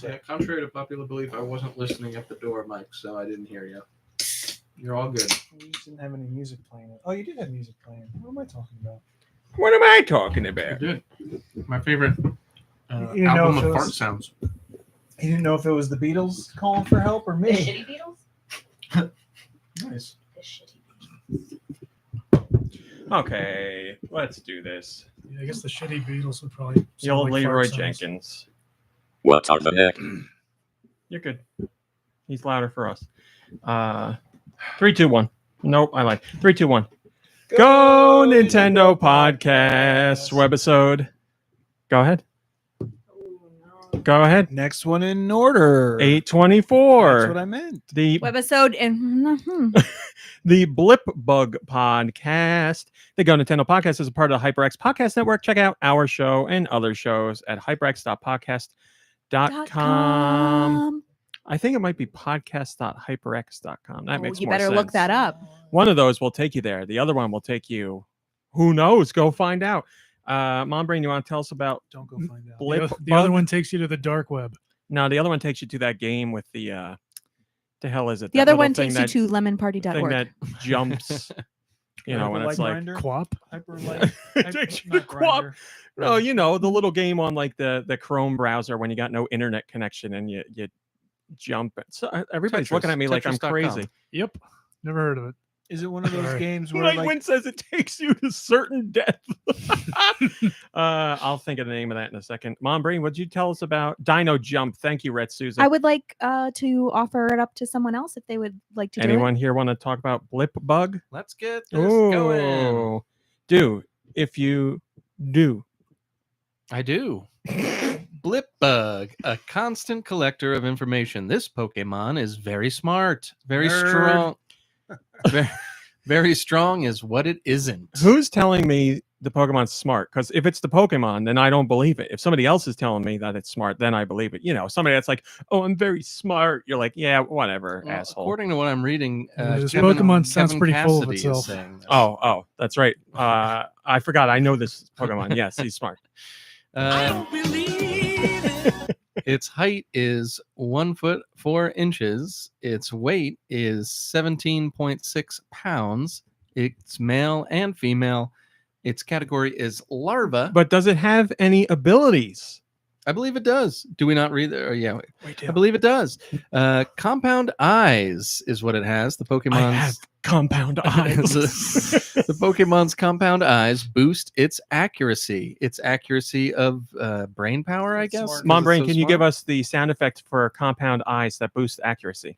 Yeah, contrary to popular belief, I wasn't listening at the door, Mike, so I didn't hear you. You're all good. You just didn't have any music playing. Oh, you did have music playing. What am I talking about? What am I talking I about? did. My favorite You didn't know album if of it fart was- sounds. You didn't know if it was the Beatles calling for help or The me. shitty Beatles? Nice. The shitty Beatles. Okay, let's do this. Yeah, I guess the shitty Beatles would probably. The old sound like Leroy fart sounds. Jenkins. What are the heck? You're good. He's louder for us. 3, 2, 1. Nope, I lied. 3, 2, 1. Go Nintendo Podcast Webisode. Go ahead. Go ahead. Next one in order. 824. That's what I meant. The Webisode and the Blipbug Podcast. The Go Nintendo Podcast is a part of the HyperX Podcast Network. Check out our show and other shows at hyperx.podcast.com. I think it might be podcast.hyperx.com. That makes you more better sense. look that up. One of those will take you there. The other one will take you, who knows? Go find out. Mom Brain, you want to tell us about Don't go find out. The other one takes you to the dark web. No, the other one takes you to that game with the hell is it? The That other little one thing takes you to thing lemonparty.org. that jumps. You know, when it's like Quap. Hyperlight. It takes you to Quap. No, you know, the little game on like the Chrome browser when you got no internet connection and you jump. So everybody's looking at me like I'm Tetris.com. crazy. Yep. Never heard of it. Is it one of those Sorry. games where Nightwind says it takes you to certain death. I'll think of the name of that in a second. Mom Brain, what'd you tell us about Dino Jump? Thank you, Red Susan. I would like to offer it up to someone else if they would like to do Anyone here want to talk about Blipbug? Let's get this going. Oh, do if you do. I do. Blipbug, a constant collector of information. This Pokemon is very smart, very Nerd. strong. Very strong is what it isn't. Who's telling me the Pokemon's smart? Because if it's the Pokemon, then I don't believe it. If somebody else is telling me that it's smart, then I believe it. You know, somebody that's like, "Oh, I'm very smart." You're like, "Yeah, whatever, Well, asshole." according to what I'm reading, This Pokemon sounds pretty full of Cassidy is itself. saying this. Oh, that's right. I forgot. I know this Pokemon. Yes, he's smart. Its height is 1 foot 4 inches. Its weight is 17.6 pounds. It's male and female. Its category is larva. But does it have any abilities? I believe it does. Do we not read that? Yeah, Wait, I believe it does. Compound eyes is what it has. The I have Pokemon's compound eyes. the Pokemon's compound eyes boost its accuracy. Its accuracy of brain power, I guess. Smart. Mom Because Brain, it's so can you give smart. us the sound effect for compound eyes that boost accuracy?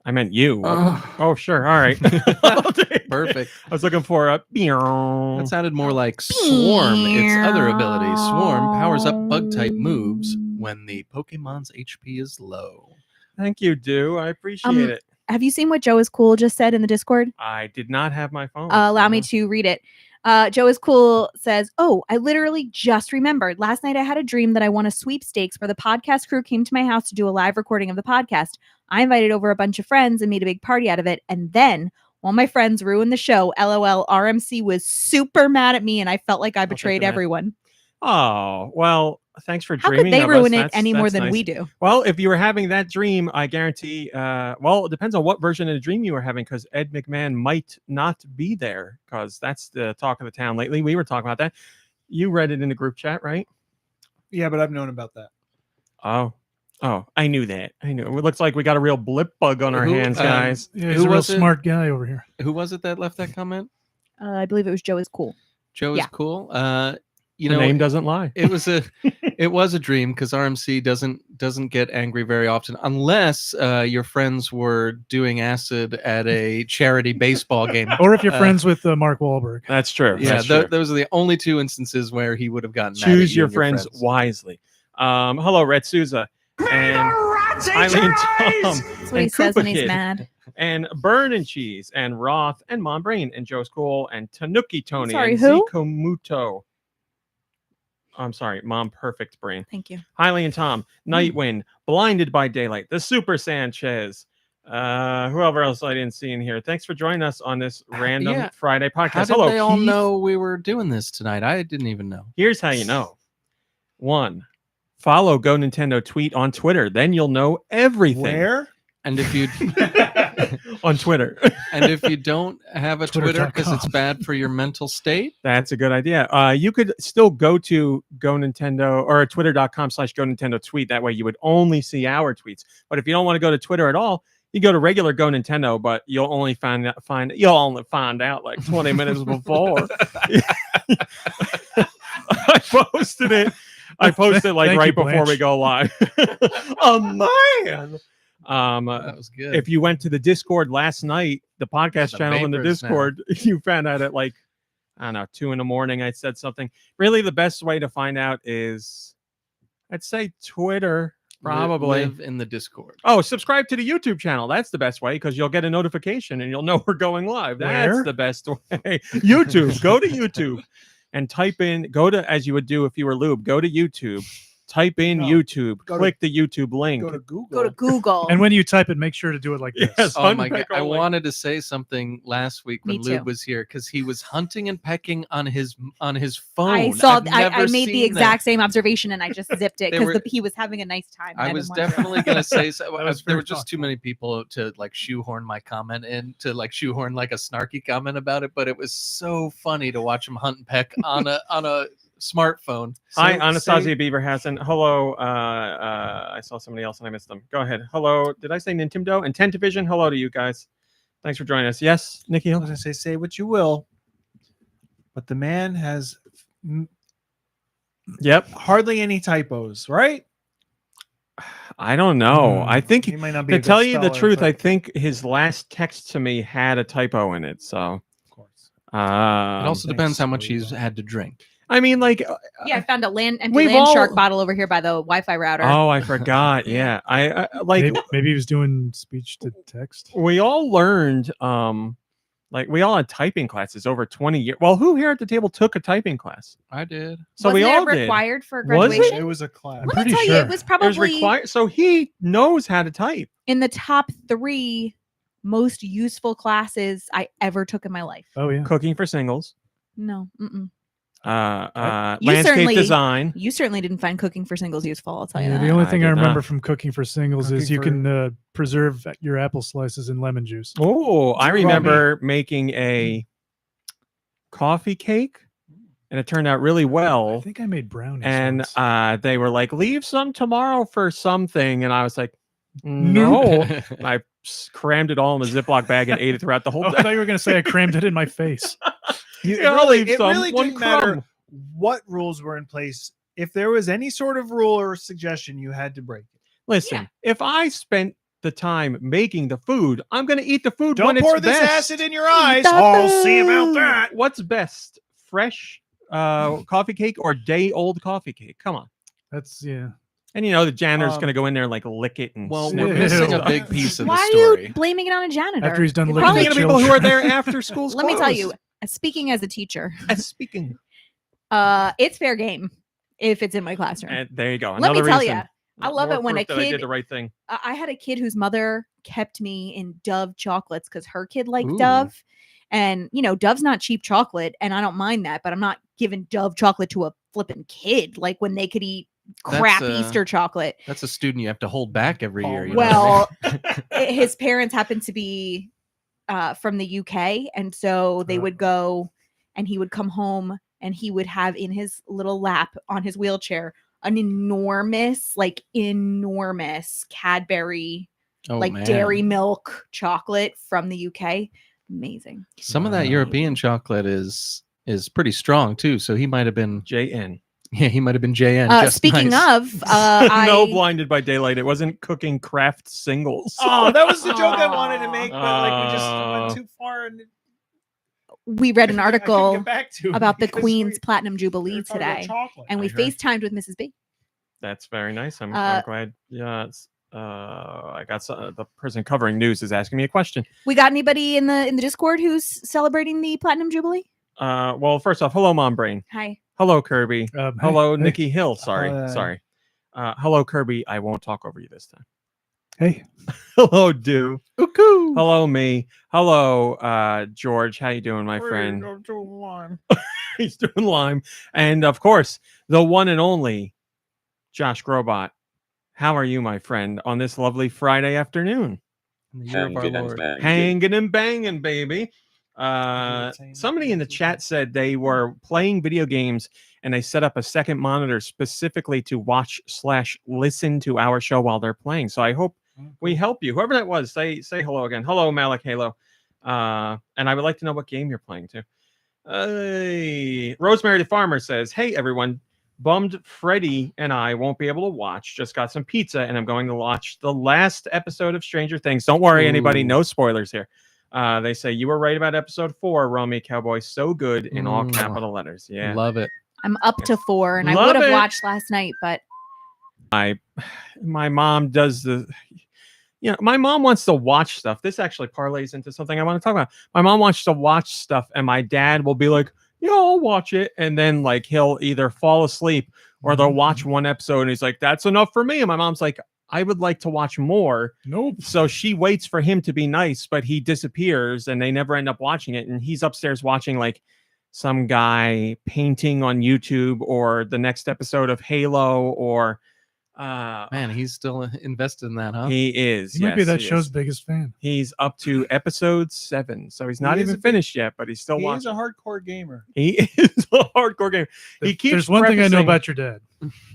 I meant you. Oh, sure. All right. I'll take it. Perfect. I was looking for a. That sounded more like Swarm. Its other ability, Swarm, powers up bug-type moves when the Pokemon's HP is low. Thank you, Do. I appreciate it. Have you seen what Joe is cool just said in the Discord? I did not have my phone. Allow me to read it. Joe is cool says, "Oh, I literally just remembered. Last night I had a dream that I won a sweepstakes where the podcast crew came to my house to do a live recording of the podcast. I invited over a bunch of friends and made a big party out of it. And then all my friends ruined the show. LOL. RMC was super mad at me and I felt like I take betrayed the mad. everyone." Oh, well, thanks for How dreaming could they of ruin us. it any more That's than nice. we do? Well, if you were having that dream, I guarantee, well, it depends on what version of the dream you were having, because Ed McMahon might not be there, because that's the talk of the town lately. We were talking about that. You read it in the group chat, right? Yeah, but I've known about that. Oh, I knew that. I knew. It looks like we got a real blip bug on our Who, hands, guys. Yeah, he's Who a real was it? smart guy over here. Who was it that left that comment? I believe it was Joe is cool. Joe is Yeah. cool. You The know, name doesn't lie. it was a dream because RMC doesn't get angry very often unless your friends were doing acid at a charity baseball game. Or if you're friends with Mark Wahlberg. That's true. Yeah, That's true. those are the only two instances where he would have gotten mad at Choose you your and friends wisely. Hello, Red Souza. And Eileen Tom. That's what he and says when Koopa he's Kid. mad. And Burn and Cheese and Roth and Mom Brain and Joe's Cool and Tanuki Tony Sorry, and who? Zikomuto. I'm sorry, Mom Perfect Brain. Thank you. Hiley and Tom, Nightwind, Blinded by Daylight, the Super Sanchez. Whoever else I didn't see in here. Thanks for joining us on this random yeah. Friday podcast. How did Hello, they all Keith. know we were doing this tonight? I didn't even know. Here's how you know. 1, Follow Go Nintendo Tweet on Twitter. Then you'll know everything. Where? And if you On Twitter. and if you don't have a Twitter because it's Twitter.com. bad for your mental state, That's a good idea. You could still go to Go Nintendo or twitter.com/Go Nintendo tweet. That way you would only see our tweets. But if you don't want to go to Twitter at all, you go to regular Go Nintendo, but you'll only find out like 20 minutes before. I posted it. like Thank right you, before we Blanche. go live. Oh man. that was good. If you went to the Discord last night, the podcast The channel in the vapors now. Discord, you found out at like, I don't know, 2 a.m. I said something. Really, the best way to find out is, I'd say Twitter, probably. live in the Discord. Oh, subscribe to the YouTube channel. That's the best way because you'll get a notification and you'll know we're going live. That's Where? the best way. YouTube. Go to YouTube and type in, as you would do if you were Lube, go to YouTube. Type in No. YouTube. Go to- Click the YouTube link. Go to Google. Go to Google. And when you type it, make sure to do it like this. Yes. Oh my god! Unpick I only. wanted to say something last week when Me too. Lube was here because he was hunting and pecking on his phone. I saw. I've I never made the seen exact same observation, and I just zipped it They because were- he was having a nice time. and I didn't was want to- definitely gonna say so. That was There very were just too thoughtful. many people to like shoehorn my comment in to like shoehorn like a snarky comment about it, but it was so funny to watch him hunt and peck on a smartphone. Hi, Say- Anastasia Beaverhassen. Hello. I saw somebody else and I missed them. Go ahead. Hello. Did I say Nintendo? And Tentavision, hello to you guys. Thanks for joining us. Yes, Nicky? I was gonna say what you will, but the man has Yep. hardly any typos, right? I don't know. I think, he might not be to a good tell you the speller, truth, but- I think his last text to me had a typo in it. So, of course. It also thanks, depends how much Obi he's Wan. had to drink. I mean, like, Yeah, I found a empty We've land all- shark bottle over here by the Wi-Fi router. oh, I forgot. Yeah. I like, Maybe he was doing speech to text. we all learned, like, we all had typing classes over 20 years. Well, who here at the table took a typing class? I did. So Wasn't we all it did. required for Was it? graduation? It was a class. I'm Let me pretty tell you, sure. it was It was probably required. So he knows how to type. in the top 3 most useful classes I ever took in my life. Oh yeah. Cooking for singles, No, landscape certainly- design. you certainly didn't find cooking for singles useful. I'll tell you Yeah, that. the only I thing did I remember not. from cooking for singles Cooking is you for- can preserve your apple slices in lemon juice. Oh, I Rummy. remember making a coffee cake, and it turned out really I well. think I made brownies. And once. they were like, "Leave some tomorrow for something," and I was like, "No." I crammed it all in a Ziploc bag and ate it throughout the whole Oh, I day. thought you were gonna say I crammed it in my face. It I'll really, leave it some, really one didn't matter crumb. what rules were in place. If there was any sort of rule or suggestion, you had to break it. Listen, if I spent the time making the food, I'm going to eat the food Don't when pour it's this best. acid in your eyes. the I'll see about that. What's best, fresh coffee cake or day-old coffee cake? Come on. That's yeah. And you know the janitor's Um, going to go in there and like lick it and Well, sniff we're it. missing a Ew. big piece of Why the are story. you blaming it on a janitor? After he's done It licking Probably the the people who are children. there after school's Let me tell closed. you, speaking as a teacher, Speaking. it's fair game if it's in my classroom. And there you go. Let me Another tell reason. you, I love More it when a proof that I did kid- the right thing. I had a kid whose mother kept me in Dove chocolates because her kid liked Ooh. Dove. And, you know, Dove's not cheap chocolate, and I don't mind that, but I'm not giving Dove chocolate to a flipping kid like when they could eat crap That's, Easter chocolate. That's a student you have to hold back every Oh, year. You know what I mean? Well, his parents happened to be from the UK, and so they would go and he would come home and he would have in his little lap on his wheelchair an enormous Cadbury Oh, man. dairy milk chocolate from the UK. Amazing. Some of that Wow. European chocolate is pretty strong too. So he might have been JN. he might have been JN. just Speaking nice. of, No I blinded by daylight. It wasn't cooking craft singles. Oh, that was the joke I wanted to make, but like we just Oh. went too far. And we read an I couldn't article get back to it about the because Queen's we Platinum were Jubilee talking about today, chocolate. and we I heard. FaceTimed with Mrs. B. That's very nice. I'm Uh, glad. Yeah, I got the person covering news is asking me a question. We got anybody in the Discord who's celebrating the Platinum Jubilee? Well, first off, hello, Mom Brain. Hi. Hello, Kirby. Hey, Hello, hey, Nikki Hill. Sorry, Hi. sorry. Hello, Kirby. I won't talk over you this time. Hey, Hello, Do. Hello, me. Hello, George. How you doing, my friend? He's doing lime. And of course, the one and only Josh Grobot, how are you, my friend, on this lovely Friday afternoon? In the year of our Hanging and Lord. banging. Hanging and banging, baby. Somebody in the chat said they were playing video games and they set up a second monitor specifically to watch/listen to our show while they're playing. So I hope we help you. Whoever that was, say hello again. Hello, Malik Halo. And I would like to know what game you're playing too. Rosemary the Farmer says, "Hey everyone, bummed Freddie and I won't be able to watch. Just got some pizza and I'm going to watch the last episode of Stranger Things. Don't worry, anybody, no spoilers here. They say you were right about episode 4, Romy Cowboy. So good in all capital letters. Yeah, Love it. I'm up to 4, and I Love would have it. watched last night, but my mom does my mom wants to watch stuff. This actually parlays into something I want to talk about. My mom wants to watch stuff, and my dad will be like, "Yeah, I'll watch it," and then like he'll either fall asleep or they'll watch one episode, and he's like, "That's enough for me." And my mom's like, "I would like to watch more." Nope. So she waits for him to be nice, but he disappears, and they never end up watching it. And he's upstairs watching like some guy painting on YouTube, or the next episode of Halo, or Man, he's still invested in that, huh? he is. He might be yes, that he show's is. biggest fan. He's up to episode 7, so he's not He is even a finished yet, but he's still He is watching. a hardcore gamer. He is a hardcore gamer. He keeps. There's one thing I know prefacing- about your dad.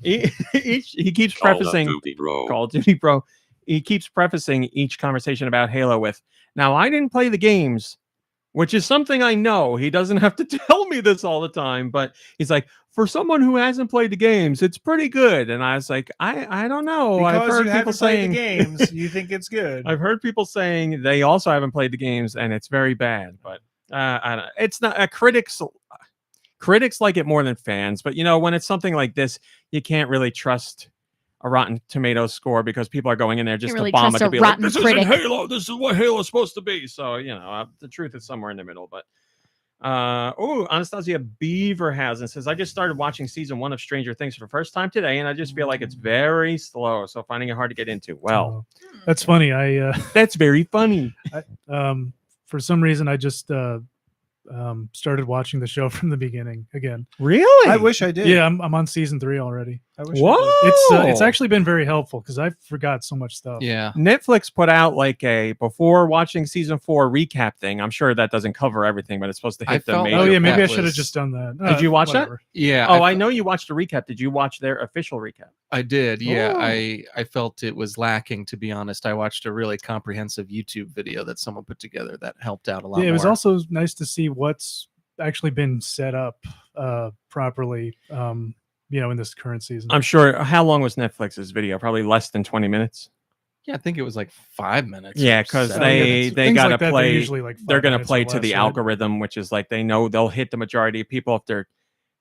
he keeps Call of prefacing Duty, bro. Call of Duty, bro. He keeps prefacing each conversation about Halo with, "Now, I didn't play the games," which is something I know. He doesn't have to tell me this all the time, but he's like, "For someone who hasn't played the games, it's pretty good." And I was like, I don't know. I've Because heard you people haven't played saying the games, you think it's good. I've heard people saying they also haven't played the games and it's very bad. But I don't. It's not a critics like it more than fans. But when it's something like this, you can't really trust a Rotten Tomatoes score because people are going in there just really to bomb trust it, a to be like, rotten "This critic." isn't Halo. This is what Halo's supposed to be." So the truth is somewhere in the middle. But Anastasia Beaverhausen says, "I just started watching season 1 of Stranger Things for the first time today, and I just feel like it's very slow, so finding it hard to get into." Well, That's funny. I that's very funny. for some reason I just started watching the show from the beginning again. Really? I wish I did. Yeah, I'm on season 3 already. I wish Whoa! I did. It's actually been very helpful because I forgot so much stuff. Yeah. Netflix put out like a before watching season 4 recap thing. I'm sure that doesn't cover everything, but it's supposed to I hit the felt major. Oh yeah, maybe that I should have was- just done that. Did you watch that? whatever. Yeah. Oh, I know you watched the recap. Did you watch their official recap? I did. Yeah. Oh. I felt it was lacking, to be honest. I watched a really comprehensive YouTube video that someone put together that helped out a lot Yeah, it was more. also nice to see what's actually been set up properly. In this current season. I'm sure. How long was Netflix's video? Probably less than 20 minutes. Yeah, I think it was like 5 minutes. Yeah, or 'cause 7 they- minutes. Things gotta like that, play- They're usually like They're 5 going to minutes play or to less, the right? algorithm, which is like they know they'll hit the majority of people if they're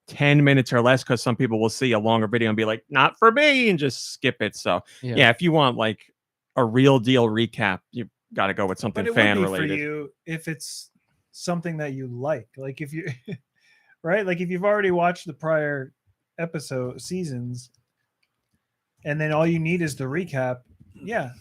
10 minutes or less, because some people will see a longer video and be like, "Not for me," and just skip it. So yeah, if you want like a real deal recap, you got to go with something But it fan would be for related. you if it's something that you like. Like if you, right? Like if you've already watched the prior seasons, and then all you need is the recap. Yeah,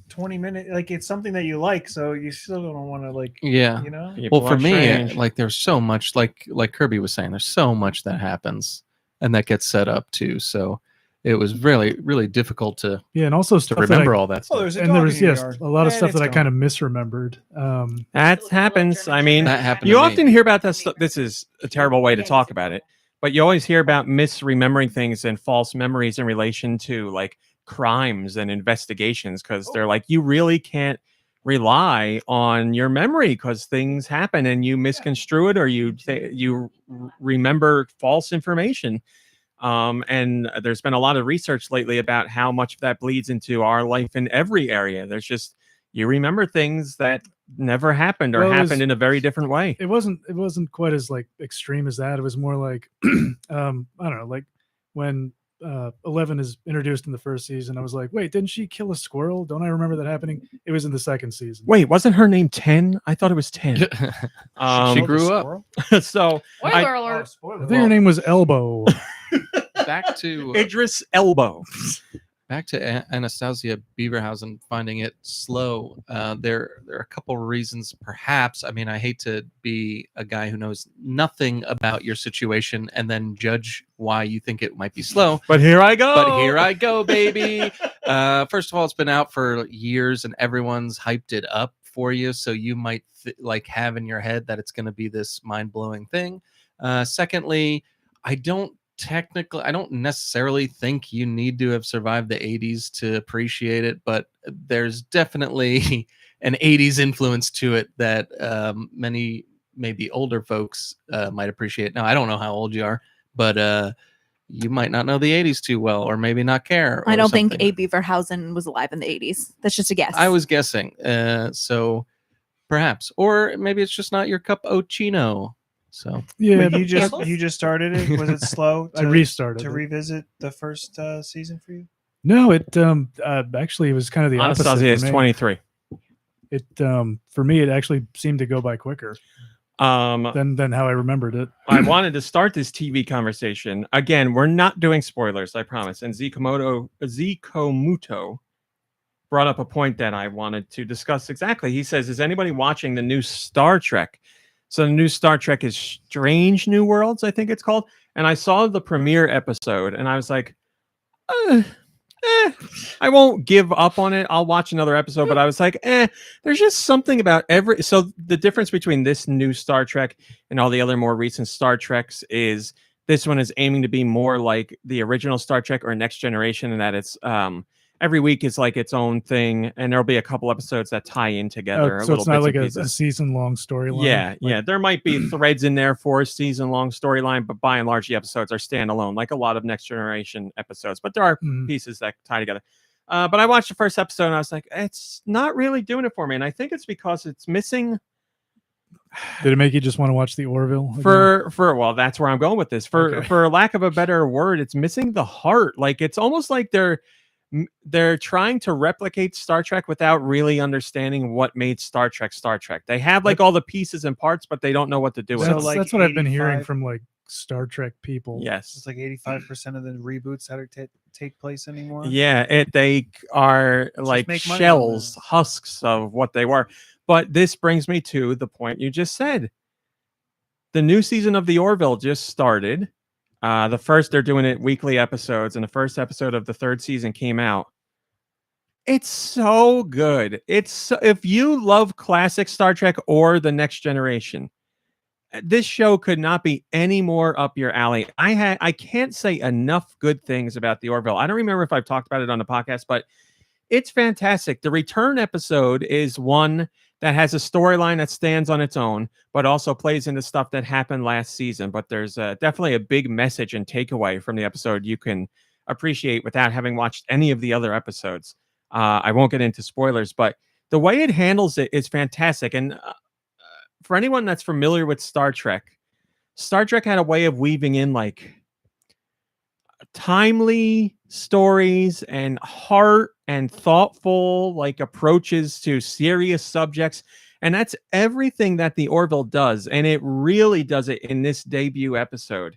20 minutes. Like it's something that you like, so you still don't want to like. Yeah. People Well, for are me, strange. like there's so much, like Kirby was saying, there's so much that happens and that gets set up too. So it was really, really difficult to Yeah, and also stuff that remember I, all that Oh, stuff. there's a and dog there in was your yes yard. a lot of And stuff it's that I gone. kind of misremembered. That happens. I mean, That happened. you to me. often hear about that stuff. This is a terrible way to talk about it, but you always hear about misremembering things and false memories in relation to like crimes and investigations, because they're like, you really can't rely on your memory because things happen and you misconstrue it, or you remember false information. And there's been a lot of research lately about how much of that bleeds into our life in every area. There's just, you remember things that never happened or Well, it happened was- in a very different way. It wasn't quite as like extreme as that. It was more like I don't know, like when 11 is introduced in the first season, I was like, wait, didn't she kill a squirrel? Don't I remember that happening? It was in the second season. Wait, wasn't her name 10? I thought it was 10. she Oh, the grew up. squirrel? So Spoiler Oh, alert. spoiler I think her name was Elbow. Back to Idris Elbow. back to Anastasia Beaverhausen finding it slow. There are a couple reasons, perhaps. I mean, I hate to be a guy who knows nothing about your situation and then judge why you think it might be slow. But here I go. But here I go, baby. First of all, it's been out for years and everyone's hyped it up for you, so you might have in your head that it's going to be this mind-blowing thing. Secondly, I don't necessarily think you need to have survived the 80s to appreciate it, but there's definitely an 80s influence to it that many maybe older folks might appreciate. Now, I don't know how old you are, but you might not know the 80s too well, or maybe not care. I don't think something. A. Beaverhausen was alive in the 80s. That's just a guess. I was guessing. So perhaps. Or maybe it's just not your cup of chino. So Yeah, But you just started it. Was it slow? I restarted to it. revisit the first season for you. No, it actually it was kind of the opposite. Anastasia is for me. 23. It for me it actually seemed to go by quicker than how I remembered it. I wanted to start this TV conversation. Again, we're not doing spoilers, I promise. And Zikomuto brought up a point that I wanted to discuss exactly. He says, is anybody watching the new Star Trek? So the new Star Trek is Strange New Worlds, I think it's called. And I saw the premiere episode and I was like, I won't give up on it. I'll watch another episode, but I was like, there's just something about so the difference between this new Star Trek and all the other more recent Star Treks is this one is aiming to be more like the original Star Trek or Next Generation, and that it's every week is like its own thing, and there'll be a couple episodes that tie in together. So it's not like a season-long storyline. Yeah. There might be threads in there for a season-long storyline, but by and large, the episodes are standalone, like a lot of Next Generation episodes. But there are pieces that tie together. But I watched the first episode, and I was like, it's not really doing it for me. And I think it's because it's missing. Did it make you just want to watch the Orville again? Well, that's where I'm going with this. For lack of a better word, it's missing the heart. Like it's almost like they're trying to replicate Star Trek without really understanding what made Star Trek Star Trek. They have like all the pieces and parts, but they don't know what to do with That's, it. that's what I've been hearing from like Star Trek people. Yes. It's like 85% of the reboots that are take place anymore. Yeah, they are like make money on shells, them. husks of what they were. But this brings me to the point you just said. The new season of the Orville just started. They're doing it weekly episodes, and the first episode of the third season came out. It's so good. If you love classic Star Trek or the Next Generation, this show could not be any more up your alley. I can't say enough good things about the Orville. I don't remember if I've talked about it on the podcast, but it's fantastic. The return episode is one that has a storyline that stands on its own, but also plays into stuff that happened last season. But there's definitely a big message and takeaway from the episode you can appreciate without having watched any of the other episodes. I won't get into spoilers, but the way it handles it is fantastic. And for anyone that's familiar with Star Trek had a way of weaving in like timely stories and heart and thoughtful like approaches to serious subjects, and that's everything that the Orville does, and it really does it in this debut episode.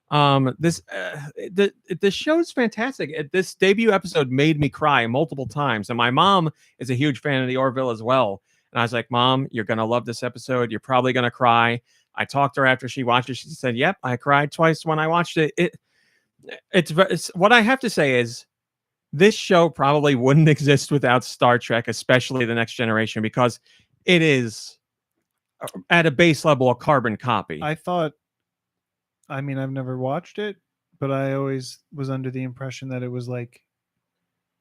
The show's fantastic. This debut episode made me cry multiple times, and my mom is a huge fan of the Orville as well, and I was like, Mom, you're gonna love this episode, you're probably gonna cry. I talked to her after she watched it. She said, yep, I cried twice when I watched it. It's what I have to say is this show probably wouldn't exist without Star Trek, especially the Next Generation, because it is at a base level a carbon copy. I mean, I've never watched it, but I always was under the impression that it was like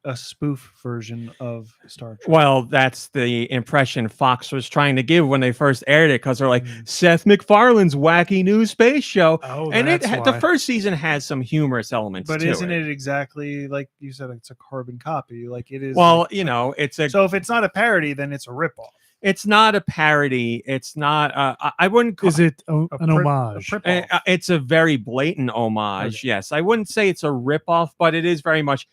a spoof version of Star Trek. Well, that's the impression Fox was trying to give when they first aired it, because they're like, Seth MacFarlane's wacky new space show. Oh, and that's the why. first season has some humorous elements But to isn't it exactly like you said? It's a carbon copy. Like it is. Well, like- you know, it's a so if it's not a parody, then it's a ripoff. it's not a parody. It's not I wouldn't call Is it an homage? it's a very blatant homage. Okay. Yes. I wouldn't say it's a ripoff, but it is very much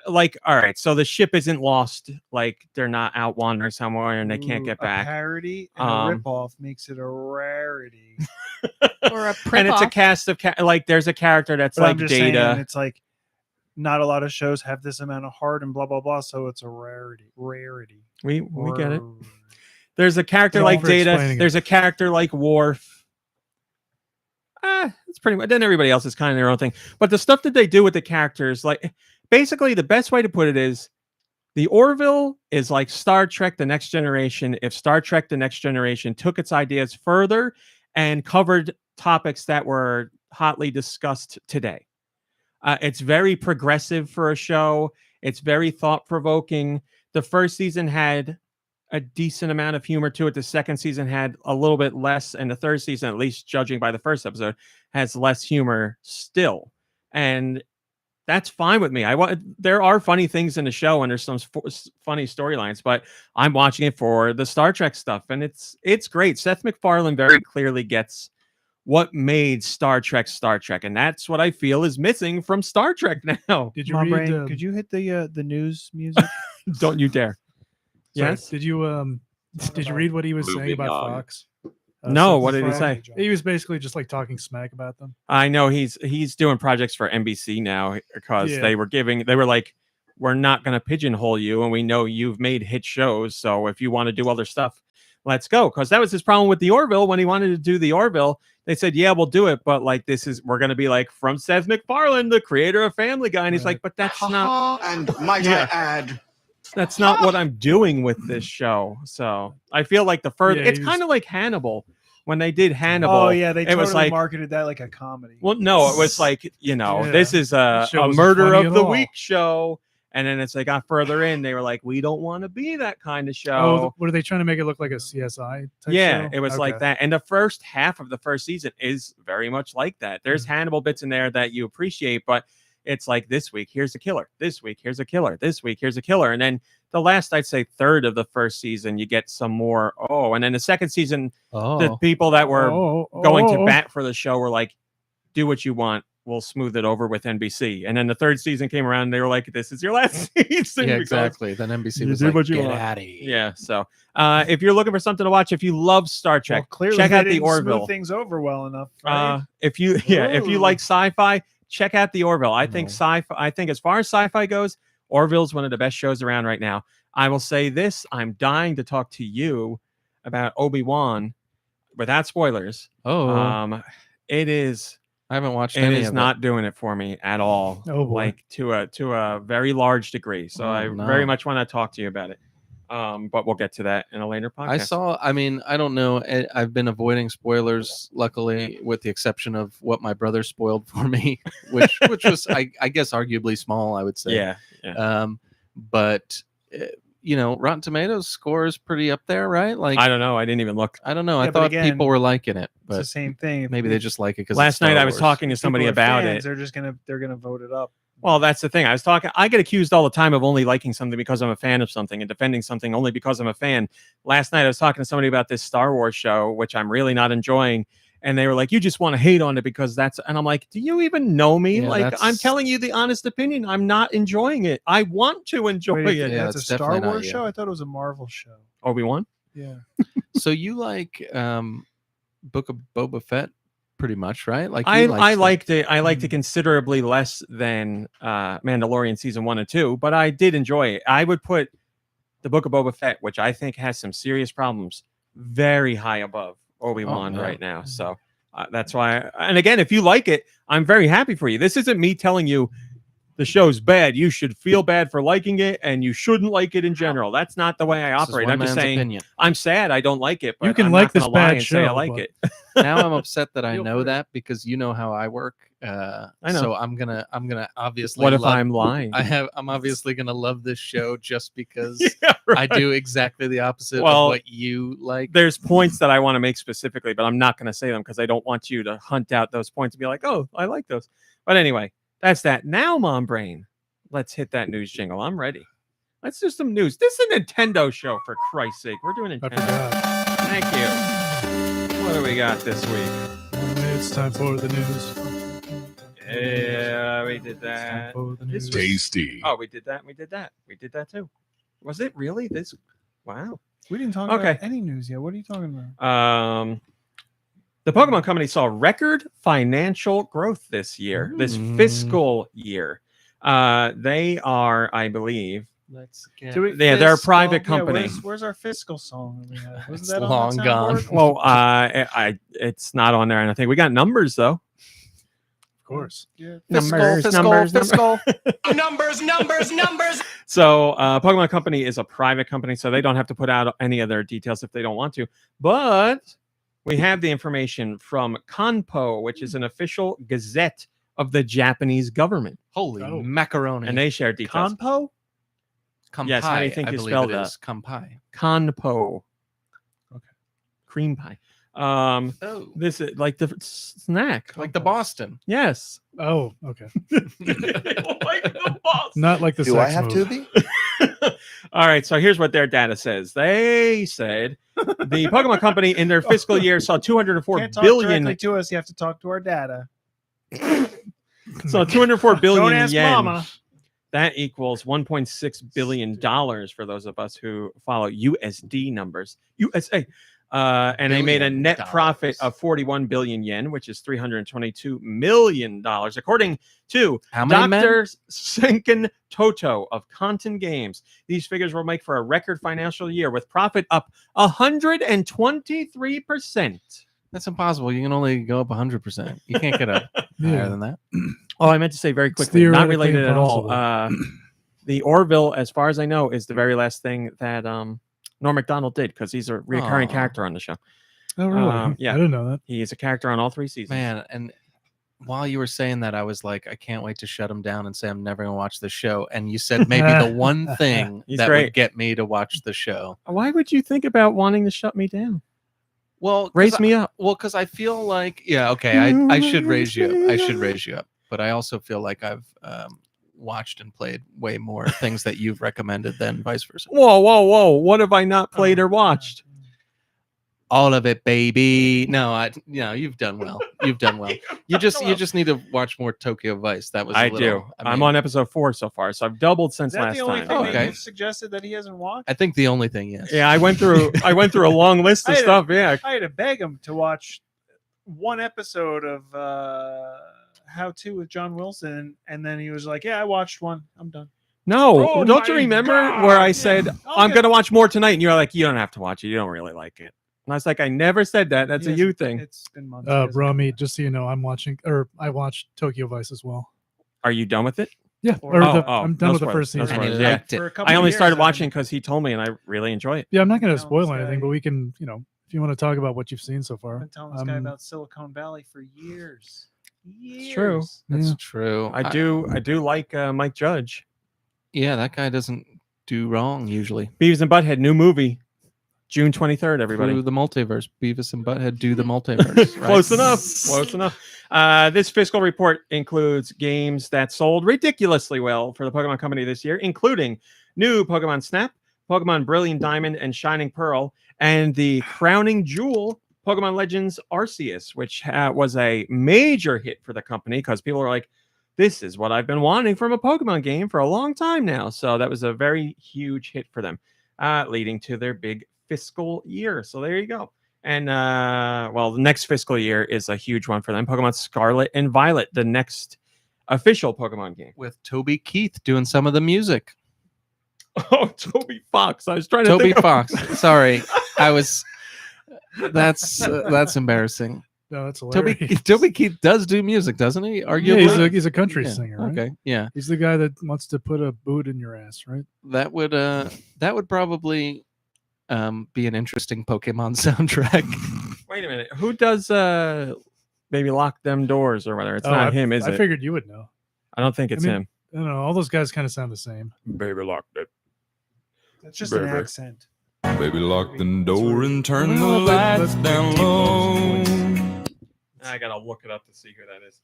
like, all right, so the ship isn't lost, like they're not out wandering somewhere and they can't get back. A parody and a ripoff makes it a rarity. Or a And it's a prip-off. cast of like there's a character that's But like I'm just Data. saying, it's like not a lot of shows have this amount of heart and blah blah blah. So it's a rarity. We get it. Rarity. There's a character Thank you like for Data. explaining it. There's a character like Worf. It's pretty much. Then everybody else is kind of their own thing. But the stuff that they do with the characters, like basically the best way to put it is the Orville is like Star Trek The Next Generation. If Star Trek The Next Generation took its ideas further and covered topics that were hotly discussed today. It's very progressive for a show. It's very thought-provoking. The first season had a decent amount of humor to it. The second season had a little bit less. And the third season, at least judging by the first episode, has less humor still. And that's fine with me. There are funny things in the show and there's some funny storylines, but I'm watching it for the Star Trek stuff, and it's great. Seth MacFarlane very clearly gets what made Star Trek, and that's what I feel is missing from Star Trek now. Did you Mom read? Brain, could you hit the news music? Don't you dare. Sorry, Yes. Did you read what he was saying Moving about on. Fox? No, Seth what did he MacFarlane? say? He was basically just like talking smack about them. I know he's doing projects for NBC now because Yeah. they were like, we're not going to pigeonhole you, and we know you've made hit shows, so if you want to do other stuff, let's go. Because that was his problem with the Orville. When he wanted to do the Orville, they said, yeah, we'll do it, but like we're going to be like from Seth MacFarlane, the creator of Family Guy, and he's like, but that's not. And might Yeah. I add, That's not what I'm doing with this show. So I feel like Yeah, it's he was- kind of like Hannibal. When they did Hannibal, Oh yeah, they it totally was like, marketed that like a comedy. well, no, it was like, Yeah. this is a show wasn't murder funny of at the all. week show. And then as they got further in, they were like, we don't want to be that kind of Oh, show. what are they trying to make it look like a CSI? Type Yeah, show? it was like Okay. that. And the first half of the first season is very much like that. There's Mm-hmm. Hannibal bits in there that you appreciate, but it's like this week, here's a killer. This week, here's a killer. This week, here's a killer. And then the last, I'd say, third of the first season, you get some more. Oh, and then the second season, the people that were going to bat for the show were like, do what you want. We'll smooth it over with NBC. And then the third season came around and they were like, this is your last season. Yeah, because- exactly. Then NBC You was did like, what you get want." out of here. Yeah. So if you're looking for something to watch, if you love Star Trek, Well, clearly check they out the didn't smooth Orville. things over well enough. Right? If you Ooh. like sci-fi, check out the Orville. I think I think as far as sci-fi goes, Orville's one of the best shows around right now. I will say this: I'm dying to talk to you about Obi Wan without spoilers. Oh, It is. I haven't watched It any is of not doing it for me at all. Oh, boy. Like to a very large degree. So Oh, I no. very much want to talk to you about it. But we'll get to that in a later podcast. I don't know. I've been avoiding spoilers, luckily, with the exception of what my brother spoiled for me, which was, I guess, arguably small, I would say. Yeah. But, Rotten Tomatoes score is pretty up there, right? Like, I don't know. I didn't even look. I don't know. Yeah, I but thought again, people were liking it, It's the but same thing. maybe they just like it because Last night I was talking to somebody about it. They're just they're gonna vote it up. Well, that's the thing. I get accused all the time of only liking something because I'm a fan of something and defending something only because I'm a fan. Last night I was talking to somebody about this Star Wars show, which I'm really not enjoying. And they were like, you just want to hate on it because that's, and I'm like, do you even know me? Yeah, like, I'm that's- telling you the honest opinion. I'm not enjoying it. I want to enjoy Wait, it. Yeah, that's a it's Star definitely not Wars you. show. I thought it was a Marvel show. Obi-Wan? Yeah. So you like Book of Boba Fett pretty much, right? Like I you stuff. liked it. I liked it considerably less than Mandalorian season 1 and 2, but I did enjoy it. I would put the Book of Boba Fett, which I think has some serious problems, very high above Obi-Wan no. right now. So that's why. And again, if you like it, I'm very happy for you. This isn't me telling you the show's bad. You should feel bad for liking it, and you shouldn't like it in general. That's not the way I This is operate. one I'm just man's saying opinion. I'm sad I don't like it. But You can I'm like not gonna this lie bad and say I show, like but- it. Now I'm upset that I Feel know free. that because you know how I work. I know. So I'm gonna obviously. What if love- I'm lying? I'm obviously gonna love this show just because Yeah, I do exactly the opposite Well, of what you like. There's points that I want to make specifically, but I'm not going to say them because I don't want you to hunt out those points and be like, oh, I like those. But anyway, that's that. Now, Mom Brain, let's hit that news jingle. I'm ready. Let's do some news. This is a Nintendo show, for Christ's sake. We're doing I Nintendo. forgot. Thank you. What do we got this week? It's time for the news. Yeah, we did It's time that. for the This news. was- Tasty. Oh, we did that. We did that. We did that too. Was it really this? Wow. We didn't talk Okay. about any news yet. What are you talking about? The Pokemon Company saw record financial growth this year, this Mm. fiscal year. They are, I believe, Let's get they're a private Yeah, company. where's our fiscal song? We had? Wasn't It's that on long that gone. soundboard? Well, it's not on there, and I think we got numbers though. Of course. Yeah. Numbers. numbers. So, Pokemon Company is a private company, so they don't have to put out any of their details if they don't want to. But we have the information from Kanpo, which is an official gazette of the Japanese government, Holy Oh. macaroni. and they share details. Kanpo? Kampai, Yes, how do you think I you believe spell it that? is. Kampai. Kanpo. Okay. Cream pie. Oh. This is like the snack. Like the Boston. Yes. Oh, okay. Like the boss. Not like the Do I sex have move. Tubi? All right, so here's what their data says. They said the Pokemon Company in their fiscal year saw 204 Can't talk billion. directly to us. You have to talk to our data. So 204 billion Don't ask yen. Mama. That equals 1.6 billion dollars for those of us who follow USD numbers. USA. And they made a Billion net profit dollars. of 41 billion yen, which is $322 million, according to How many men? Dr. Senken Toto of Content Games. These figures will make for a record financial year with profit up 123%. That's impossible. You can only go up 100%. You can't get up higher Yeah. than that. Oh, I meant to say very It's quickly, not theoretically related at all. impossible. The Orville, as far as I know, is the very last thing that Norm Macdonald did because he's a recurring Aw. character on the show. Oh, really? Yeah. I didn't know that. He is a character on all 3 seasons. Man, and while you were saying that, I was like, I can't wait to shut him down and say I'm never going to watch the show. And you said maybe the one thing He's that great. would get me to watch the show. Why would you think about wanting to shut me down? Well, Raise me up. Well, because I feel like, yeah, okay, I should raise you up. I should raise you up. But I also feel like I've watched and played way more things that you've recommended than vice versa. Whoa, whoa, whoa. What have I not played or watched? All of it, baby. No, you've done well. You've done well. You just need to watch more Tokyo Vice. That was I a little, do. I I'm mean, on episode 4 so far, so I've doubled Is since that last the only time. thing Okay. that you've suggested that he hasn't watched? I think the only thing, yes. Yeah, I went through a long list of I had- stuff. Yeah. I had to beg him to watch one episode of How To with John Wilson, and then he was like, "Yeah, I watched one. I'm done." No, Oh don't you my remember God, where I yeah. said Oh, I'm yeah. going to watch more tonight, and you're like, you don't have to watch it. You don't really like it. And I was like, I never said that. That's a He you hasn't- thing. It's been months. He hasn't Rami, done just so you know, I watched Tokyo Vice as well. Are you done with it? Yeah, Or- I'm done no with the spoilers, first no season. And he spoilers, yeah. liked it. it. For a couple I only years, started I've watching been because he told me, and I really enjoy it. Yeah, I'm not going to Telling spoil this anything, guy- but we can, if you want to talk about what you've seen so far. been telling this guy Um, about Silicon Valley for years. It's true. That's Yeah. true. I do like Mike Judge. Yeah, that guy doesn't do wrong usually. Beavis and Butthead, new movie, June 23rd. Everybody, Through the multiverse. Beavis and Butthead do the multiverse. Right? close enough. Close enough. This fiscal report includes games that sold ridiculously well for the Pokemon Company this year, including new Pokemon Snap, Pokemon Brilliant Diamond and Shining Pearl, and the crowning jewel, Pokemon Legends Arceus, which was a major hit for the company because people are like, this is what I've been wanting from a Pokemon game for a long time now. So that was a very huge hit for them, leading to their big fiscal year. So there you go. And the next fiscal year is a huge one for them. Pokemon Scarlet and Violet, the next official Pokemon game. With Toby Keith doing some of the music. Oh, Toby Fox. I was trying to Toby think of- Fox. Sorry. I was that's embarrassing. No, that's hilarious. Toby Keith does do music, doesn't he? Yeah, Arguably. he's a country Yeah, singer, right? Okay. Yeah. He's the guy that wants to put a boot in your ass, right? That would probably be an interesting Pokemon soundtrack. Wait a minute. Who does Baby Lock Them Doors or whatever? It's not him, is I it? figured you would know. I don't think it's mean- him. I don't know. All those guys kind of sound the same. Baby Lock Them. That's just an Baby. accent. Baby, lock the door and turn the Well, lights but down keep low. those I gotta look it up to see who that is.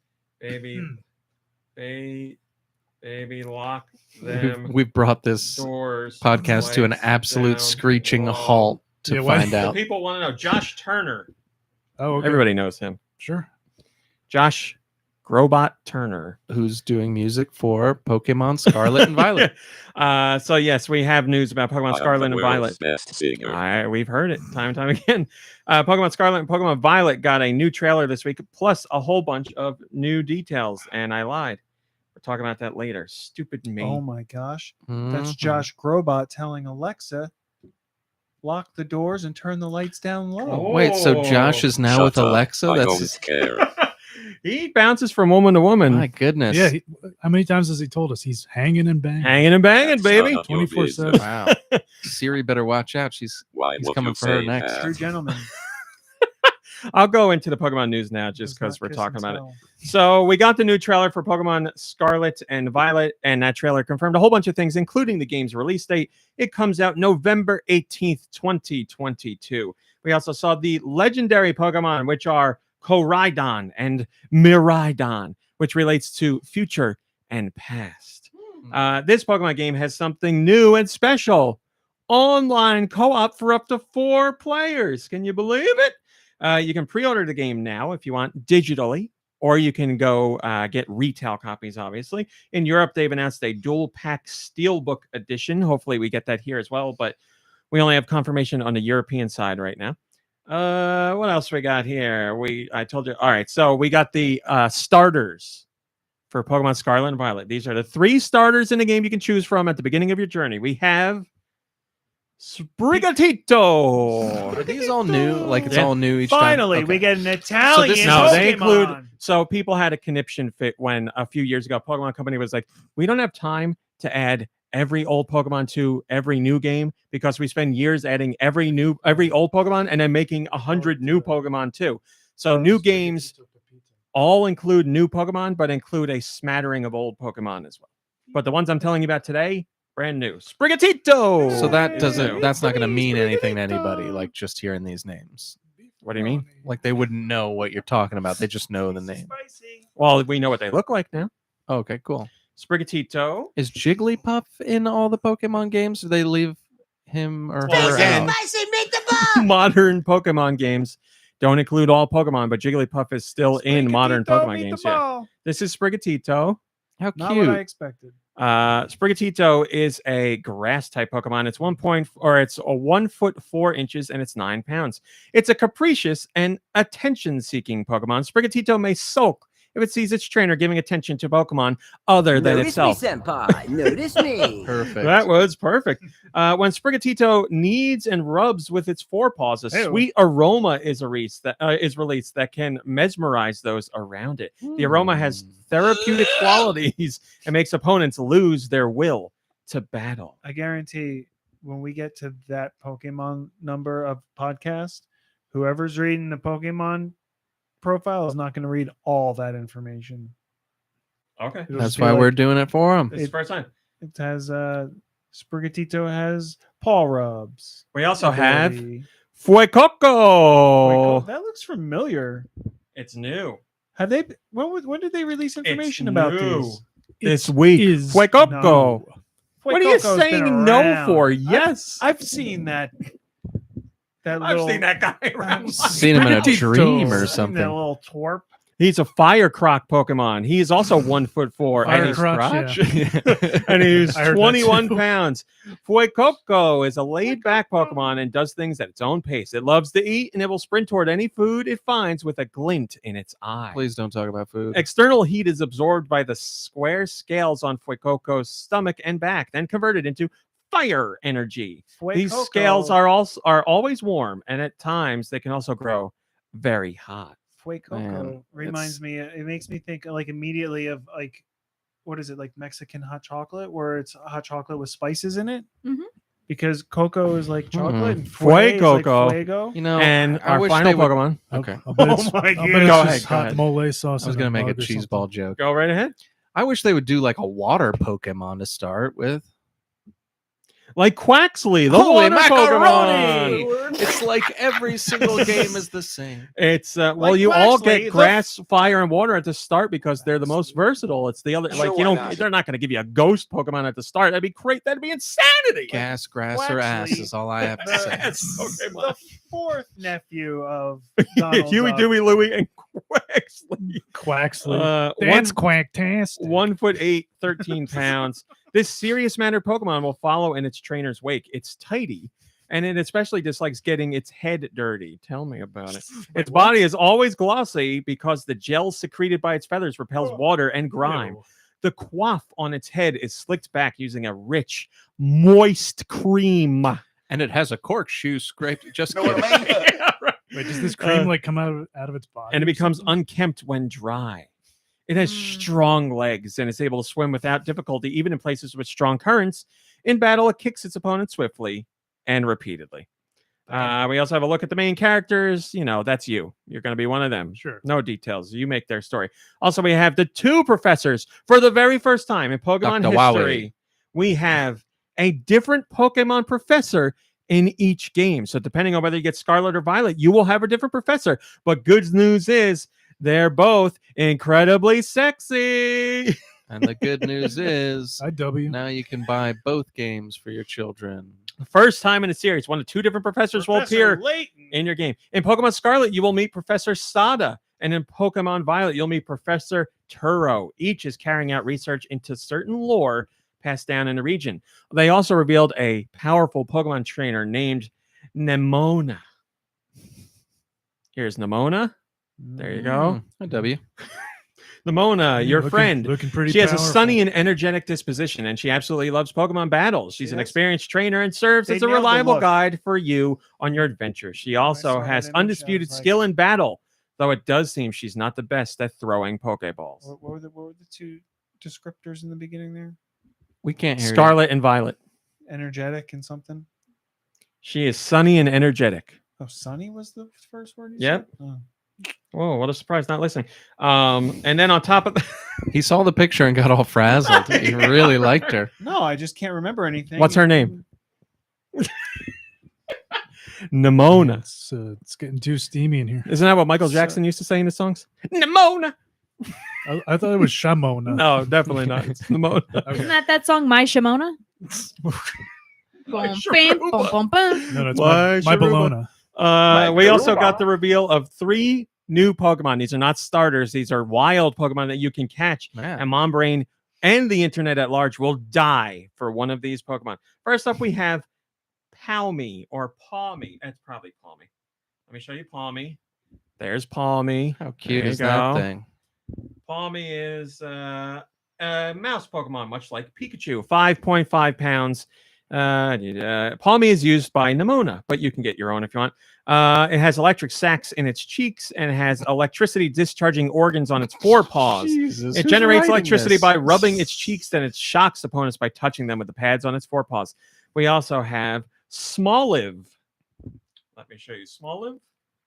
Baby Lock Them We've brought this Doors. podcast to an lights absolute down screeching low. halt to Yeah, why- find out People want to know. Josh Turner. Oh, okay. Everybody knows him. Sure. Josh Grobot Turner. who's doing music for Pokemon Scarlet and Violet. So yes, we have news about Pokemon Scarlet and Violet. Best singer. We've heard it time and time again. Pokemon Scarlet and Pokemon Violet got a new trailer this week, plus a whole bunch of new details. And I lied. We're talking about that later. Stupid me. Oh my gosh. That's Mhm. Josh Grobot telling Alexa, lock the doors and turn the lights down low. Wait, so Josh is now Shut with up. Alexa? I That's always care. He bounces from woman to woman. my goodness. Yeah. How many times has he told us he's hanging and banging? Hanging and banging, baby. Shut up, your 24/7. business. Wow. Siri better watch out. He's What coming you for her say, next. True gentleman. I'll go into the Pokemon news now just Does because not we're kiss talking and about it. tell. So we got the new trailer for Pokemon Scarlet and Violet, and that trailer confirmed a whole bunch of things, including the game's release date. It comes out November 18th, 2022. We also saw the legendary Pokemon, which are Koraidon and Miraidon, which relates to future and past. This Pokemon game has something new and special. Online co-op for up to 4 players. Can you believe it? You can pre-order the game now if you want digitally, or you can go get retail copies, obviously. In Europe, they've announced a dual pack Steelbook edition. Hopefully we get that here as well, but we only have confirmation on the European side right now. What else we got here? I told you. All right, so we got the starters for Pokemon Scarlet and Violet. These are the 3 starters in the game you can choose from at the beginning of your journey. We have Sprigatito. Are these all new? Like it's Yeah. all new each Finally, time? we Okay. get an Italian this is- No, they Pokemon. include. So people had a conniption fit when a few years ago, Pokemon Company was like, we don't have time to add every old Pokemon to every new game because we spend years adding every old Pokemon and then making 100 new Pokemon too. So new games all include new Pokemon, but include a smattering of old Pokemon as well. But the ones I'm telling you about today, brand new. Sprigatito. So that is doesn't. new. That's not going to mean anything to anybody. Like just hearing these names. What do you mean? Like they wouldn't know what you're talking about. They just know the name. Well, we know what they look like now. Okay, cool. Sprigatito. Is Jigglypuff in all the Pokemon games? Do they leave him or Well, her again, out? modern Pokemon games don't include all Pokemon, but Jigglypuff is still in modern Sprigatito, Pokemon meet the games. Yeah. ball. This is Sprigatito. How Not what I cute. expected. Sprigatito is a grass type Pokemon. It's 1 foot 4 inches and it's 9 pounds. It's a capricious and attention seeking Pokemon. Sprigatito may sulk if it sees its trainer giving attention to Pokemon other than Notice itself. me, senpai. Notice me. Perfect. That was perfect. When Sprigatito kneads and rubs with its forepaws, a Ew. sweet aroma is released that can mesmerize those around it. The aroma has therapeutic qualities and makes opponents lose their will to battle. I guarantee when we get to that Pokemon number of podcast, whoever's reading the Pokemon profile is not going to read all that information. Okay. It'll That's just be why like, we're doing it for him. This is the first time. It has Sprigatito has paw rubs. We also have ability. Fuecoco. Wait, that looks familiar. It's new. Have they? When did they release information It's about new. these? This week. is Fuecoco. No. What are you Fuecoco's been saying no around. for? Yes. I've seen that. That I've little, seen that guy around. Seen him in a Sprigatito. dream or That something. little twerp. He's a fire croc Pokemon. He is also 1 foot 4 Fire and he's crotch, and he's I heard that 21 too. pounds. Fuecoco is a laid-back Pokemon and does things at its own pace. It loves to eat and it will sprint toward any food it finds with a glint in its eye. Please don't talk about food. External heat is absorbed by the square scales on Fuecoco's stomach and back, then converted into fire energy. These Fuecoco. scales are always warm, and at times they can also grow very hot. Fuecoco Man, reminds me. It makes me think like immediately of like, what is it, like Mexican hot chocolate, where it's hot chocolate with spices in it. Mhm. Because cocoa is like chocolate, and Fuecoco. is like fuego. You know, And I our wish final they would- Pokemon. Okay. I'll bet Oh it's, my I'll bet God. it's Go just ahead, go hot ahead. mole sauce. I was in gonna make a mug or cheese something. ball joke. Go right ahead. I wish they would do like a water Pokemon to start with. Like Quaxley, the Holy water macaroni! Pokemon. It's like every single game is the same. It's well, Like you all Quaxley, get the- grass, fire, and water at the start because they're the most versatile. It's the other, Sure, like you why know, not? they're not going to give you a ghost Pokemon at the start. That'd be great. That'd be insanity. Gas, grass, or ass Quaxley. is all I have to say. Yes, The fourth nephew of Donald Huey, Duck. Dewey, Louie, and Quaxley. Quaxley. That's quacktastic. 1'8", 13 pounds. This serious mannered Pokemon will follow in its trainer's wake. It's tidy, and it especially dislikes getting its head dirty. Tell me about it. Its body is always glossy because the gel secreted by its feathers repels water and grime. Ew. The coif on its head is slicked back using a rich, moist cream. And it has a corkscrew scraped. Just Know what kidding. I mean? Yeah, right. Wait, does this cream like come out of its body? And it or becomes something? unkempt when dry. It has strong legs and is able to swim without difficulty, even in places with strong currents. In battle, it kicks its opponent swiftly and repeatedly. We also have a look at the main characters. You know, that's you. You're going to be one of them. Sure. No details. You make their story. Also, we have the 2 professors for the very first time in Pokemon Dr. history. Wowie. We have a different Pokemon professor in each game. So depending on whether you get Scarlet or Violet, you will have a different professor. But good news is they're both incredibly sexy. And the good news is IW. now you can buy both games for your children. The first time in the series, one of 2 different professors will appear Layton. in your game. In Pokemon Scarlet, you will meet Professor Sada. And in Pokemon Violet, you'll meet Professor Turo. Each is carrying out research into certain lore passed down in the region. They also revealed a powerful Pokemon trainer named Nemona. Here's Nemona. There you go. W. Nemona, your friend. Looking pretty She has powerful. a sunny and energetic disposition, and she absolutely loves Pokemon battles. She's an Yes. experienced trainer and serves They as a nailed the reliable look. guide for you on your adventure. She also saw that has image, I undisputed was like- skill in battle, though it does seem she's not the best at throwing Pokeballs. What were the 2 descriptors in the beginning there? We can't hear Scarlet and Violet. Energetic and something. She is sunny and energetic. Oh, sunny was the first word. You Yep. said? Oh. Whoa, what a surprise! Not listening. And then on top of you. He saw the picture and got all frazzled. He really liked her. No, I just can't remember anything. What's her name? Nemona. It's getting too steamy in here. Isn't that what Michael Jackson used to say in his songs? Nemona. I thought it was Shamona. No, definitely not. It's Nemona. Isn't that song My Shimona? Boom, bam, boom, boom, boom. No, it's Why, my Sharuma? Bologna. We also got the reveal of 3 new Pokemon. These are not starters. These are wild Pokemon that you can catch. Man. And Mom Brain and the internet at large will die for one of these Pokemon. First up, we have Palmy or Palmy. That's probably Palmy. Let me show you Palmy. There's Palmy. How cute There you is that go. thing? Palmy is a mouse Pokemon, much like Pikachu, 5.5 pounds. Palmy is used by Nemona, but you can get your own if you want. It has electric sacs in its cheeks and has electricity discharging organs on its forepaws. Jesus, It who's generates writing electricity this? by rubbing its cheeks, then it shocks opponents by touching them with the pads on its forepaws. We also have Smoliv. Let me show you Smoliv.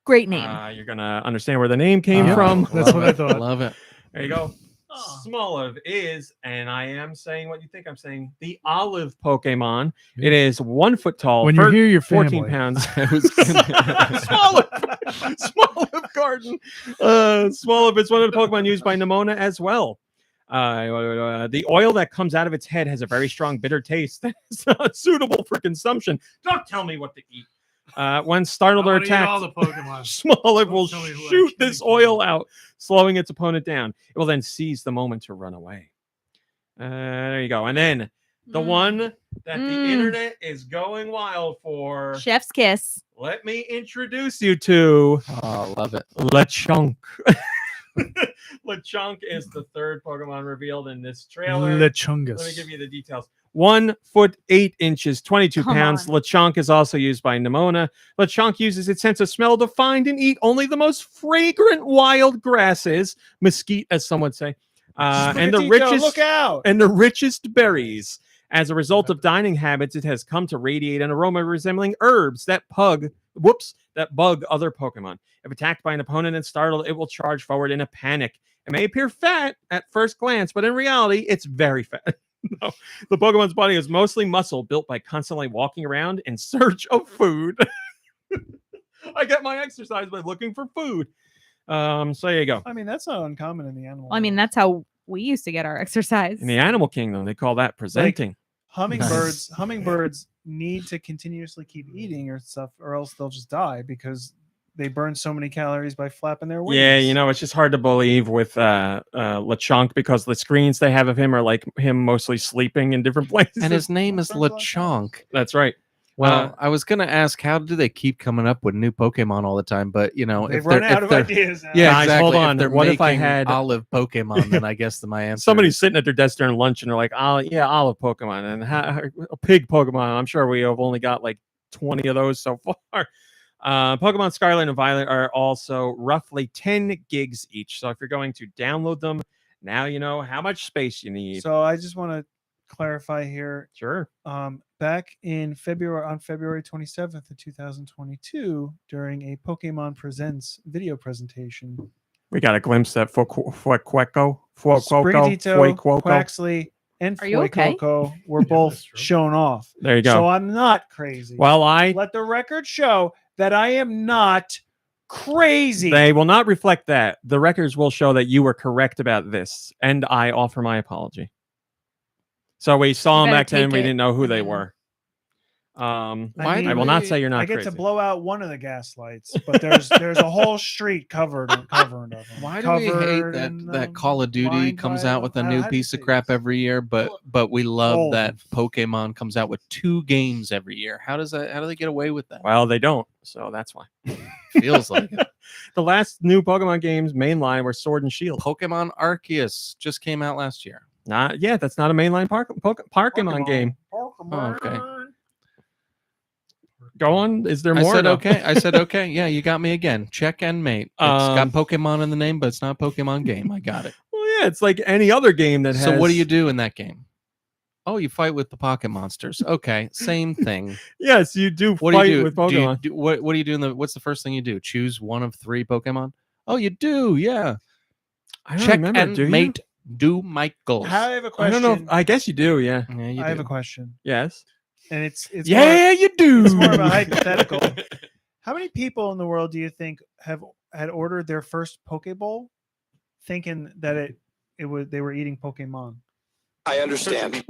Great name. You're going to understand where the name came Oh, from. That's love what I it, thought. Love it. There you go. Oh. Smoliv is, and I am saying what you think I'm saying, the olive Pokemon. It is 1 foot tall. When you're here, your 14 family. pounds. I was gonna- Smoliv garden. Smoliv is one of the Pokemon used by Nemona as well. The oil that comes out of its head has a very strong bitter taste that is not suitable for consumption. Don't tell me what to eat. When startled or attacked, all the Pokemon. Smoliv will Don't tell me who I shoot can't this kill. oil out, slowing its opponent down. It will then seize the moment to run away. There you go. And then the Mm. one that the Mm. internet is going wild for. Chef's kiss. Let me introduce you to Oh, love it. Lechonk. Lechonk is the 3rd Pokemon revealed in this trailer. Lechungus. Let me give you the details. 1 foot 8 inches, 22 Come pounds. on. Lechonk is also used by Nemona. Lechonk uses its sense of smell to find and eat only the most fragrant wild grasses, mesquite, as some would say, and the Sprigatito, richest Look out! and the richest berries. As a result of dining habits, it has come to radiate an aroma resembling herbs that bug other Pokemon. If attacked by an opponent and startled, it will charge forward in a panic. It may appear fat at first glance, but in reality, it's very fat. No, the Pokemon's body is mostly muscle built by constantly walking around in search of food. I get my exercise by looking for food. So there you go. I mean, that's not uncommon in the animal. Well, I mean, world. that's how we used to get our exercise. In the animal kingdom, they call that presenting. hummingbirds. Hummingbirds need to continuously keep eating or stuff, or else they'll just die because they burn so many calories by flapping their wings. Yeah, you know, it's just hard to believe with Lechonk because the screens they have of him are like him mostly sleeping in different places. And his name is Sounds like Lechonk. That's right. Well, I was gonna ask, how do they keep coming up with new Pokemon all the time? But They've if run they're out of ideas. Now. yeah, Guys, exactly. hold on. If they're What if I making had- olive Pokemon, then I guess my answer. Somebody's is- sitting at their desk during lunch and they're like, "Oh yeah, olive Pokemon and a pig Pokemon." I'm sure we have only got like 20 of those so far. Pokemon Scarlet and Violet are also roughly 10 gigs each. So if you're going to download them, now you know how much space you need. So I just want to clarify here. Sure. Back in February 27th of 2022, during a Pokemon Presents video presentation, We got a glimpse at Sprigatito, Quaxley, and Are you okay? Fuecoco were both that's true. shown off. There you go. So I'm not crazy. Well, Let the record show that I am not crazy. they will not reflect that. The records will show that you were correct about this, and I offer my apology. So we saw them better back then. take We it didn't know who they and then- were. Why I will not say you're not I get crazy. to blow out one of the gas lights, but there's a whole street covered of them. Why do we hate Covered that in, that Call of Duty lined comes by out with a them? new How do you piece of say crap this? every year, but we love Gold. that Pokemon comes out with 2 games every year? How do they get away with that? Well, they don't. So that's why. Feels like it. The last new Pokemon games mainline were Sword and Shield. Pokemon Arceus just came out last year. Not yeah, that's not a mainline Pokemon game. Oh, okay. Go on. Is there I more? said No. okay. I said okay. Yeah, you got me again. Check and mate. It's got Um, Pokemon in the name, but it's not a Pokemon game. I got it. Well, yeah, it's like any other game that has. So what do you do in that game? Oh, you fight with the pocket monsters. Okay, same thing. Yes, you do What fight do you do? with Do you Pokemon. do what do you do what's the first thing you do? Choose one of 3 Pokemon? Oh, you do. Yeah. I don't Check remember. and Do you? mate. Do Michaels. I have a I question. don't know. I guess you do. Yeah. Yeah, you I have do. a question, Yes. and it's Yeah, you do. it's more of a hypothetical. How many people in the world do you think had ordered their first Pokeball, thinking that they were eating Pokemon? I understand.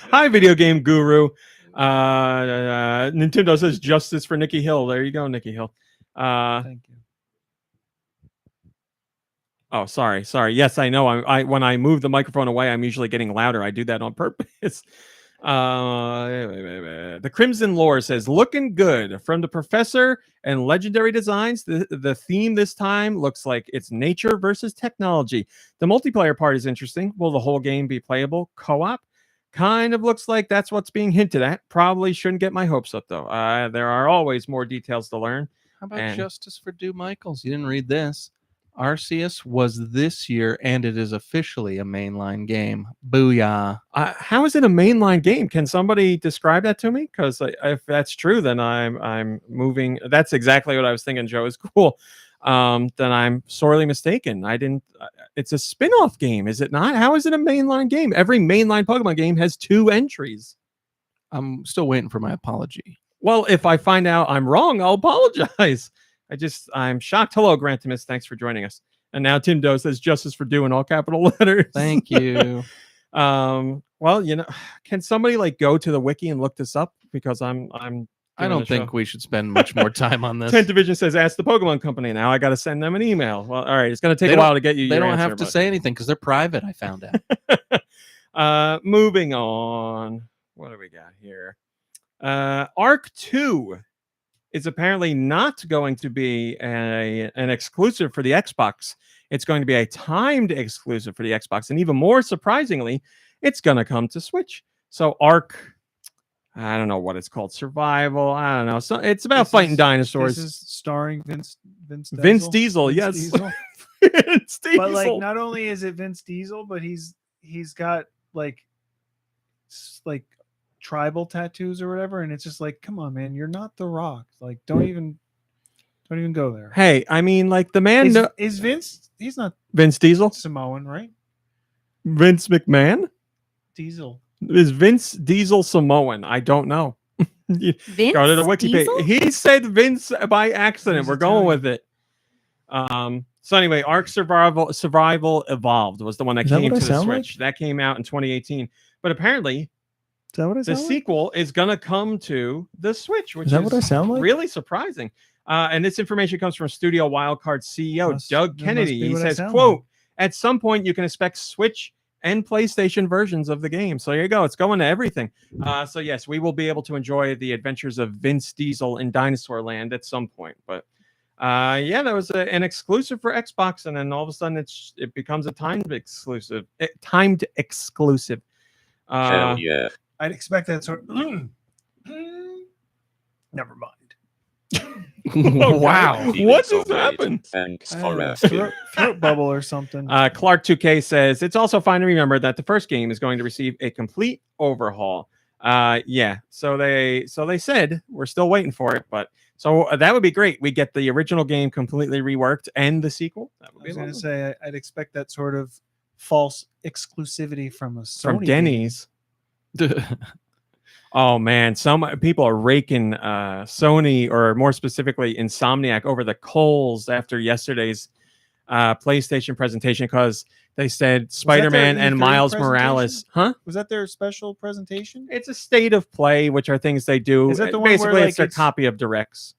Hi, video game guru. Nintendo says justice for Nicky Hill. There you go, Nicky Hill. Thank you. Oh, sorry. Yes, I know. I when I move the microphone away, I'm usually getting louder. I do that on purpose. The Crimson Lore says, looking good from the Professor and Legendary Designs. The theme this time looks like it's nature versus technology. The multiplayer part is interesting. Will the whole game be playable co-op? Kind of looks like that's what's being hinted at. Probably shouldn't get my hopes up though. There are always more details to learn. How about And- justice for Do Michaels? You didn't read this. Arceus was this year, and it is officially a mainline game. Booyah. How is it a mainline game? Can somebody describe that to me? Because if that's true, then I'm moving. That's exactly what I was thinking, Joe. Is cool. Then I'm sorely mistaken. I didn't. It's a spin-off game, is it not? How is it a mainline game? Every mainline Pokemon game has 2 entries. I'm still waiting for my apology. Well, if I find out I'm wrong, I'll apologize. I'm shocked. Hello, Grantimus. Thanks for joining us. And now Tim Doe says justice for doing all capital letters. Thank you. Well, can somebody like go to the wiki and look this up? Because I'm I don't think we should spend much more time on this. 10th Division says ask the Pokemon Company. Now I got to send them an email. Well, all right, it's going to take They a don't- while to get you. They your don't answer, have to but- say anything because they're private, I found out. Moving on. What do we got here? Arc 2 is apparently not going to be an exclusive for the Xbox. It's going to be a timed exclusive for the Xbox. And even more surprisingly, it's going to come to Switch. So Arc, I don't know what it's called. Survival. I don't know. So it's about fighting dinosaurs. This is starring Vince Vince Diesel, yes. Diesel. Vince Diesel. But like, not only is it Vince Diesel, but he's got like tribal tattoos or whatever, and it's just like, come on, man, you're not The Rock. Like, don't even go there. Hey, I mean, like the man Is Vince? He's not Vince Diesel, Samoan, right? Vince McMahon. Diesel. Is Vince Diesel Samoan? I don't know. Vince Go to the wiki page. Diesel? He said Vince by accident. He's We're going Italian. with it. So anyway, Ark Survival Evolved was the one that Is that came what to I the sound Switch. That came out in 2018. But apparently, Is that what I the sequel is going to come to the Switch, which is sound like? really surprising. And this information comes from Studio Wildcard CEO Must- Doug that must Kennedy. be He what I says, sound quote, at some point you can expect Switch and PlayStation versions of the game. So there you go. It's going to everything. So yes, we will be able to enjoy the adventures of Vince Diesel in Dinosaur Land at some point. But yeah, that was an exclusive for Xbox, and then all of a sudden it becomes a timed exclusive. Timed exclusive. Hell yeah. I'd expect that sort. Never mind. Wow. What So just great. happened? Thanks for asking. Throat bubble or something. Clark 2K says it's also fine to remember that the first game is going to receive a complete overhaul. Yeah. So they said we're still waiting for it, but so that would be great. We get the original game completely reworked and the sequel. That would I be was going to lovely. say I'd expect that sort of false exclusivity from a Sony From game. Denny's. Oh man, some people are raking Sony, or more specifically Insomniac, over the coals after yesterday's PlayStation presentation because they said Spider-Man and E3 Miles presentation? Morales. Huh? Was that their special presentation? It's a state of play, which are things they do. Is that the one where, Basically, like, it's their it's- copy of Directs.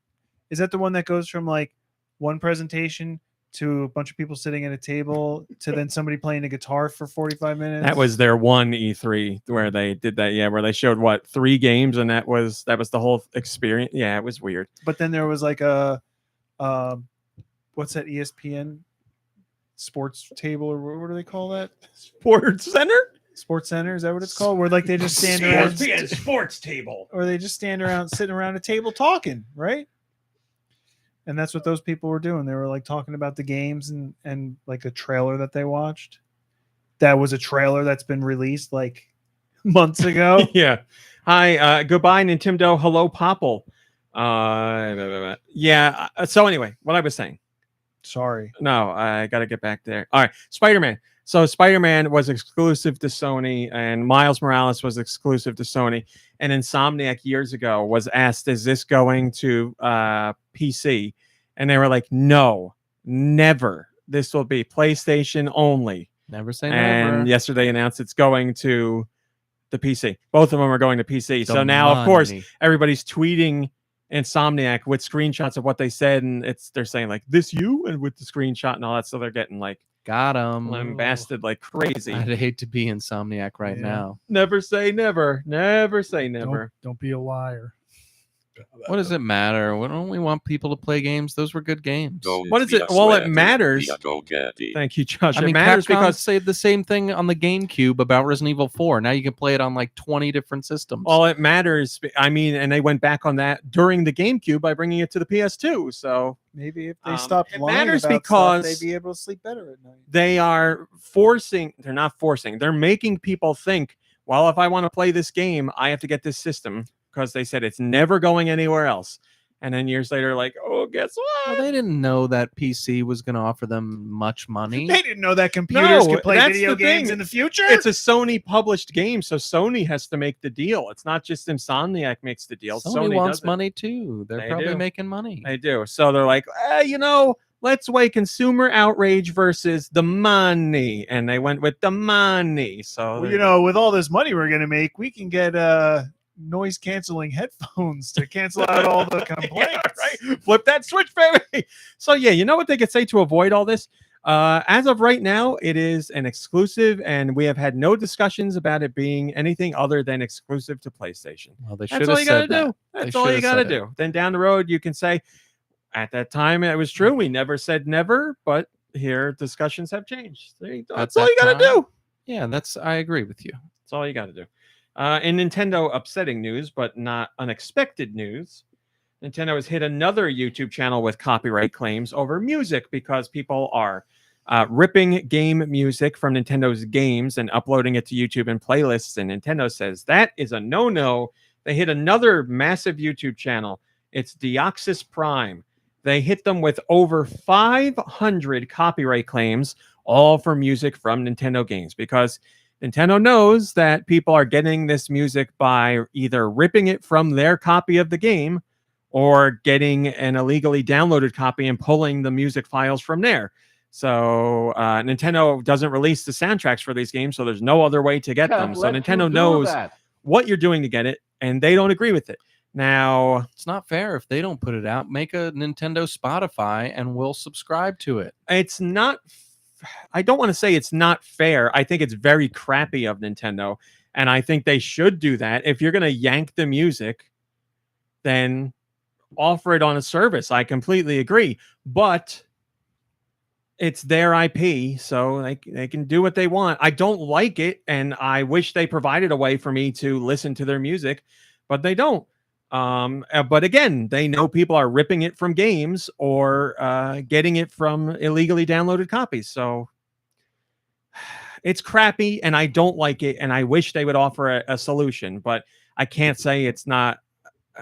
Is that the one that goes from like one presentation to a bunch of people sitting at a table to then somebody playing a guitar for 45 minutes? That was their one E3 where they did that. Yeah, where they showed 3 games, and that was the whole experience. Yeah, it was weird. But then there was like a what's that ESPN sports table, or what do they call that? Sports Center. Sports Center, is that what it's called? Where like they just stand around, Sports Table. or they just stand around, sitting around a table talking, right? And that's what those people were doing. They were like talking about the games and like a trailer that they watched. That was a trailer that's been released like months ago. Yeah. Hi. Goodbye, Nintendo. Hello, Popple. Yeah. So anyway, what I was saying. Sorry. No, I got to get back there. All right. Spider-Man. So Spider-Man was exclusive to Sony, and Miles Morales was exclusive to Sony. And Insomniac years ago was asked, is this going to PC? And they were like, no, never. This will be PlayStation only. Never say And never. yesterday announced it's going to the PC. Both of them are going to PC. So The now, of course, money. everybody's tweeting Insomniac with screenshots of what they said, and they're saying like this you and with the screenshot and all that. So they're getting like Got him. lambasted like crazy. I'd hate to be Insomniac right Yeah. now. Never say never. Never say never. Don't be a liar. What does it matter? We don't we want people to play games? Those were good games. Don't What is be it? a Well, it sweaty, matters. be a go-getty. Thank you, Josh. I mean, it matters Capcom because said the same thing on the GameCube about Resident Evil 4. Now you can play it on like 20 different systems. well, it matters. I mean, and they went back on that during the GameCube by bringing it to the PS2. So Maybe if they It stopped lying matters about because stuff, they'd be able to sleep better at night. they are forcing. They're not forcing. They're making people think. Well, if I want to play this game, I have to get this system because they said it's never going anywhere else. And then years later, like, oh, guess Well, what? they didn't know that PC was going to offer them much money. They didn't know that computers No, could play that's video the games thing. in the future. It's a Sony published game, so Sony has to make the deal. It's not just Insomniac makes the deal. Sony wants does it. money too. They're They probably do. making money. They do. So they're like, let's weigh consumer outrage versus the money. And they went with the money. So, Well, with all this money we're gonna make, we can get noise canceling headphones to cancel out all the complaints. Yeah, right? Flip that switch, baby. So, yeah, you know what they could say to avoid all this? As of right now, it is an exclusive, and we have had no discussions about it being anything other than exclusive to PlayStation. Well, they That's should all have you got to said that. do. That's They all you should got have to said do. Then down the road, you can say, at that time, it was true. We never said never, but here discussions have changed. That's all you got to do. Yeah, I agree with you. That's all you got to do. In Nintendo upsetting news, but not unexpected news, Nintendo has hit another YouTube channel with copyright claims over music because people are ripping game music from Nintendo's games and uploading it to YouTube and playlists. And Nintendo says that is a no-no. They hit another massive YouTube channel. It's Deoxys Prime. They hit them with over 500 copyright claims, all for music from Nintendo games, because Nintendo knows that people are getting this music by either ripping it from their copy of the game or getting an illegally downloaded copy and pulling the music files from there. So Nintendo doesn't release the soundtracks for these games, so there's no other way to get them. So Nintendo knows what you're doing to get it, and they don't agree with it. Now, It's not fair if they don't put it out. Make a Nintendo Spotify and we'll subscribe to it. it's not I don't want to say it's not fair. I think it's very crappy of Nintendo, and I think they should do that. If you're going to yank the music, then offer it on a service. I completely agree, but it's their IP, so they can do what they want. I don't like it, and I wish they provided a way for me to listen to their music, but they don't. But again, they know people are ripping it from games or getting it from illegally downloaded copies. So it's crappy, and I don't like it, and I wish they would offer a solution, but I can't say it's not.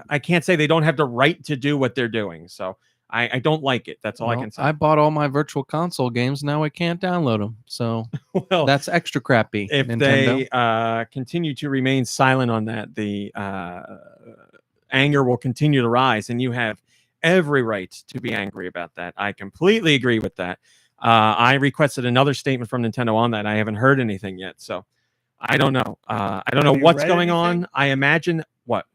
I can't say they don't have the right to do what they're doing. So I don't like it. That's all I can say. I bought all my virtual console games. Now I can't download them. So Well, that's extra crappy. if Nintendo. they continue to remain silent on that, the anger will continue to rise, and you have every right to be angry about that. I completely agree with that. I requested another statement from Nintendo on that. I haven't heard anything yet, so I don't know. I don't know Have you what's read going anything? on. I imagine what?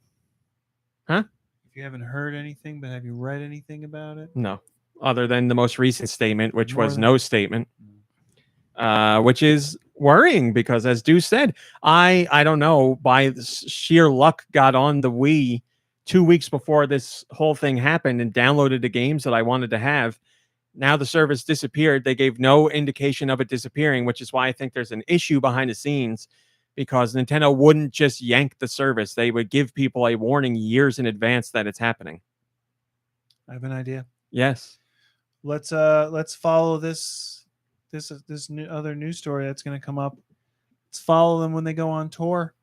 If you haven't heard anything, but have you read anything about it? No, other than the most recent statement, which More was than- no statement, which is worrying because, as Deuce said, I don't know, by sheer luck got on the Wii 2 weeks before this whole thing happened and downloaded the games that I wanted to have. Now the service disappeared. They gave no indication of it disappearing, which is why I think there's an issue behind the scenes, because Nintendo wouldn't just yank the service. They would give people a warning years in advance that it's happening. I have an idea. Yes. Let's follow this new other news story that's going to come up. Let's follow them when they go on tour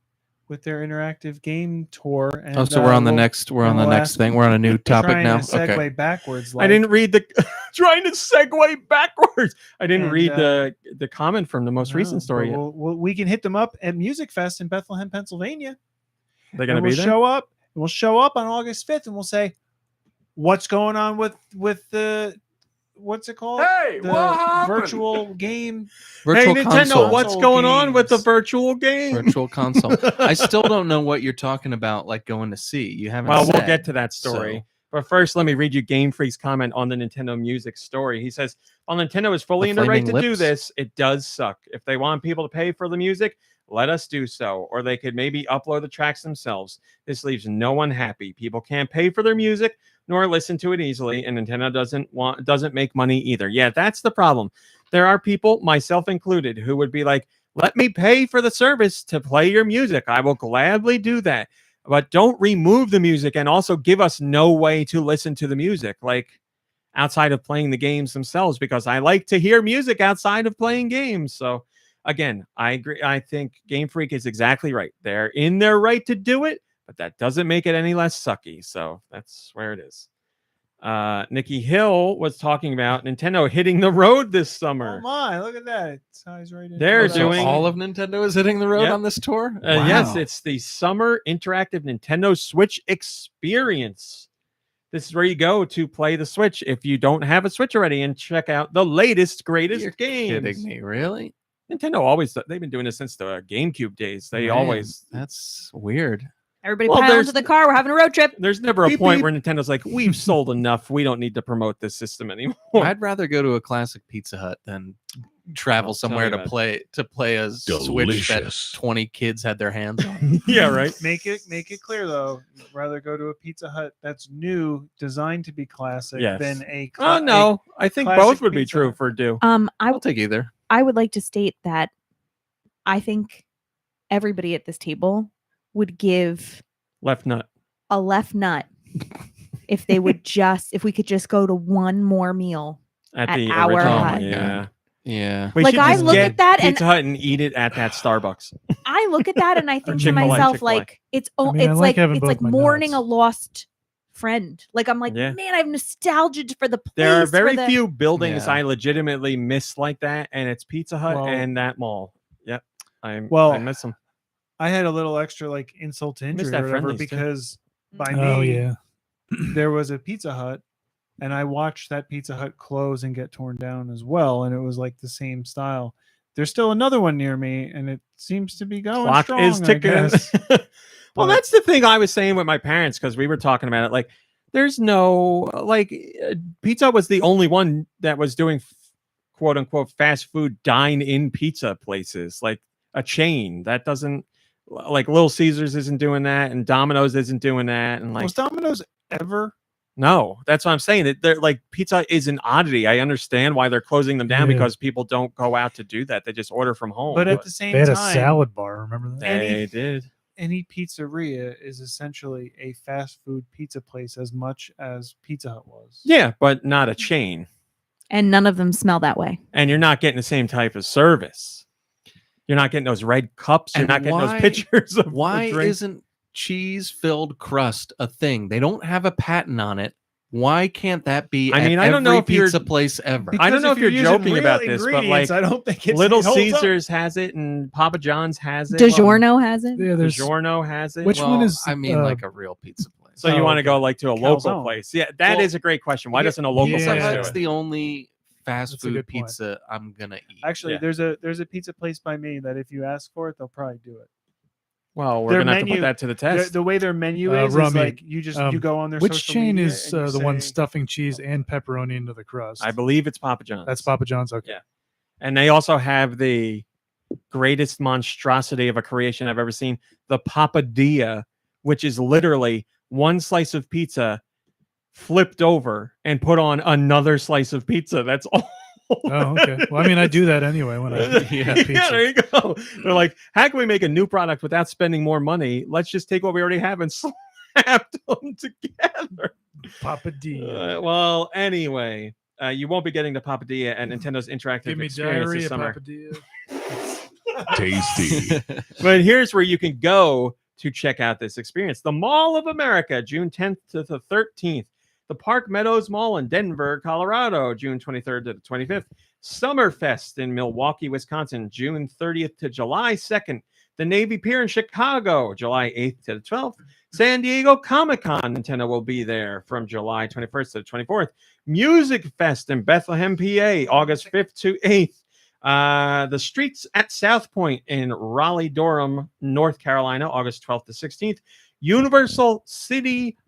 with their interactive game tour. And, so we're on the we'll- next. We're on and the we'll next ask- thing. We're on a new topic trying now. to segue Okay. backwards. I didn't read the trying to segue backwards. I didn't And, read the comment from the most recent story yet. We can hit them up at Music Fest in Bethlehem, Pennsylvania. They're going to And be we'll there. show up. We'll show up on August 5th, and we'll say, "What's going on with the what's it called? Hey, the what happened?" virtual game." Virtual Hey, Nintendo, console. what's Console going on with the games. virtual game? Virtual console. I still don't know what you're talking about. Like going to see. You haven't. Well, we'll said, get to that story. so- But first, let me read you Game Freak's comment on the Nintendo Music story. He says, while Nintendo is fully The in the right to flaming do lips. this, it does suck. If they want people to pay for the music, let us do so. Or they could maybe upload the tracks themselves. This leaves no one happy. People can't pay for their music nor listen to it easily, and Nintendo doesn't make money either. Yeah, that's the problem. There are people, myself included, who would be like, let me pay for the service to play your music. I will gladly do that. But don't remove the music and also give us no way to listen to the music, like outside of playing the games themselves, because I like to hear music outside of playing games. So again, I agree. I think Game Freak is exactly right. They're in their right to do it, but that doesn't make it any less sucky. So that's where it is. Nicky Hill was talking about Nintendo hitting the road this summer. Oh my! Look at that. It ties right in. They're So doing- all of Nintendo is hitting the road Yep. on this tour. Yes, Wow. it's the Summer Interactive Nintendo Switch Experience. This is where you go to play the Switch if you don't have a Switch already and check out the latest, greatest You're games. kidding me, really? Nintendo always, they've been doing this since the GameCube days. They Man, always, That's weird. Everybody Well, pile there's- into the car. We're having a road trip. there's never a Beep, point beep. where Nintendo's like, we've sold enough. We don't need to promote this system anymore. I'd rather go to a classic Pizza Hut than travel Tell somewhere me to about play a Switch that Delicious. 20 kids had their hands on. Yeah, right. Make it clear though. You'd rather go to a Pizza Hut that's new, designed to be classic, Yes. than a. Oh, no. I think classic both would be Pizza true Hut. for Do. I'll take either. I would like to state that I think everybody at this table would give Left nut. a left nut if they would if we could just go to one more meal. At At the our original. Hut. Yeah. Yeah. We Like, should I just look get at that and- Pizza Hut and eat it at that Starbucks. I look at that and I think to Chick-fil-A, myself, Chick-fil-A. like it's I mean, I it's like like having it's both like my mourning nuts. a lost friend. Like I'm like, Yeah. man, I have nostalgia for the place. There are for very the- few buildings Yeah. I legitimately miss like that, and it's Pizza Hut Well- and that mall. Yep, I Well, miss them. I had a little extra like insult to injury that or whatever Friendly's, too. because by me, Oh yeah. there was a Pizza Hut, and I watched that Pizza Hut close and get torn down as well, and it was like the same style. There's still another one near me, and it seems to be going Clock strong. is I ticking. guess. Well, But- that's the thing I was saying with my parents because we were talking about it. Like, there's no Pizza Hut was the only one that was doing quote unquote fast food dine-in pizza places, like a chain that doesn't, like Little Caesars isn't doing that, and Domino's isn't doing that, and like Was Domino's ever? no, that's what I'm saying. That they're like pizza is an oddity. I understand why they're closing them down Yeah. because people don't go out to do that. They just order from home. But at the same They had a time, salad bar. Remember that? they did. any pizzeria is essentially a fast food pizza place as much as Pizza Hut was. Yeah, but not a chain. And none of them smell that way. And you're not getting the same type of service. You're not getting those red cups. You're And not getting why- those pictures of Why drinks. isn't cheese-filled crust a thing? They don't have a patent on it. Why can't that be I mean, at I don't know every if you're- pizza place ever? I don't know if you're using joking real about this, but ingredients, like I don't think it's Little it holds up. Caesars has it and Papa John's has it. DiGiorno has it. Yeah, there's DiGiorno has it. Which one Well, is, I mean, uh, like a real pizza place. So you Oh, want to okay. go like to a local Calzone. place? Yeah, that is Well, a great question. Why yeah, doesn't a local yeah. place do That's it? the only fast That's a food good point. pizza I'm gonna eat. Actually, Yeah. there's a pizza place by me that if you ask for it, they'll probably do it. Well, we're Their gonna have to menu- put that to the The, test. the way their menu is Rami, like you just you go on their which social chain media is and you the one say- stuffing cheese and pepperoni into the crust? I believe it's Papa John's. That's Papa John's. Okay. Yeah. And they also have the greatest monstrosity of a creation I've ever seen, the papadilla, which is literally one slice of pizza flipped over and put on another slice of pizza. That's all. Oh, okay. Well, I mean, I do that anyway when I eat yeah, pizza. there you go. They're like, how can we make a new product without spending more money? Let's just take what we already have and slap them together. Papa D. Well, anyway, you won't be getting the papadilla at Nintendo's Interactive Give me Experience this diarrhea, summer. Papa D. Tasty. But here's where you can go to check out this experience. The Mall of America, June 10th to the 13th. The Park Meadows Mall in Denver, Colorado, June 23rd to the 25th. Summerfest in Milwaukee, Wisconsin, June 30th to July 2nd. The Navy Pier in Chicago, July 8th to the 12th. San Diego Comic-Con, Nintendo will be there from July 21st to the 24th. Music Fest in Bethlehem, PA, August 5th to 8th. The Streets at South Point in Raleigh-Durham, North Carolina, August 12th to 16th. Universal City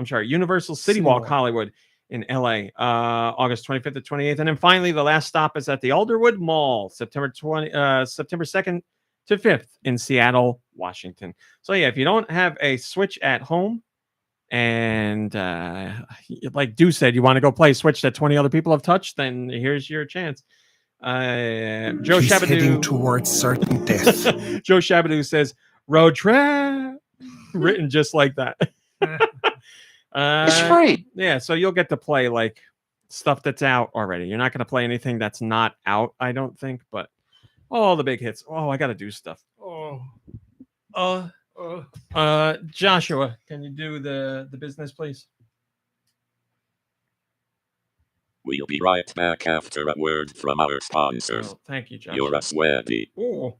City Walk Hollywood in LA, August 25th to 28th. And then finally, the last stop is at the Alderwood Mall, September 2nd to 5th in Seattle, Washington. So yeah, if you don't have a Switch at home and like Dew said, you want to go play a Switch that 20 other people have touched, then here's your chance. Joe He's heading Shabadoo towards certain death. Joe Shabadoo says road trip written just like that. It's free. Yeah, so you'll get to play like stuff that's out already. You're not going to play anything that's not out, I don't think, but all the big hits. Oh, I got to do stuff. Joshua, can you do the business, please? We'll be right back after a word from our sponsors. Oh, thank you, Joshua. You're a sweaty. Ooh.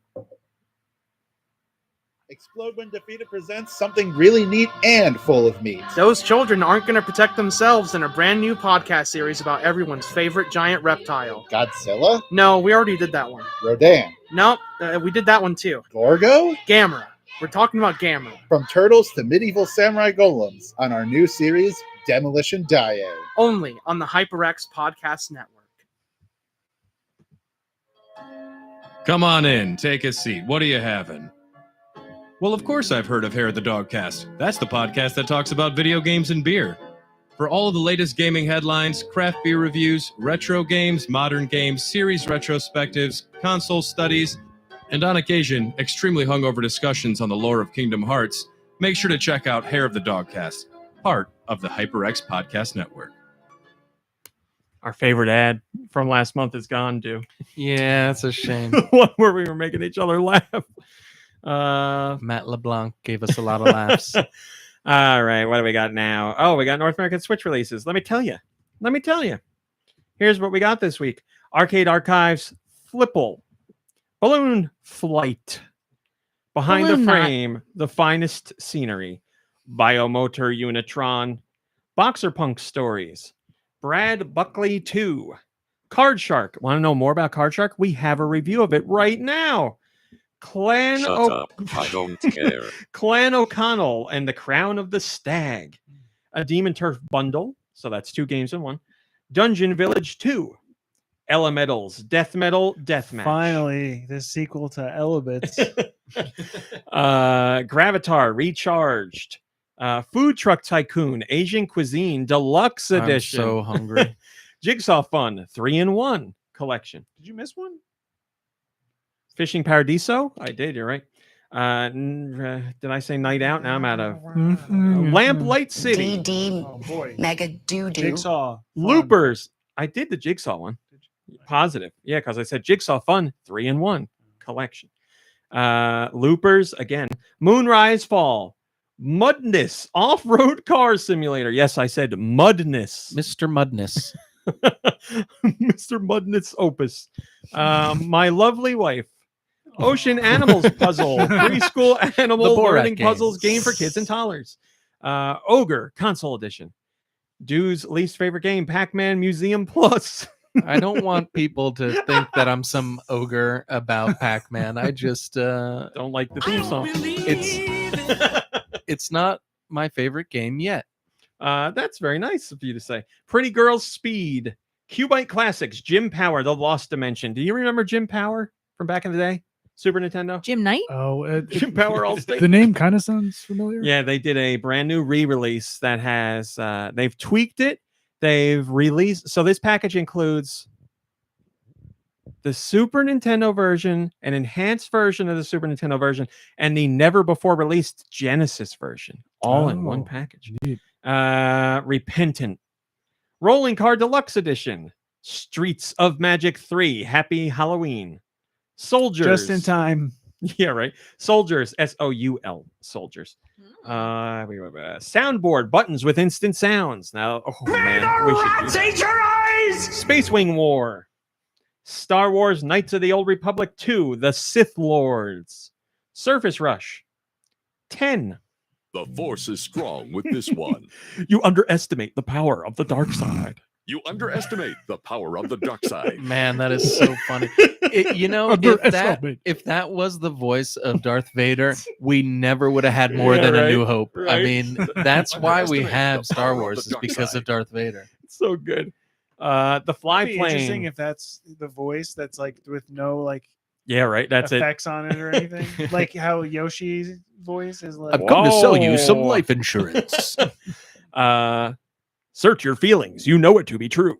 Explode When Defeated presents something really neat and full of meat. Those children aren't going to protect themselves in a brand new podcast series about everyone's favorite giant reptile. Godzilla, No, we already did that one. Rodan, Nope, we did that one too. Gorgo, Gamera. We're talking about Gamera. from turtles to medieval samurai golems on our new series, Demolition Daye. Only on the HyperX Podcast Network. Come on in, take a seat. What are you having? Well, of course I've heard of Hair of the Dogcast. That's the podcast that talks about video games and beer. For all of the latest gaming headlines, craft beer reviews, retro games, modern games, series retrospectives, console studies, and on occasion, extremely hungover discussions on the lore of Kingdom Hearts, make sure to check out Hair of the Dogcast, part of the HyperX Podcast Network. Our favorite ad from last month is gone, Dew. Yeah, it's a shame. One where we were making each other laugh. Matt LeBlanc gave us a lot of laughs. All right, what do we got now? Oh, we got North American Switch releases. Let me tell you. Here's what we got this week. Arcade Archives, Flipple, Balloon Flight, Behind Balloon the Knot. Frame, The Finest Scenery, Biomotor Unitron, Boxer Punk Stories, Brad Buckley 2, Card Shark. Want to know more about Card Shark? We have a review of it right now. Clan Shut up. I don't care. Clan O'Connell and the Crown of the Stag, a Demon Turf bundle, so that's 2 games in one. Dungeon Village 2, Elementals, Death Metal, Deathmatch. Finally, the sequel to Elebits. Gravatar, Recharged. Food Truck Tycoon, Asian Cuisine, Deluxe Edition. I'm so hungry. Jigsaw Fun, 3-in-1 collection. Did you miss one? Fishing Paradiso? I did, you're right. Did I say Night Out? Now I'm out of Lamplight City. Oh boy. Mega Doo-Doo. Jigsaw. Loopers. I did the Jigsaw one. Positive. Yeah, because I said Jigsaw Fun, 3-in-1 collection. Loopers, again. Moonrise Fall. Mudness. Off-road car simulator. Yes, I said Mudness. Mr. Mudness. Mr. Mudness Opus. My Lovely Wife. Ocean Animals Puzzle. Preschool animal Borat learning game. puzzles game for kids and toddlers. Ogre Console Edition. Dude's least favorite game, Pac-Man Museum Plus. I don't want people to think that I'm some ogre about Pac-Man. I just don't like the theme song. It's not my favorite game yet. That's very nice of you to say. Pretty Girls Speed. Cubite Classics. Jim Power, The Lost Dimension. Do you remember Jim Power from back in the day? Super Nintendo? Jim Knight? Oh, Jim Power All-State. The name kind of sounds familiar. Yeah, they did a brand new re-release that has, they've tweaked it. They've released, so this package includes the Super Nintendo version, an enhanced version of the Super Nintendo version, and the never before released Genesis version, all in one package. Neat. Repentant. Rolling Card Deluxe Edition. Streets of Magic 3. Happy Halloween. Soldiers. Just in time. Yeah, right. Soldiers. SOUL. Soldiers. Soundboard. Buttons with instant sounds. Now, oh man. We should your eyes! Space Wing War. Star Wars Knights of the Old Republic 2. The Sith Lords. Surface Rush. 10. The force is strong with this one. You underestimate the power of the dark side. You underestimate the power of the dark side. Man, that is so funny. If that was the voice of Darth Vader, we never would have had more than A New Hope. Right. I mean, that's why we have Star Wars, is because of Darth Vader. So good. The fly It'd be interesting plane. if that's the voice that's like with no like Yeah, right. That's it. effects on it or anything. Like how Yoshi's voice is like. I've come to sell you some life insurance. Search your feelings. You know it to be true.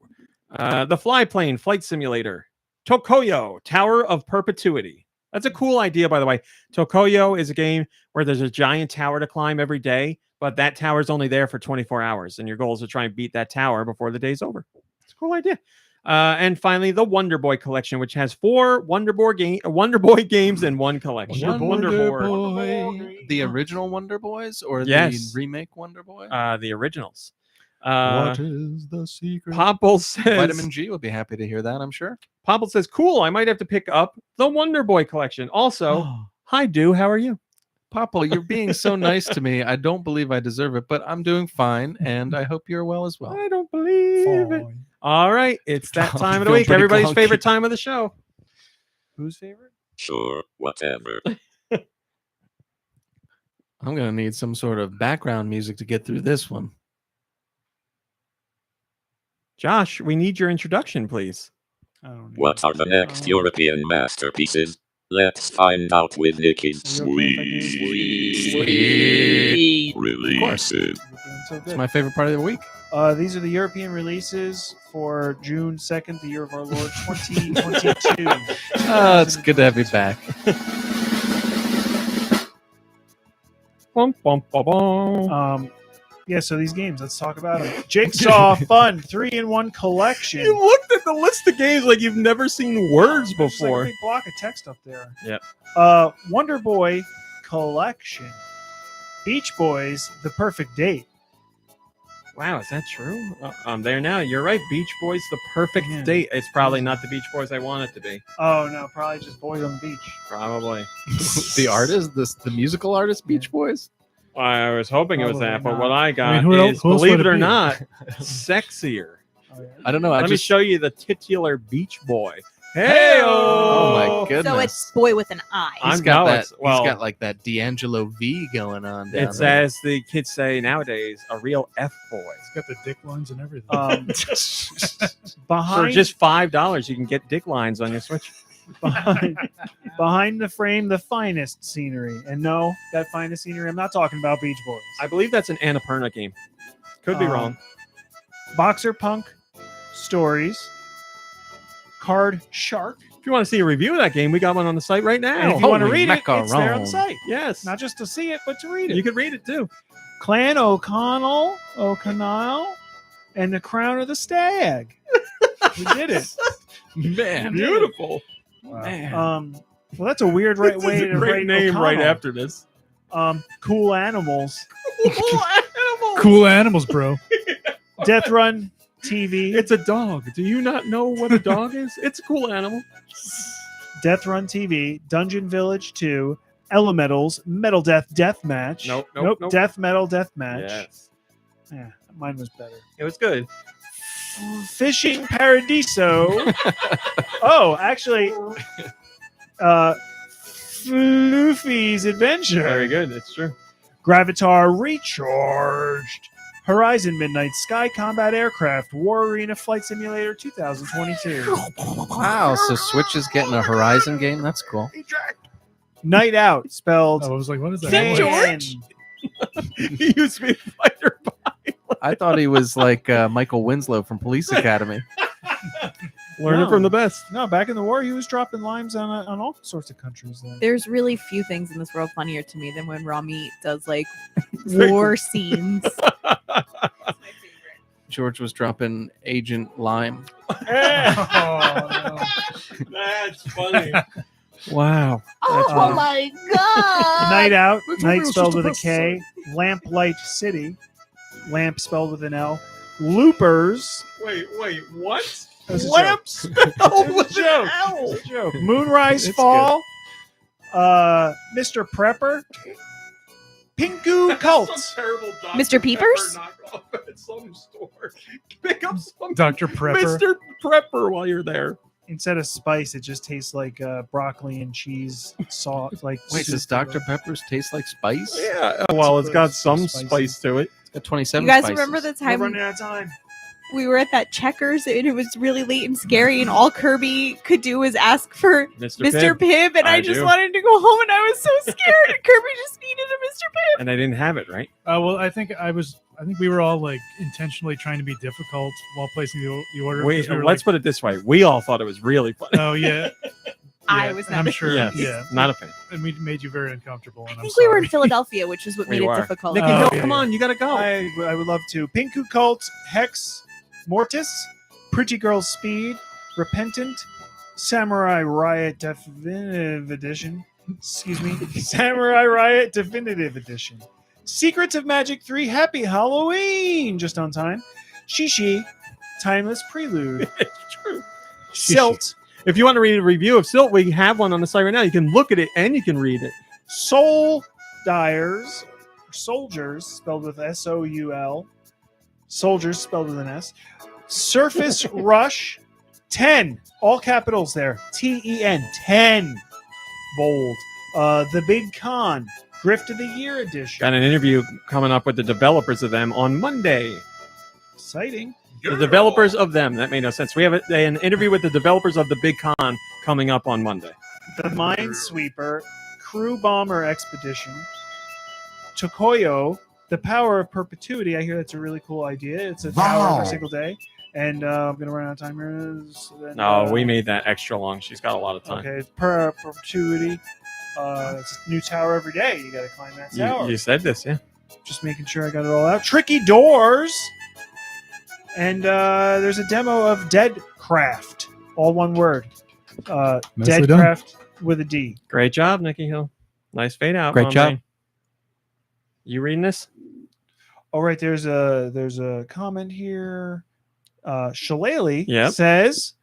The fly plane flight simulator. Tokoyo, Tower of Perpetuity. That's a cool idea, by the way. Tokoyo is a game where there's a giant tower to climb every day, but that tower is only there for 24 hours, and your goal is to try and beat that tower before the day's over. It's a cool idea. And finally, the Wonder Boy collection, which has 4 Wonder Boy games in one collection. Wonder Boy. The original Wonder Boys or Yes. the remake Wonder Boy? The originals. What is the secret? Popple says Vitamin G would be happy to hear that, I'm sure. Popple says, cool, I might have to pick up the Wonder Boy collection. Also, hi, Do, how are you? Popple, you're being so nice to me. I don't believe I deserve it, but I'm doing fine, and I hope you're well as well. I don't believe it. All right, it's that Oh, time of the feel week. pretty Everybody's gonky. favorite time of the show. Whose favorite? Sure, whatever. I'm going to need some sort of background music to get through this one. Josh, we need your introduction, please. I don't know. What are the next European masterpieces? Let's find out with Nicky's sweet releases. So It's good. my favorite part of the week. These are the European releases for June 2nd, the year of our Lord 2022. Oh, it's good to have you back. Bum, bum, bum, bum. Yeah, so these games, let's talk about them. Jigsaw Fun 3-in-1 collection. You looked at the list of games like you've never seen words There's like a before. big block of text up there. Yep. Wonder Boy collection. Beach Boys, The Perfect Date. Wow, is that true? I'm there now. You're right. Beach Boys, The Perfect Yeah. Date. It's probably not the Beach Boys I want it to be. Oh no, probably just Boys on the Beach. Probably. The artist, the musical artist, Beach Boys? I was hoping it was that, but Probably what I got who is, else would believe it it or be? not, sexier. Oh, yeah. I don't know. Let me show you the titular Beach Boy. Hey, Oh my goodness. So it's boy with an I. He's I'm- got no, that. it's- well- He's got like that D'Angelo V going on. Down It's there. as the kids say nowadays, a real F boy. It's got the dick lines and everything. For Behind just $5, you can get dick lines on your Switch. behind the frame, the finest scenery. And no, that finest scenery, I'm not talking about Beach Boys. I believe that's an Annapurna game. Could be wrong. Boxer Punk Stories, Card Shark. If you want to see a review of that game, we got one on the site right now. And if you want to holy read it, it's there on macaron. the site. Yes. Not just to see it, but to read it. You could read it too. Clan O'Connell, and the Crown of the Stag. We did it. Man, Beautiful. man. Well, that's a weird way It's to a great write name right O'Connell. after this. Cool Animals, Cool animals, bro. Death Run TV, It's a dog. Do you not know what a dog is? It's a cool animal. Death Run TV, Dungeon Village 2, Elementals, Metal Death Deathmatch. Nope. Death Metal Deathmatch. Yes. Yeah, mine was better. It was good. Fishing Paradiso. Oh, actually, Floofy's Adventure. Very good. It's true. Gravitar Recharged. Horizon Midnight Sky Combat Aircraft War Arena Flight Simulator 2022. Wow, so Switch is getting a Horizon game. That's cool. Night Out spelled I was like, what is that? King George? He used to be a fighter pilot. I thought he was like Michael Winslow from Police Academy. Learning No. from the best. No, back in the war, he was dropping limes on all sorts of countries. Then. There's really few things in this world funnier to me than when Raw Meat does like war scenes. George was dropping Agent Lime. Oh, That's funny. Wow. Oh my god! Night Out, It's Night real spelled sister with a K. Lamplight City, Lamp spelled with an L. Loopers. Wait, what? That was a Lamp joke. spelled It was with a joke. an L. It's a joke. Moonrise It's Fall, Mr. Prepper, Pinku Cult. Some terrible Dr. Mr. Peepers? Pepper knockoff at some store. Pick up some Dr. Prepper. Mr. Prepper while you're there. Instead of spice, it just tastes like broccoli and cheese sauce. Like Wait, does Dr. Pepper's taste like spice? Yeah. Well, it's got some Spicy. spice to it. It's got 27 You guys spices. remember the We're time running out of time. we were at that Checkers and it was really late and scary, and all Kirby could do was ask for Mr. Pibb, and I just do. wanted to go home, and I was so scared, and Kirby just needed a Mr. Pibb. And I didn't have it, right? Well, I think we were all like intentionally trying to be difficult while placing the order. Wait, because we were let's like, put it this way. We all thought it was really funny. oh yeah. I Yeah, was and not. I'm sure. Yes. Yeah. Not a fan. And we made you very uncomfortable. And I I'm think we were in sorry. Philadelphia, which is what We made were. it difficult. Nicky, Oh, no, yeah, come yeah. on. You got to go. I would love to. Pinku Cult, Hex, Mortis, Pretty Girl Speed, Repentant, Samurai Riot Definitive Edition. Excuse me. Samurai Riot Definitive Edition. Secrets of Magic 3 Happy Halloween. Just on time. Shishi, Timeless Prelude. It's true. Silt, If you want to read a review of Silt, we have one on the site right now. You can look at it and you can read it. Soul Dyers, Soldiers, spelled with S-O-U-L. Soldiers, spelled with an S. Surface Rush, 10. All capitals there. T-E-N, 10. Bold. The Big Con, Grift of the Year Edition. Got an interview coming up with the developers of them on Monday. Exciting. The developers of them. That made no sense. We have an interview with the developers of the Big Con coming up on Monday. The Minesweeper, Crew Bomber Expedition. Tokoyo, The Power of Perpetuity. I hear that's a really cool idea. It's a tower every single day. And I'm going to run out of time here. No, we made that extra long. She's got a lot of time. Okay, perpetuity. It's a new tower every day. You got to climb that tower. You said this, yeah. Just making sure I got it all out. Tricky Doors. And there's a demo of Deadcraft. All one word. Nicely done. Deadcraft with a D. Great job, Nicky Hill. Nice fade out. Great my job. man. You reading this? All right, there's a comment here. Shillelagh Yep. says,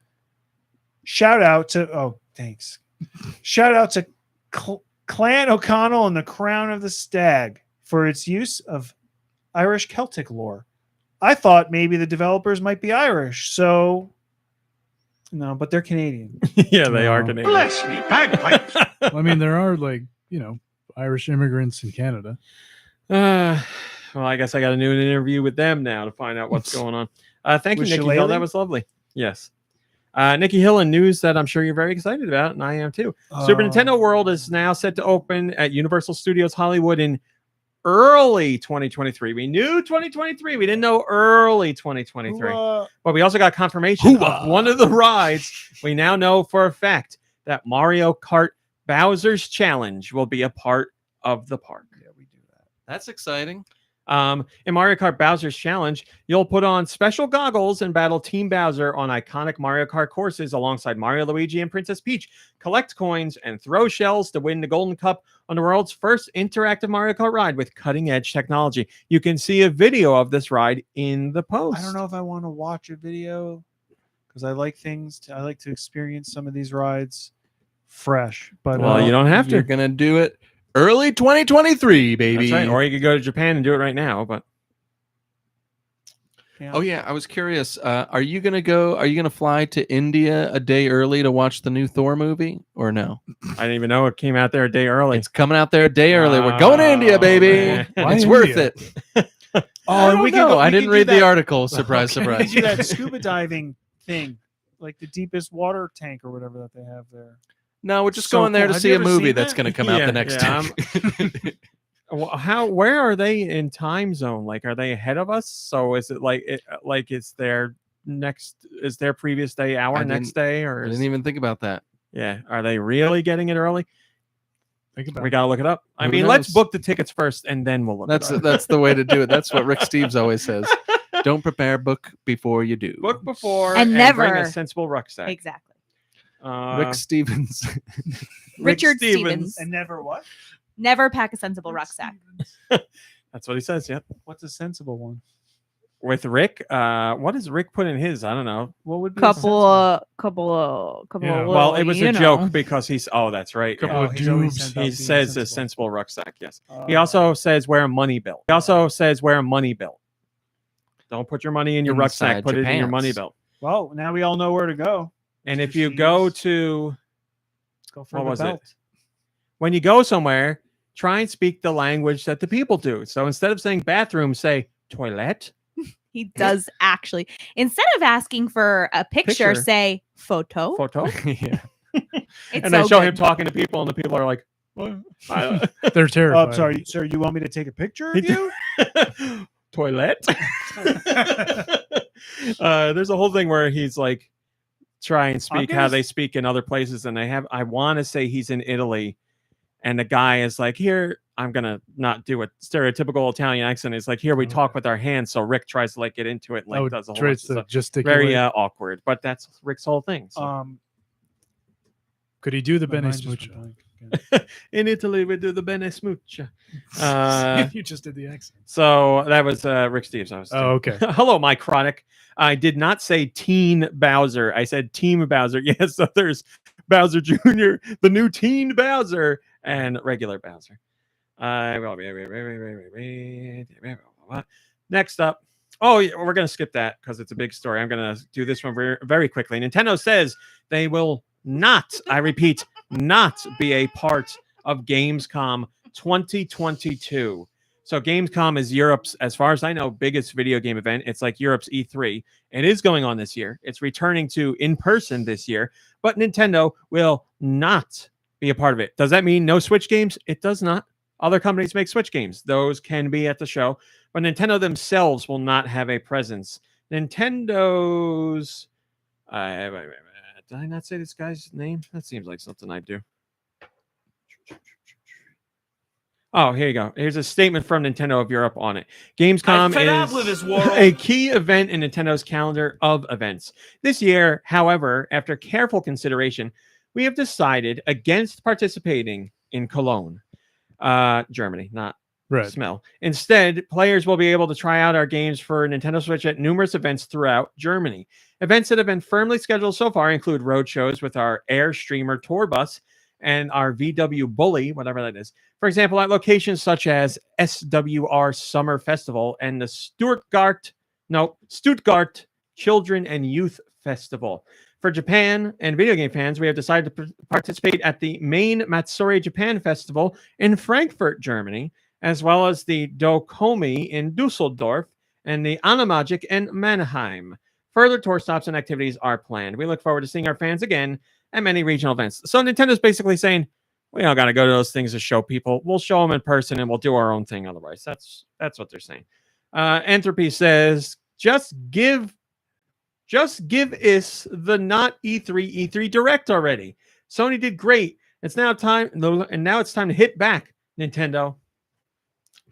shout out to thanks. Shout out to Clan O'Connell and the Crown of the Stag for its use of Irish Celtic lore. I thought maybe the developers might be Irish, so No, but they're Canadian. Yeah, they are No. Canadian. Bless me, bagpipes. I mean, there are Irish immigrants in Canada. Well, I guess I got to do an interview with them now to find out what's going on. Thank you, With Nicky Hill. Shillelagh? That was lovely. Yes. Nicky Hill and news that I'm sure you're very excited about, and I am too. Super Nintendo World is now set to open at Universal Studios Hollywood in early 2023. We knew 2023. We didn't know early 2023. But we also got confirmation of one of the rides. We now know for a fact that Mario Kart Bowser's Challenge will be a part of the park. Yeah, we do that. That's exciting. In Mario Kart Bowser's Challenge, you'll put on special goggles and battle Team Bowser on iconic Mario Kart courses alongside Mario, Luigi, and Princess Peach. Collect coins and throw shells to win the Golden Cup on the world's first interactive Mario Kart ride with cutting-edge technology. You can see a video of this ride in the post. I don't know if I want to watch a video because I like I like to experience some of these rides fresh. But Well, you don't have to. You're gonna do it early 2023, baby. That's right. Or you could go to Japan and do it right now. But Oh yeah, I was curious. Are you gonna fly to India a day early to watch the new Thor movie, or no? I didn't even know it came out there a day early. It's coming out there a day early. We're going to India, baby. man. Why It's India? worth it. Oh, and we can go. I we didn't can read do the that- article. Surprise, We surprise. can do that scuba diving thing, like the deepest water tank or whatever that they have there. No, we're just So going there cool. to Have see you a ever movie seen that's that? going to come out Yeah, the next yeah, day. Where are they in time zone? Like, are they ahead of us? So is it like is their previous day our next day, or I didn't even think about that. yeah, are they really getting it early? Think about We it. gotta look it up. I Who mean, let's knows? book the tickets first and then we'll look. That's it up. that's the way to do it. That's what Rick Steves always says. Don't prepare, book before you do. Book before And bring never- a sensible rucksack. Exactly. Rick Stevens. Richard Stevens. And never what? Never pack a sensible rucksack. That's what he says. Yep. What's a sensible one? With Rick, what does Rick put in his? I don't know. What would be a Couple sensible- of Yeah. little, Well, it was you a know. joke because he's. Oh, that's right. Couple yeah. of he's always dubes. sent out He being says a sensible rucksack. Yes. He Uh, also says wear a money belt. He also says wear a money belt. Don't put your money in your rucksack. Inside Put your it in your pants. money belt. Well, now we all know where to go. And if Mr. you go Steves. to Let's go for what the was belt. it? When you go somewhere, try and speak the language that the people do. So instead of saying bathroom, say toilet. He does actually. Instead of asking for a picture, Picture. say photo. Photo. Yeah. It's And then so show good. him talking to people, and the people are like, "What?" They're Oh, terrified. I'm sorry, sir. You want me to take a picture of you? toilet. There's a whole thing where he's like try and speak how gonna they speak in other places, and I want to say he's in Italy, and the guy is like, here, I'm gonna not do a stereotypical Italian accent. It's like, here we talk with our hands. So Rick tries to like get into it, and, like Oh, does a whole tries bunch of to stuff. gesticulate. Very awkward, but that's Rick's whole thing. So. Could he do the My Bene mind just Smooch? went blank again. In Italy, we do the bene smooch. You just did the accent. So that was Rick Steves. I was Oh, okay. Hello, my chronic. I did not say Teen Bowser. I said Team Bowser. Yes, so there's Bowser Jr., the new Teen Bowser, and regular Bowser. Next up. Oh, yeah, we're going to skip that because it's a big story. I'm going to do this one very, very quickly. Nintendo says they will not, I repeat, not be a part of Gamescom 2022. So Gamescom is Europe's, as far as I know, biggest video game event. It's like Europe's E3. It is going on this year. It's returning to in person this year, but Nintendo will not be a part of it. Does that mean no Switch games? It does not. Other companies make Switch games. Those can be at the show, but Nintendo themselves will not have a presence. Nintendo's... Did I not say this guy's name? That seems like something I do. Oh, here you go. Here's a statement from Nintendo of Europe on it. Gamescom is a key event in Nintendo's calendar of events. This year, however, after careful consideration, we have decided against participating in Cologne, Germany, not Right. smell. Instead, players will be able to try out our games for Nintendo Switch at numerous events throughout Germany. Events that have been firmly scheduled so far include road shows with our Airstreamer tour bus and our VW Bully, whatever that is. For example, at locations such as SWR Summer Festival and the Stuttgart Children and Youth Festival. For Japan and video game fans, we have decided to participate at the main Matsuri Japan Festival in Frankfurt, Germany, as well as the Dokomi in Dusseldorf and the Animagic in Mannheim. Further tour stops and activities are planned. We look forward to seeing our fans again at many regional events. So Nintendo's basically saying, we don't got to go to those things to show people. We'll show them in person and we'll do our own thing otherwise. That's what they're saying. Entropy says, just give us the not E3 Direct already. Sony did great. It's now time, and now it's time to hit back, Nintendo.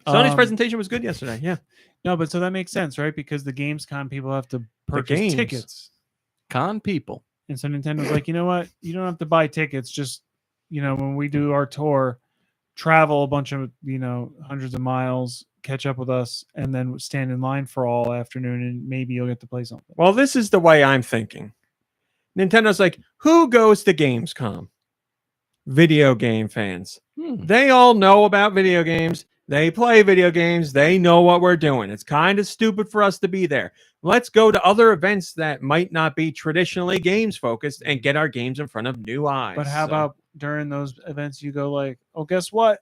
Sony's presentation was good yesterday. Yeah. No, but so that makes sense, right? Because the Gamescom people have to purchase tickets. Con people. And so Nintendo's like, you know what? You don't have to buy tickets. Just, when we do our tour, travel a bunch of, hundreds of miles, catch up with us, and then stand in line for all afternoon, and maybe you'll get to play something. Well, this is the way I'm thinking. Nintendo's like, who goes to Gamescom? Video game fans. They all know about video games. They play video games. They know what we're doing. It's kind of stupid for us to be there. Let's go to other events that might not be traditionally games focused and get our games in front of new eyes. But how about during those events you go like, oh, guess what?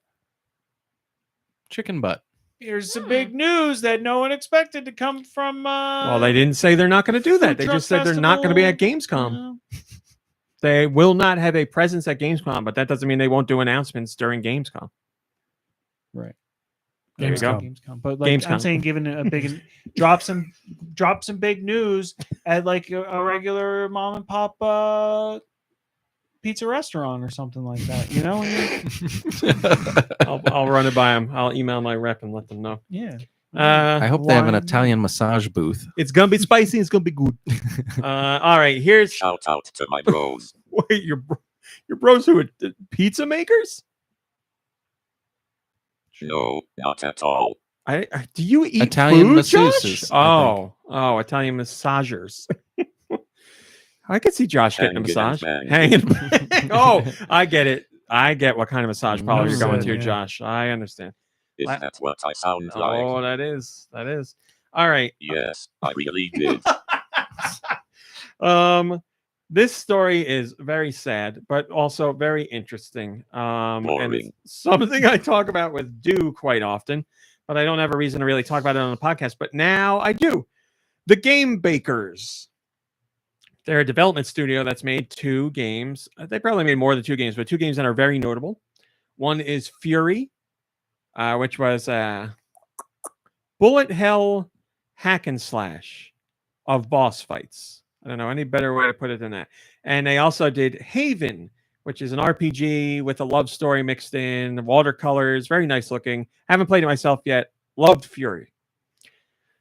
Chicken butt. Here's some big news that no one expected to come from. Well, they didn't say they're not going to do that. They just said they're not going to be at Gamescom. They will not have a presence at Gamescom, but that doesn't mean they won't do announcements during Gamescom. Right. There you go. Gamescom. But like I'm saying, given a big drop some big news at like a regular mom and pop pizza restaurant or something like that, I'll run it by them. I'll email my rep and let them know. Yeah. I hope they have an Italian massage booth. It's gonna be spicy. It's gonna be good. All right. Here's shout out to my bros. Wait, your bros who are pizza makers? No, not at all. Do you eat Italian food, masseuses? Oh, Italian massagers. I could see Josh getting a massage. Hanging. Oh, I get it. I get what kind of massage parlor you're going to, Josh. I understand. Is that what I sound like? Oh, that is. All right. Yes, I really did. This story is very sad, but also very interesting. And it's something I talk about with Do quite often, but I don't have a reason to really talk about it on the podcast. But now I do. The Game Bakers. They're a development studio that's made 2 games. They probably made more than 2 games, but 2 games that are very notable. One is Furi, which was bullet hell hack and slash of boss fights. I don't know any better way to put it than that. And they also did Haven, which is an RPG with a love story mixed in, watercolors, very nice looking. Haven't played it myself yet. Loved Furi.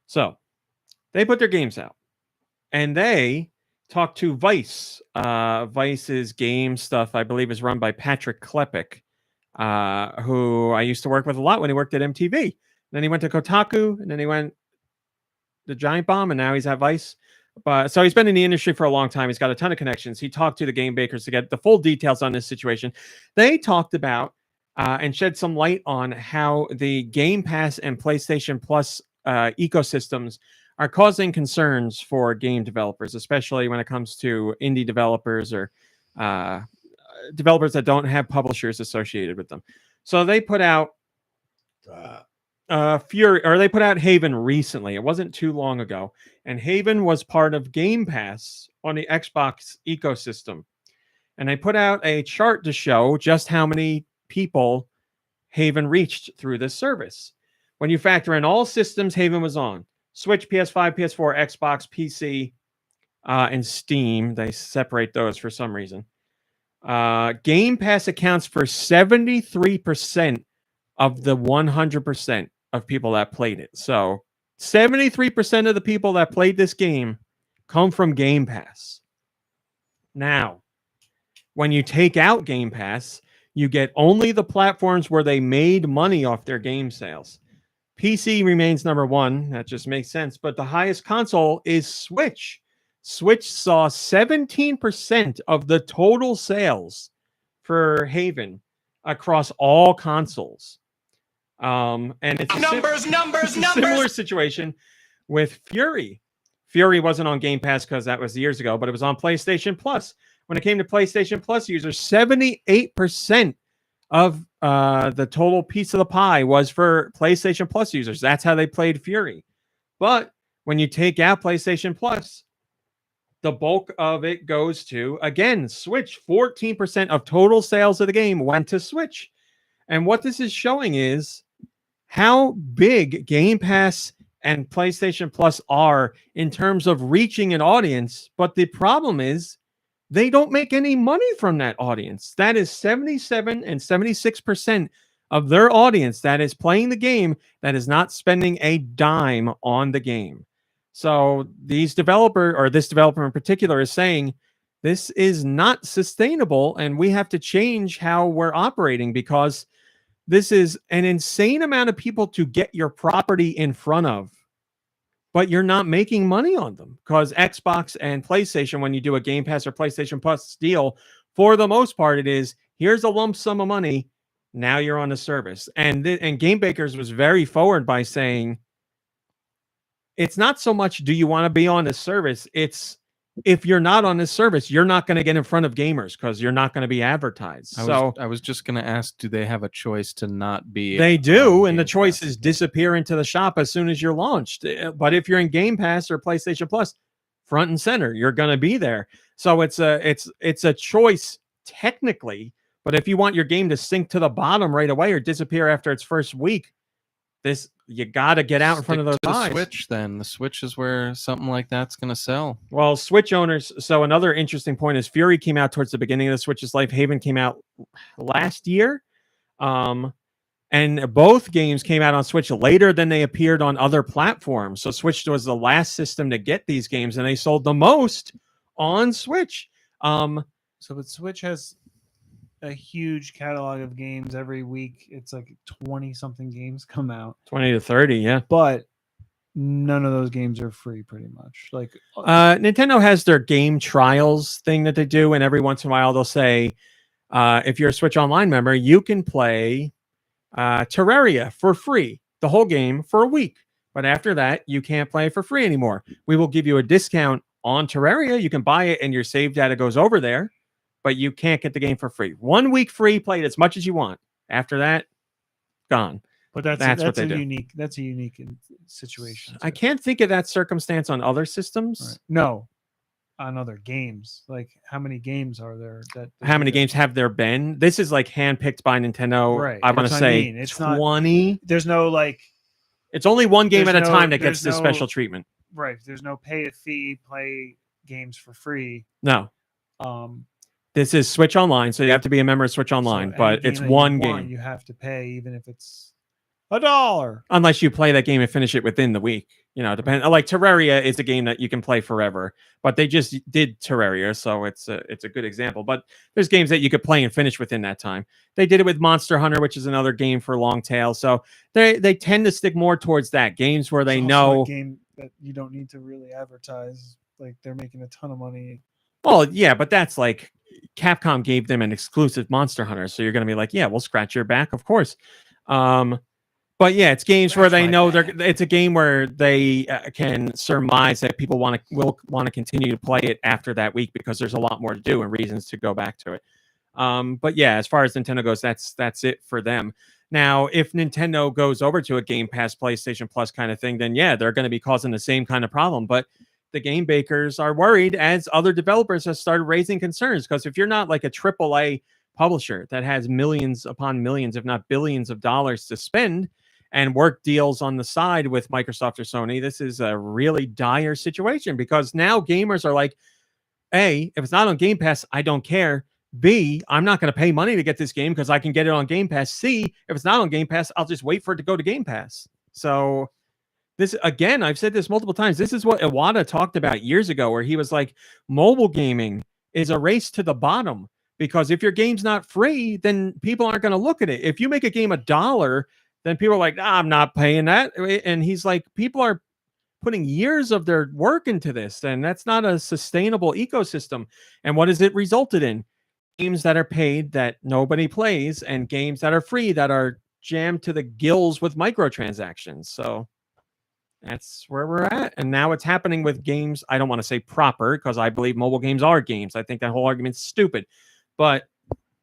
So they put their games out, and they talked to Vice. Vice's game stuff, I believe, is run by Patrick Klepek, who I used to work with a lot when he worked at MTV. Then he went to Kotaku, and then he went to Giant Bomb, and now he's at Vice. But so he's been in the industry for a long time. He's got a ton of connections. He talked to the Game Bakers to get the full details on this situation. They talked about and shed some light on how the Game Pass and PlayStation Plus ecosystems are causing concerns for game developers, especially when it comes to indie developers or developers that don't have publishers associated with them. So they put out Furi, or they put out Haven recently. It wasn't too long ago, and Haven was part of Game Pass on the Xbox ecosystem. And they put out a chart to show just how many people Haven reached through this service. When you factor in all systems Haven was on, Switch, PS5, PS4, Xbox, PC, and Steam, they separate those for some reason. Game Pass accounts for 73% of the 100% of people that played it. So 73% of the people that played this game come from Game Pass. Now, when you take out Game Pass, you get only the platforms where they made money off their game sales. PC remains number 1. That just makes sense. But the highest console is Switch. Switch saw 17% of the total sales for Haven across all consoles. And it's a similar situation with Furi. Furi wasn't on Game Pass because that was years ago, but it was on PlayStation Plus. When it came to PlayStation Plus users, 78% of the total piece of the pie was for PlayStation Plus users. That's how they played Furi. But when you take out PlayStation Plus, the bulk of it goes to, again, Switch. 14% of total sales of the game went to Switch. And what this is showing is how big Game Pass and PlayStation Plus are in terms of reaching an audience. But the problem is they don't make any money from that audience. That is 77 and 76% of their audience that is playing the game that is not spending a dime on the game. So this developer in particular is saying this is not sustainable and we have to change how we're operating because this is an insane amount of people to get your property in front of, but you're not making money on them because Xbox and PlayStation, when you do a Game Pass or PlayStation Plus deal, for the most part, it is here's a lump sum of money. Now you're on the service. And Game Bakers was very forward by saying it's not so much do you want to be on the service? It's if you're not on this service, you're not going to get in front of gamers because you're not going to be advertised. I was just going to ask, do they have a choice to not be? They do, and the choice is disappear into the shop as soon as you're launched. But if you're in Game Pass or PlayStation Plus, front and center, you're going to be there. So it's a choice technically. But if you want your game to sink to the bottom right away or disappear after its first week, you got to get out in front of those eyes. Switch, then the Switch is where something like that's going to sell. Well, Switch owners. So another interesting point is Furi came out towards the beginning of the Switch's life. Haven came out last year, and both games came out on Switch later than they appeared on other platforms. So Switch was the last system to get these games, and they sold the most on Switch. But Switch has a huge catalog of games every week. It's like 20 something games come out, 20 to 30. Yeah. But none of those games are free pretty much. Like Nintendo has their game trials thing that they do. And every once in a while they'll say, if you're a Switch Online member, you can play Terraria for free, the whole game for a week. But after that, you can't play for free anymore. We will give you a discount on Terraria. You can buy it and your save data goes over there. But you can't get the game for free. 1 week free, play it as much as you want. After that, gone. But that's what they do. That's a unique situation. I can't think of that circumstance on other systems. Right. No, on other games. Like how many games are there? How many games have there been? This is like handpicked by Nintendo. Right. I want to say it's 20. There's no like. It's only one game at a time that gets this special treatment. Right. There's no pay a fee, play games for free. No. This is Switch Online, so you have to be a member of Switch Online, but it's one game. You have to pay, even if it's $1. Unless you play that game and finish it within the week. You know, depend. Like Terraria is a game that you can play forever, but they just did Terraria, so it's a good example. But there's games that you could play and finish within that time. They did it with Monster Hunter, which is another game for long tail. So they tend to stick more towards that games where they know a game that you don't need to really advertise. Like they're making a ton of money. Well, yeah, but that's like Capcom gave them an exclusive Monster Hunter, so you're going to be like, yeah, we'll scratch your back, of course. But yeah, it's games where they know it's a game where they can surmise that people will want to continue to play it after that week because there's a lot more to do and reasons to go back to it. But yeah, as far as Nintendo goes, that's it for them. Now, if Nintendo goes over to a Game Pass, PlayStation Plus kind of thing, then yeah, they're going to be causing the same kind of problem. But the game bakers are worried as other developers have started raising concerns, because if you're not like a AAA publisher that has millions upon millions, if not billions of dollars to spend and work deals on the side with Microsoft or Sony, this is a really dire situation, because now gamers are like, A, if it's not on Game Pass, I don't care. B, I'm not going to pay money to get this game because I can get it on Game Pass. C, if it's not on Game Pass, I'll just wait for it to go to Game Pass. So this, again, I've said this multiple times. This is what Iwata talked about years ago, where he was like, mobile gaming is a race to the bottom, because if your game's not free, then people aren't going to look at it. If you make a game $1, then people are like, I'm not paying that. And he's like, people are putting years of their work into this, and that's not a sustainable ecosystem. And what has it resulted in? Games that are paid that nobody plays, and games that are free that are jammed to the gills with microtransactions. So That's where we're at. And now it's happening with games. I don't want to say proper because I believe mobile games are games. I think that whole argument's stupid. But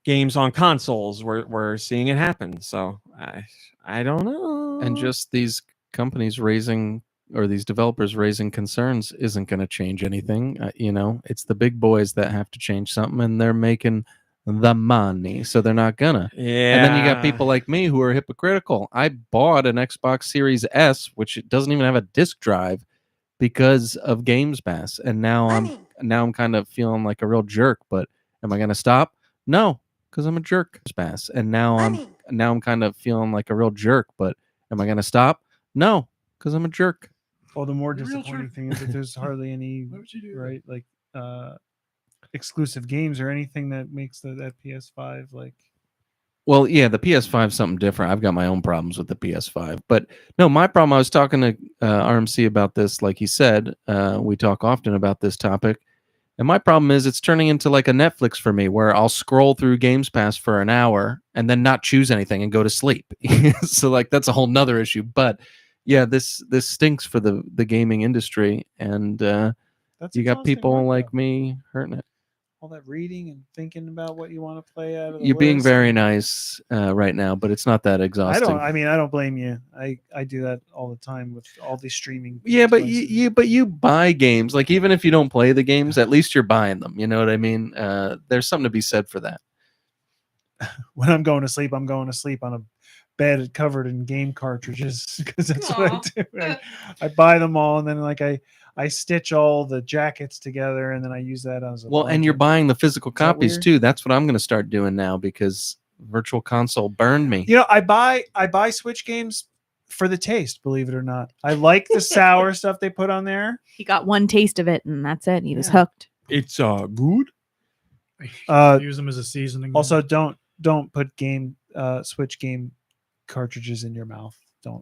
games on consoles, we're seeing it happen. So I don't know. And just these companies raising, or these developers raising concerns isn't going to change anything. It's the big boys that have to change something, and they're making the money, so they're not gonna. Yeah. And then you got people like me who are hypocritical. I bought an Xbox Series S, which doesn't even have a disc drive, because of Games Pass, and now I'm kind of feeling like a real jerk. But am I gonna stop? No, because I'm a jerk. Pass, and now I'm kind of feeling like a real jerk. But am I gonna stop? No, because I'm a jerk. Well, the more disappointing thing is that there's hardly any right, like exclusive games or anything that makes that PS5 like. Well, yeah, the PS5 is something different. I've got my own problems with the PS5, but no, my problem. I was talking to RMC about this. Like he said, we talk often about this topic, and my problem is it's turning into like a Netflix for me, where I'll scroll through Games Pass for an hour and then not choose anything and go to sleep. So like that's a whole nother issue. But yeah, this stinks for the gaming industry, and you got people like me hurting it. All that reading and thinking about what you want to play out of the You're being list. very nice right now, but it's not that exhausting. I don't blame you. I do that all the time with all these streaming. Yeah, but you buy games. Like, even if you don't play the games, at least you're buying them. You know what I mean? There's something to be said for that. When I'm going to sleep on a bed covered in game cartridges, because that's what I do. I buy them all, and then like I stitch all the jackets together, and then I use that as a well. blanket. And you're buying the physical copies weird? too. That's what I'm going to start doing now, because Virtual Console burned me. I buy Switch games for the taste. Believe it or not, I like the sour stuff they put on there. He got one taste of it, and that's it. He was hooked. It's good. Use them as a seasoning. Also, don't put Switch game cartridges in your mouth.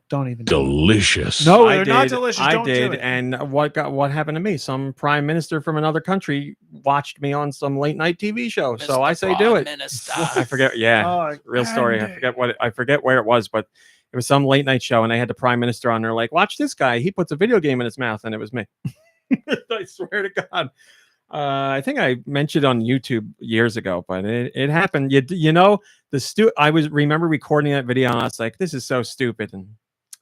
Don't even. Delicious. No, they're not delicious. I Don't do did, it. and what happened to me? Some prime minister from another country watched me on some late night TV show. So I say, do it. I forget. Yeah, real story. I forget where it was, but it was some late night show, and they had the prime minister on. They're like, watch this guy. He puts a video game in his mouth, and it was me. I swear to God. I think I mentioned on YouTube years ago, but it happened. I remember recording that video, and I was like, this is so stupid, and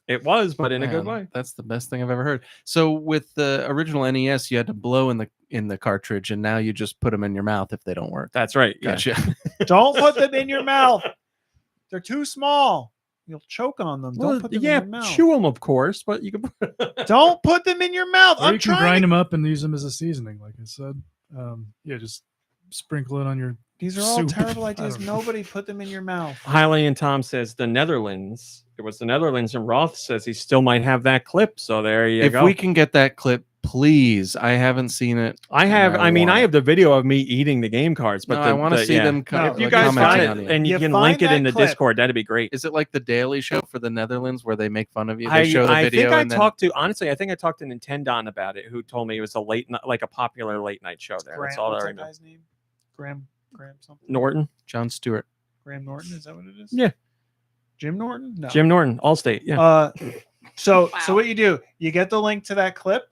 it was, but in a good way. That's the best thing I've ever heard. So with the original NES, you had to blow in the cartridge, and now you just put them in your mouth if they don't work. That's right. Gotcha. Yeah. Don't put them in your mouth. They're too small. You'll choke on them. Don't put them in your mouth. Chew them, of course, but you can. Don't put them in your mouth. Or you can grind them up and use them as a seasoning, like I said. Just sprinkle it on your. These are all soup. terrible ideas. Nobody put them in your mouth. Highly and Tom says the Netherlands. It was the Netherlands, and Roth says he still might have that clip. So there you go. If we can get that clip, please. I haven't seen it. I have. I have the video of me eating the game cards, but I want to see them. If you guys find it, and you can link it in the Discord, that'd be great. Is it like the Daily Show for the Netherlands, where they make fun of you? They show the video. I think I talked to Nintendo about it, who told me it was a popular late night show there. That's all I what's that remember. guy's name? Graham something. Norton. John Stewart. Graham Norton. Is that what it is? Yeah. Jim Norton. No. Jim Norton. Allstate. Yeah. So what you do? You get the link to that clip.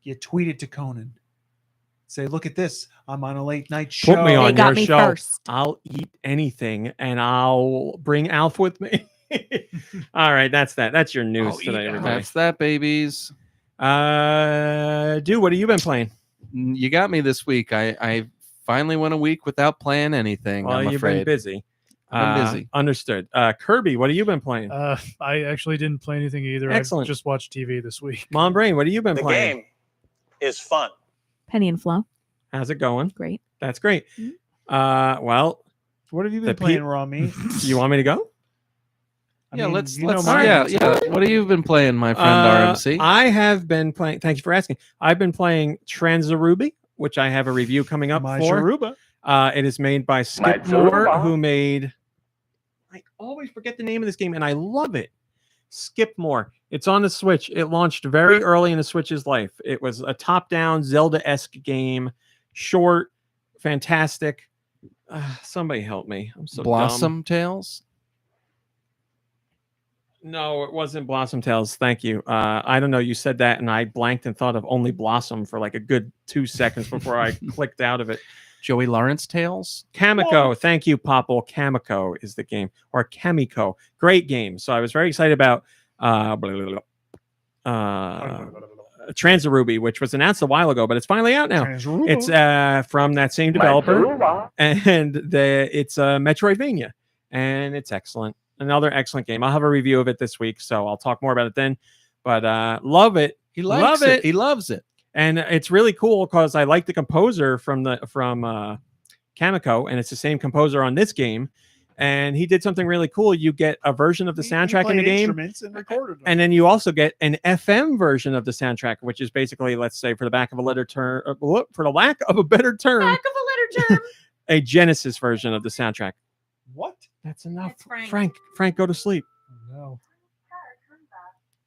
You tweet it to Conan. Say, look at this. I'm on a late night show. Put me on your show. First. I'll eat anything, and I'll bring Alf with me. All right, that's that. That's your news today, everybody. That's that, babies. Dude, what have you been playing? You got me this week. I finally went a week without playing anything. Well, you've been busy. I've been busy. Understood. Kirby, what have you been playing? I actually didn't play anything either. Excellent. I just watched TV this week. Mom Brain, what have you been playing? The game is fun. Penny and Flo. How's it going? Great. That's great. Mm-hmm. Well, what have you been playing, Raw Meat? You want me to go? Let's what have you been playing, my friend RMC? I have been playing. Thank you for asking. I've been playing Transaruby, which I have a review coming up for. Jaruba. It is made by Skip Moore, who made. I always forget the name of this game, and I love it. Skip Moore. It's on the Switch. It launched very early in the Switch's life. It was a top-down Zelda-esque game, short, fantastic. Somebody help me. I'm so Blossom dumb. Tales. No, it wasn't Blossom Tales. Thank you. I don't know. You said that, and I blanked and thought of only Blossom for like a good 2 seconds before I clicked out of it. Joey Lawrence Tales. Kamiko. Thank you, Popple. Kamiko is the game, or Kamiko. Great game. So I was very excited about Transaruby, which was announced a while ago, but it's finally out now. It's from that same developer, and it's Metroidvania, and it's excellent. Another excellent game. I'll have a review of it this week, so I'll talk more about it then. But love it. He likes it. He loves it. And it's really cool because I like the composer from Kamiko, and it's the same composer on this game. And he did something really cool. You get a version of the soundtrack in the game, and then you also get an FM version of the soundtrack, which is basically, let's say, for the lack of a better term, a Genesis version of the soundtrack. What? That's enough. That's Frank, go to sleep. No.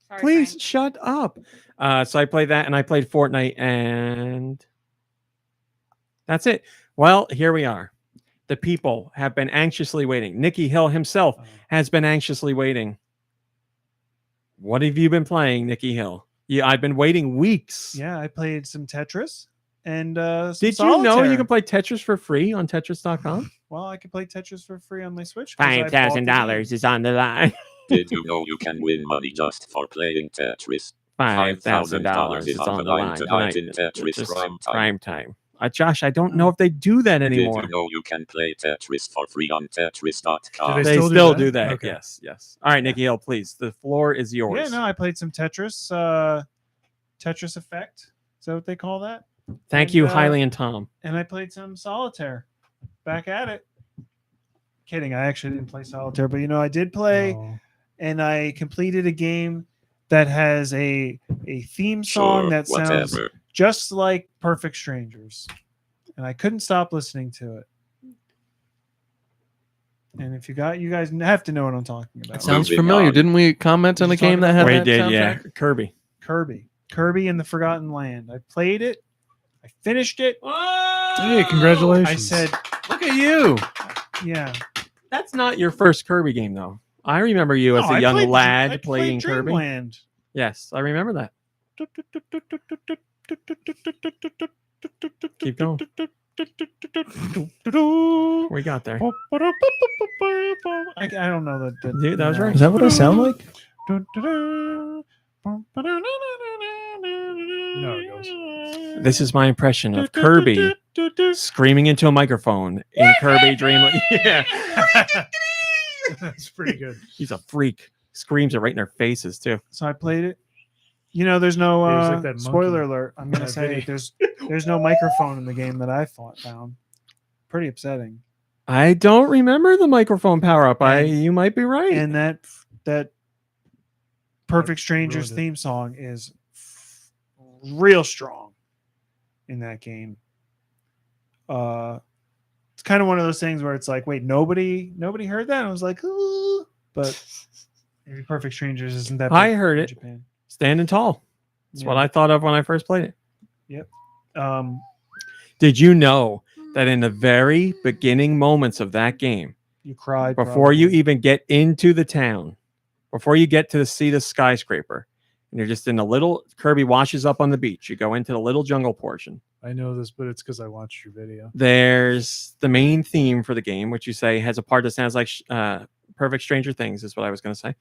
Sorry, Please Frank. shut up. So I played that, and I played Fortnite, and that's it. Well, here we are. The people have been anxiously waiting. Nicky Hill himself has been anxiously waiting. What have you been playing, Nicky Hill? Yeah, I've been waiting weeks. Yeah, I played some Tetris and Did you know you can play Tetris for free on Tetris.com? Well, I can play Tetris for free on my Switch. 'cause I bought the $5,000 is on the line. Did you know you can win money just for playing Tetris? $5,000 is on the line tonight in tonight. Tetris Just Prime Time. prime time. Josh, I don't know if they do that anymore. Did you know you can play Tetris for free on Tetris.com? Do They still still do do that? that. Okay. Yes. All right, Nicky Hill, please. The floor is yours. Yeah, no, I played some Tetris. Tetris Effect. Is that what they call that? Thank you, And, Hailey and Tom. And I played some Solitaire. Back at it. Kidding, I actually didn't play Solitaire, but I did play, and I completed a game that has a theme song Sure, that sounds whatever. just like Perfect Strangers, and I couldn't stop listening to it. And if you guys have to know what I'm talking about. It sounds Moving familiar. on. Didn't we comment on Did a you talk game that about had We that did, yeah. soundtrack? Kirby and the Forgotten Land. I played it. I finished it. Hey, congratulations. I said, Look at you. yeah. That's not your first Kirby game, though. I remember you as No, a I young played- lad I playing played Kirby. Dreamland. Yes, I remember that. Keep going. We got there. I don't know that. Yeah, that was right. Is that what I sound like? No, it goes. This is my impression of Kirby screaming into a microphone in Kirby Dreamland. Yeah, That's pretty good. he's a freak. Screams it right in their faces too. So I played it. There's no Yeah, he's like that monkey spoiler alert. I'm in gonna that say video. there's no microphone in the game that I found. Pretty upsetting. I don't remember the microphone power up. You might be right. And that Perfect Strangers ruined it. theme song is real strong in that game. It's kind of one of those things where it's like, wait, nobody heard that. And I was like, ooh, but maybe Perfect Strangers isn't that. I big heard in it. Japan. Standing tall. That's what I thought of when I first played it. Yep. Did you know that in the very beginning moments of that game, You cried before you probably. even get into the town, before you get to see the skyscraper, and you're just in a little Kirby washes up on the beach. You go into the little jungle portion. I know this, but it's because I watched your video. There's the main theme for the game, which you say has a part that sounds like Perfect Stranger Things, is what I was going to say.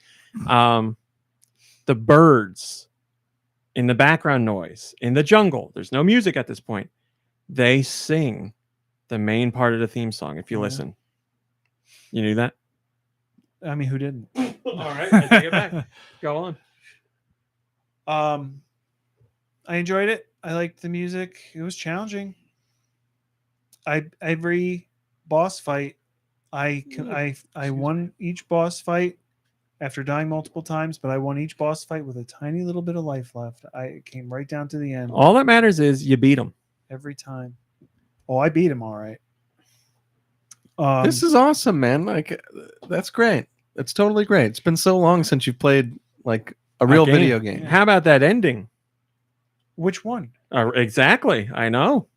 The birds in the background noise in the jungle. There's no music at this point. They sing the main part of the theme song. If you listen, you knew that. I mean, who didn't? All right, I take it back. Go on. I enjoyed it. I liked the music. It was challenging. Every boss fight, I won each boss fight after dying multiple times, but I won each boss fight with a tiny little bit of life left. I came right down to the end All that matters is you beat them. every time. Oh, I beat him all right. This is awesome, man. Like, that's great. It's totally great. It's been so long since you've played like a real video game. How about that ending? Which one? Exactly. I know.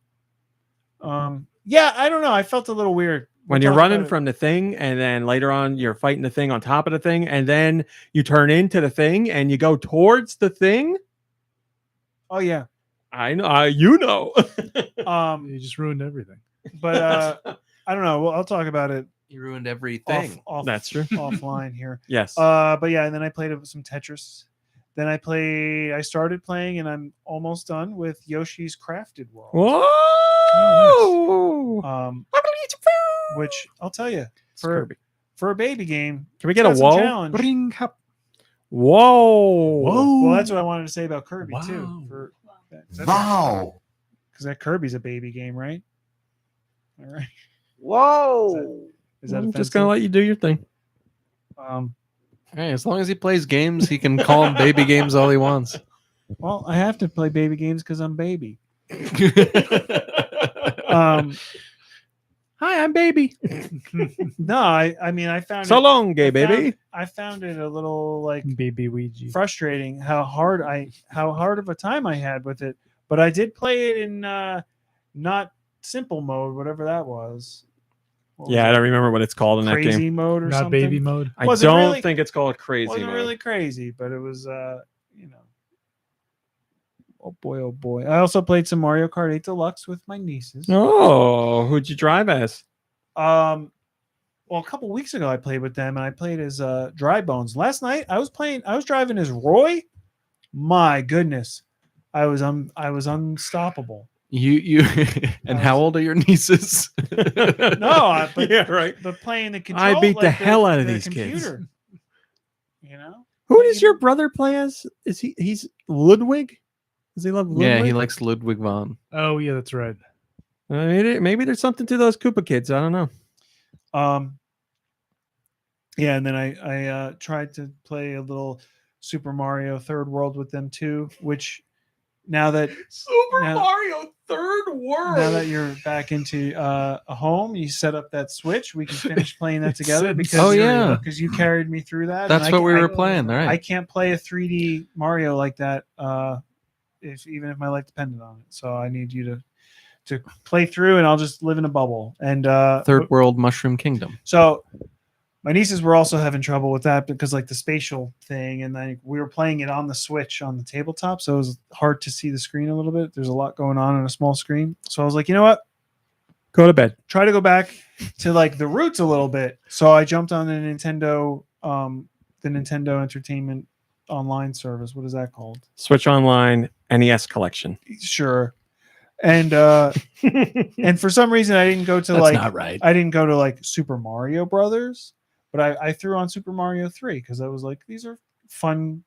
Yeah, I don't know. I felt a little weird When you're running from the thing, and then later on you're fighting the thing on top of the thing, and then you turn into the thing and you go towards the thing. Oh yeah, I know. You know. You just ruined everything. But I don't know. Well, I'll talk about it. You ruined everything. That's true. Offline here. Yes. But yeah, and then I played some Tetris. Then I started playing, and I'm almost done with Yoshi's Crafted World. Whoa! Which I'll tell you, for a baby game, can we get a it's got whoa? some challenge. Bring up. Whoa! Well, that's what I wanted to say about Kirby too. Wow! Because that Kirby's a baby game, right? All right. Whoa! Is that I'm offensive? just gonna let you do your thing. Hey, as long as he plays games, he can call them baby games all he wants. Well, I have to play baby games because I'm baby. Hi, I'm baby. No, I mean I found So long, gay baby. I found it a little like baby Ouija frustrating how hard of a time I had with it. But I did play it in not simple mode, whatever that was. Yeah, I don't remember what it's called in that Crazy game. mode or Not something. baby mode. I don't think it's called crazy Wasn't mode. really crazy, but it was oh boy. I also played some Mario Kart 8 Deluxe with my nieces. Oh, who'd you drive as? Well, a couple weeks ago I played with them, and I played as Dry Bones. Last night I was driving as Roy. My goodness, I was unstoppable. You and how old are your nieces? No, but, yeah, right. But playing the control, I beat the hell out of these kids. You know, who does your brother play as? Is he's Ludwig? Does he love Ludwig? Yeah, he likes Ludwig von. Oh yeah, that's right. Maybe there's something to those Koopa kids. I don't know. Yeah, and then I tried to play a little Super Mario Third World with them too, which now that Mario Third World. Now that you're back into a home, you set up that Switch. We can finish playing that together because you carried me through that. That's what we were playing, right? I can't play a 3D Mario like that, even if my life depended on it. So I need you to play through, and I'll just live in a bubble. And Third World Mushroom Kingdom. So my nieces were also having trouble with that because like the spatial thing, and then we were playing it on the Switch on the tabletop, so it was hard to see the screen a little bit. There's a lot going on a small screen. So I was like, you know what? Go to bed. Try to go back to like the roots a little bit. So I jumped on the Nintendo Entertainment Online service. What is that called? Switch Online NES Collection. Sure. And and for some reason I didn't go to That's not right. I didn't go to like Super Mario Brothers, but I threw on Super Mario 3 because I was like, these are fun.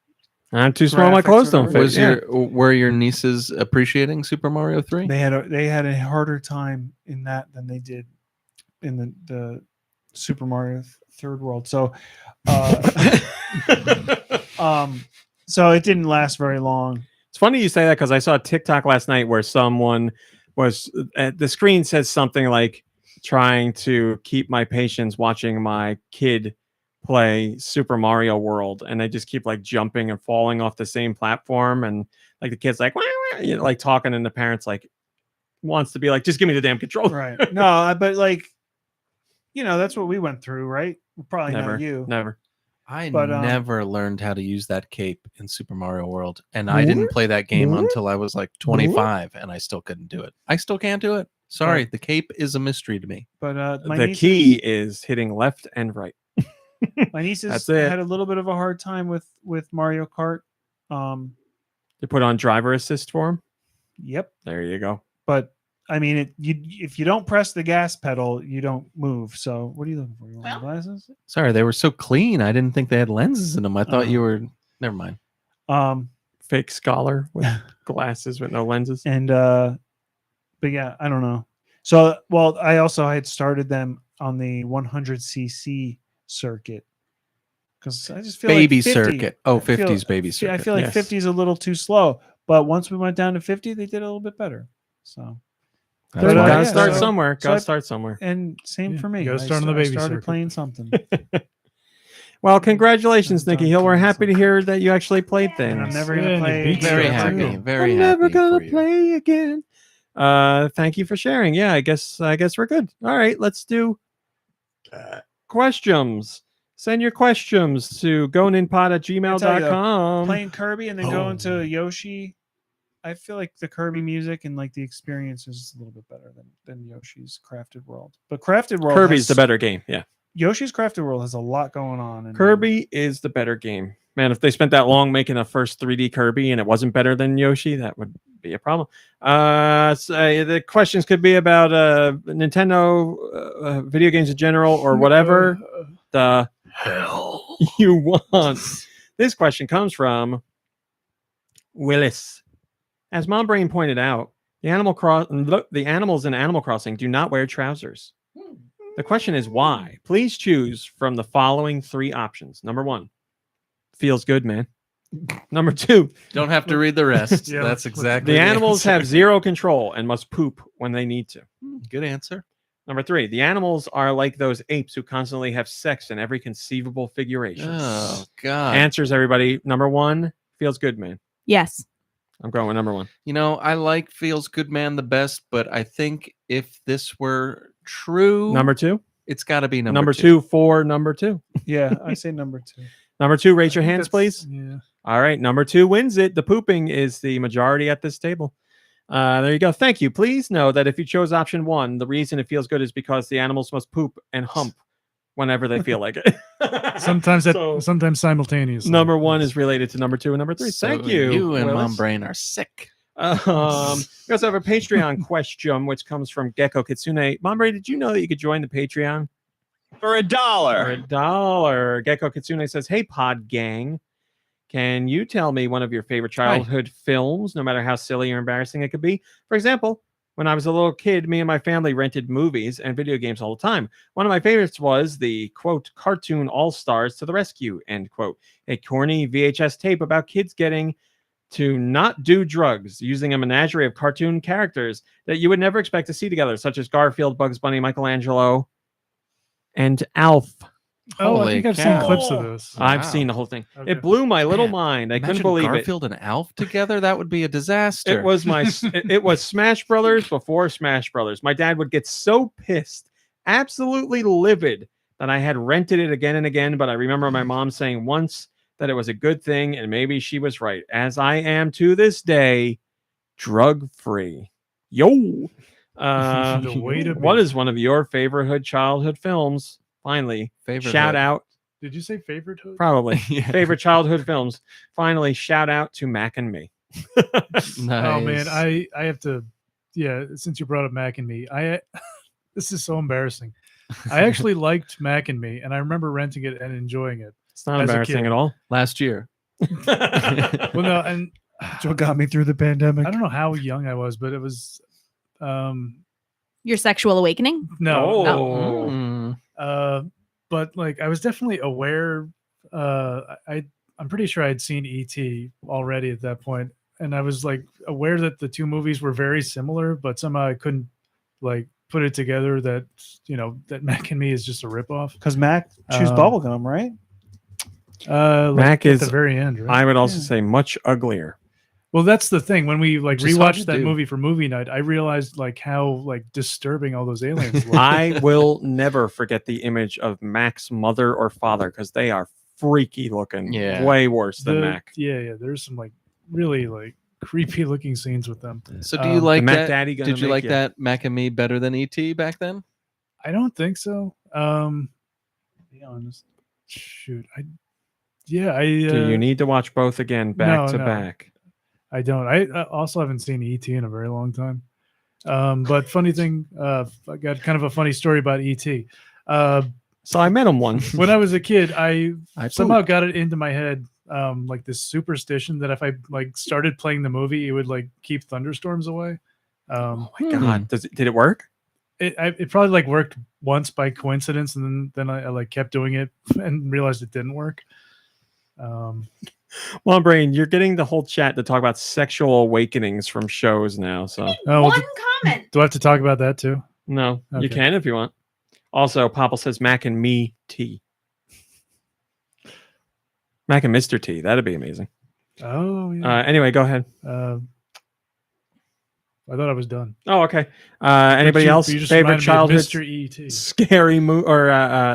I'm too small. My clothes don't fit. Were your nieces appreciating Super Mario 3? They had a harder time in that than they did in the Super Mario Third World. So so it didn't last very long. It's funny you say that because I saw a TikTok last night where someone was the screen says something like trying to keep my patience watching my kid play Super Mario World, and they just keep like jumping and falling off the same platform, and like the kid's like, wah, wah, you know, like talking, and the parents like wants to be like, just give me the damn controller. Right. No, but like, you know, that's what we went through, right? Probably Never, not you. never. I never learned how to use that cape in Super Mario World, and I didn't play that game until I was like 25, and I still couldn't do it. I still can't do it. Sorry, the cape is a mystery to me. But the key is hitting left and right. My nieces had a little bit of a hard time with Mario Kart. They put on driver assist for him. Yep. There you go. But I mean, if you don't press the gas pedal, you don't move. So what are you looking for? You want glasses? Sorry, they were so clean. I didn't think they had lenses in them. I thought you were. Never mind. Fake scholar with glasses with no lenses. And but yeah, I don't know. So I also had started them on the 100cc circuit because I just feel baby like 50, circuit. Oh, 50's baby circuit. I feel like 50 is a little too slow. But once we went down to 50, they did a little bit better. So. Gotta start somewhere. Gotta start somewhere. And same for me. Go start on the baby started circuit. playing something. Well, congratulations, Nicky Hill. We're happy to hear that you actually played things. And I'm never gonna play. Very happy. Very I'm happy. never gonna play again. Thank you for sharing. Yeah, I guess we're good. All right, let's do Questions. Send your questions to goninpod@gmail.com. Playing Kirby and then going to Yoshi. I feel like the Kirby music and like the experience is a little bit better than Yoshi's Crafted World. But Crafted World, Kirby's the better game. Yeah. Yoshi's Crafted World has a lot going on. And Kirby is the better game. Man, if they spent that long making a first 3D Kirby and it wasn't better than Yoshi, that would be a problem. So the questions could be about Nintendo, video games in general, or whatever the hell you want. This question comes from Willis. As Mom Brain pointed out, the animals in Animal Crossing do not wear trousers. The question is why? Please choose from the following 3 options. Number 1, feels good, man. Number 2, Don't have to read the rest. Yeah. That's exactly the animals answer. have 0 control and must poop when they need to. Good answer. Number 3, the animals are like those apes who constantly have sex in every conceivable figuration. Oh God. Answers, everybody. Number 1, feels good, man. Yes. I'm going with number 1. You know, I like Feels Good Man the best, but I think if this were true, Number 2. it's got to be number Number 2. 2 for number 2. Yeah, I say number 2. Number 2, raise your I think hands, that's- please. Yeah. All right, number 2 wins it. The pooping is the majority at this table. There you go. Thank you. Please know that if you chose option 1, the reason it feels good is because the animals must poop and hump whenever they feel like it. Sometimes So, sometimes simultaneously. number 1 is related to number 2 and number 3. Thank you. You and Willis. Mom Brain are sick. We also have a Patreon question, which comes from GekkouKitsune. Mom Brain, did you know that you could join the Patreon? For $1. For $1. GekkouKitsune says, hey, Pod Gang, can you tell me one of your favorite childhood films, no matter how silly or embarrassing it could be? For example, when I was a little kid, me and my family rented movies and video games all the time. One of my favorites was the, quote, cartoon All-Stars to the Rescue, end quote, a corny VHS tape about kids getting to not do drugs, using a menagerie of cartoon characters that you would never expect to see together, such as Garfield, Bugs Bunny, Michelangelo, and Alf. Oh, I Holy think I've cow. seen clips of this. I've Wow. seen the whole thing. Okay. It blew my little Man, mind. I couldn't Imagine believe Garfield and Alf together. That would be a disaster. it was my it was Smash Brothers before Smash Brothers. My dad would get so pissed, absolutely livid, that I had rented it again and again. But I remember my mom saying once that it was a good thing, and maybe she was right, as I am to this day, drug free. Yo. The way to What be. is one of your favorite childhood films? Finally, Favorite shout hood. out. Did you say favorite hood? Probably Yeah. favorite childhood films. Finally, shout out to Mac and me. Nice. Oh man, I have to. Yeah, since you brought up Mac and Me, this is so embarrassing. I actually liked Mac and Me, and I remember renting it and enjoying it. It's not As a embarrassing kid. at all. Last year. Well, no, and That's what got me through the pandemic. I don't know how young I was, but it was Your sexual awakening? no. Oh. But like I was definitely aware. I'm pretty sure I'd seen E.T. already at that point, and I was like aware that the two movies were very similar, but somehow I couldn't like put it together that that Mac and Me is just a ripoff. Because Mac chews Um, bubblegum, right? Mac at is, the very end, right? I would also Yeah. say, much uglier. Well, that's the thing. When we like Which is hard to rewatched that do. movie for movie night, I realized like how like disturbing all those aliens look. I will never forget the image of Mac's mother or father because they are freaky looking. Yeah. Way worse than Mac. Yeah. There's some like really like creepy looking scenes with them. So do you Um, like the Mac that? Daddy gonna Did you make like ya? that Mac and Me better than ET back then? I don't think so. To be honest. Shoot. Do you need to watch both again back to no. back? I don't. I also haven't seen ET in a very long time. But funny thing, I got kind of a funny story about ET. So I met him once. When I was a kid, I pooped. somehow got it into my head, like this superstition that if I like started playing the movie, it would like keep thunderstorms away. Oh my god! Did it work? It probably like worked once by coincidence, and then I like kept doing it and realized it didn't work. Well, Brain, you're getting the whole chat to talk about sexual awakenings from shows now. So Oh, One comment. do I have to talk about that too? no, you Okay. can if you want. Also, Popple says Mac and me tea. Mac and Mr. T. That'd be amazing. Oh yeah. Anyway, go ahead. Well, I thought I was done. Oh, okay. Anybody else? You just Favorite reminded me of childhood Mr. E.T. scary movie, or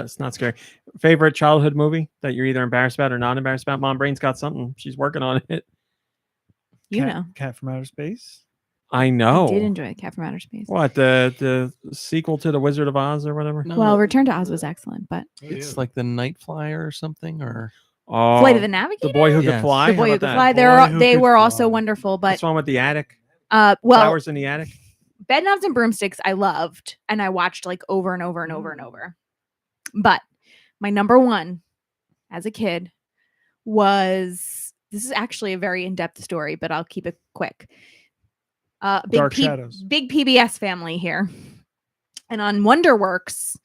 it's not scary. Favorite childhood movie that you're either embarrassed about or not embarrassed about? Mom Brain's got something. She's working on it. Cat from Outer Space. I know. I did enjoy Cat from Outer Space. What, the sequel to The Wizard of Oz or whatever? No, Well, Return to Oz was excellent, but it's like the Night Flyer or something, or Oh, Flight of the Navigator. The Boy Who Could Yes. Fly. The Boy How Who about Could that? Fly. They were also wonderful, but What's wrong with the attic? well, Flowers in the attic. Bedknobs and Broomsticks I loved, and I watched like over and over and over and over. But my number one as a kid was, this is actually a very in-depth story, but I'll keep it quick. Dark Shadows. Big PBS family here. And on Wonderworks,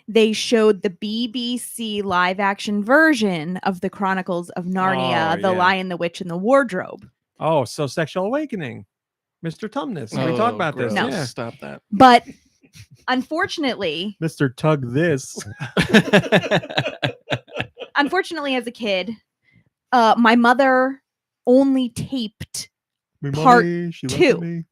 they showed the BBC live action version of the Chronicles of Narnia, Oh, The yeah. Lion, the Witch, and the Wardrobe. Oh, so Sexual Awakening. Mr. Tumnus. We talked about this. No. Yeah. Stop that. But unfortunately, Mr. Tug this. unfortunately, as a kid, my mother only taped part 2.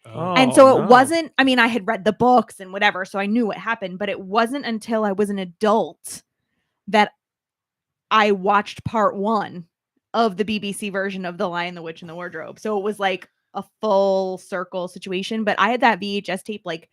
And so it wasn't, I mean, I had read the books and whatever, so I knew what happened, but it wasn't until I was an adult that I watched part 1 of the BBC version of The Lion, the Witch, and the Wardrobe. So it was like a full circle situation, but I had that VHS tape like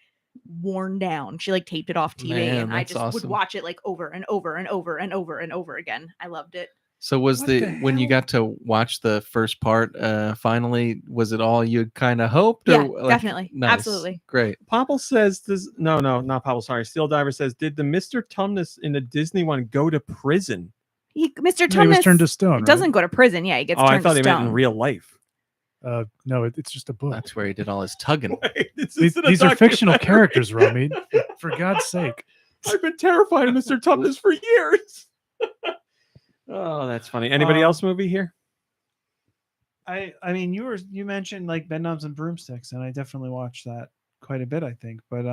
worn down. She like taped it off TV, Man, and I that's just would awesome. watch it like over and over and over and over and over again. I loved it. So was What the the when you got to watch the first part finally, was it all you kind of hoped? Yeah, or, definitely. Nice. Absolutely. Great. Popple says this. No, not Popple. Sorry. Steel Diver says, did the Mr. Tumnus in the Disney one go to prison? Mr. He was Tumnus turned to stone. Right? doesn't go to prison. Yeah, he gets Oh, turned I thought to he stone. meant in real life. No, it's just a book. That's where he did all his tugging. These are fictional characters, Rami. For God's sake. I've been terrified of Mr. Tumnus for years. Oh, that's funny. Anybody else movie here? I mean, you mentioned like Bedknobs and Broomsticks, and I definitely watched that quite a bit, I think. But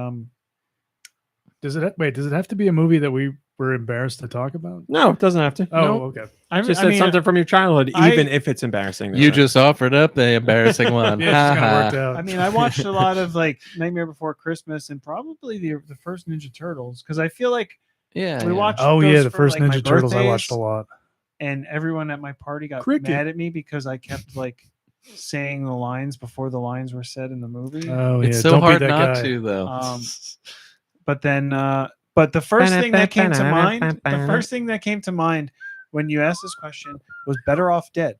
Does it have to be a movie that we were embarrassed to talk about? No, it doesn't have to. Oh, No. okay. Just said something from your childhood, even if it's embarrassing. You just offered up the embarrassing one. Yeah, it just kinda worked out. I mean, I watched a lot of like Nightmare Before Christmas and probably the first Ninja Turtles, because I feel like we watched. Oh those yeah, the for, first like, my Ninja Turtles I watched a birthdays, lot. and everyone at my party got Cricket. mad at me because I kept like saying the lines before the lines were said in the movie. Oh It's yeah, so don't be hard that not guy. to, though. But then, but the first thing that came to mind, the first thing that came to mind when you asked this question was Better Off Dead,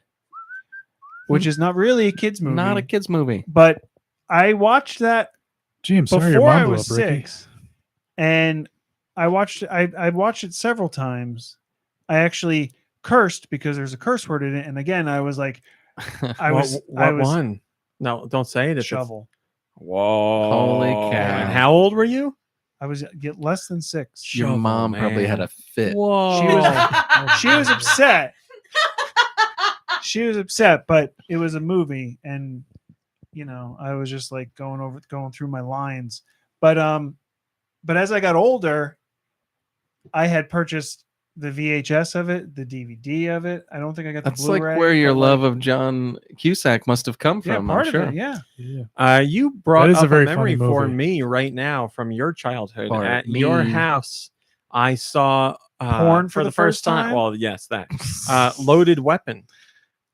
which is not really a kids movie. Not a kids movie. But I watched that Gee, I'm sorry your before mom I blew was up, Ricky. 6, and I watched it several times. I actually cursed because there's a curse word in it, and again, I was like, I was one? No, don't say it. shovel. Whoa! Holy cow! And how old were you? I was less than 6. Your mom probably had a fit. Whoa! She was upset. She was upset, but it was a movie, and I was just like going through my lines. But as I got older, I had purchased the VHS of it, the DVD of it. I don't think I got the That's Blu-ray. like where your but, love of John Cusack must have come yeah, from. part I'm of sure. it, yeah. You brought That is up a very memory funny for movie. me right now from your childhood. Or At your me. house, I saw Porn for the first time? Well, yes, that Loaded Weapon.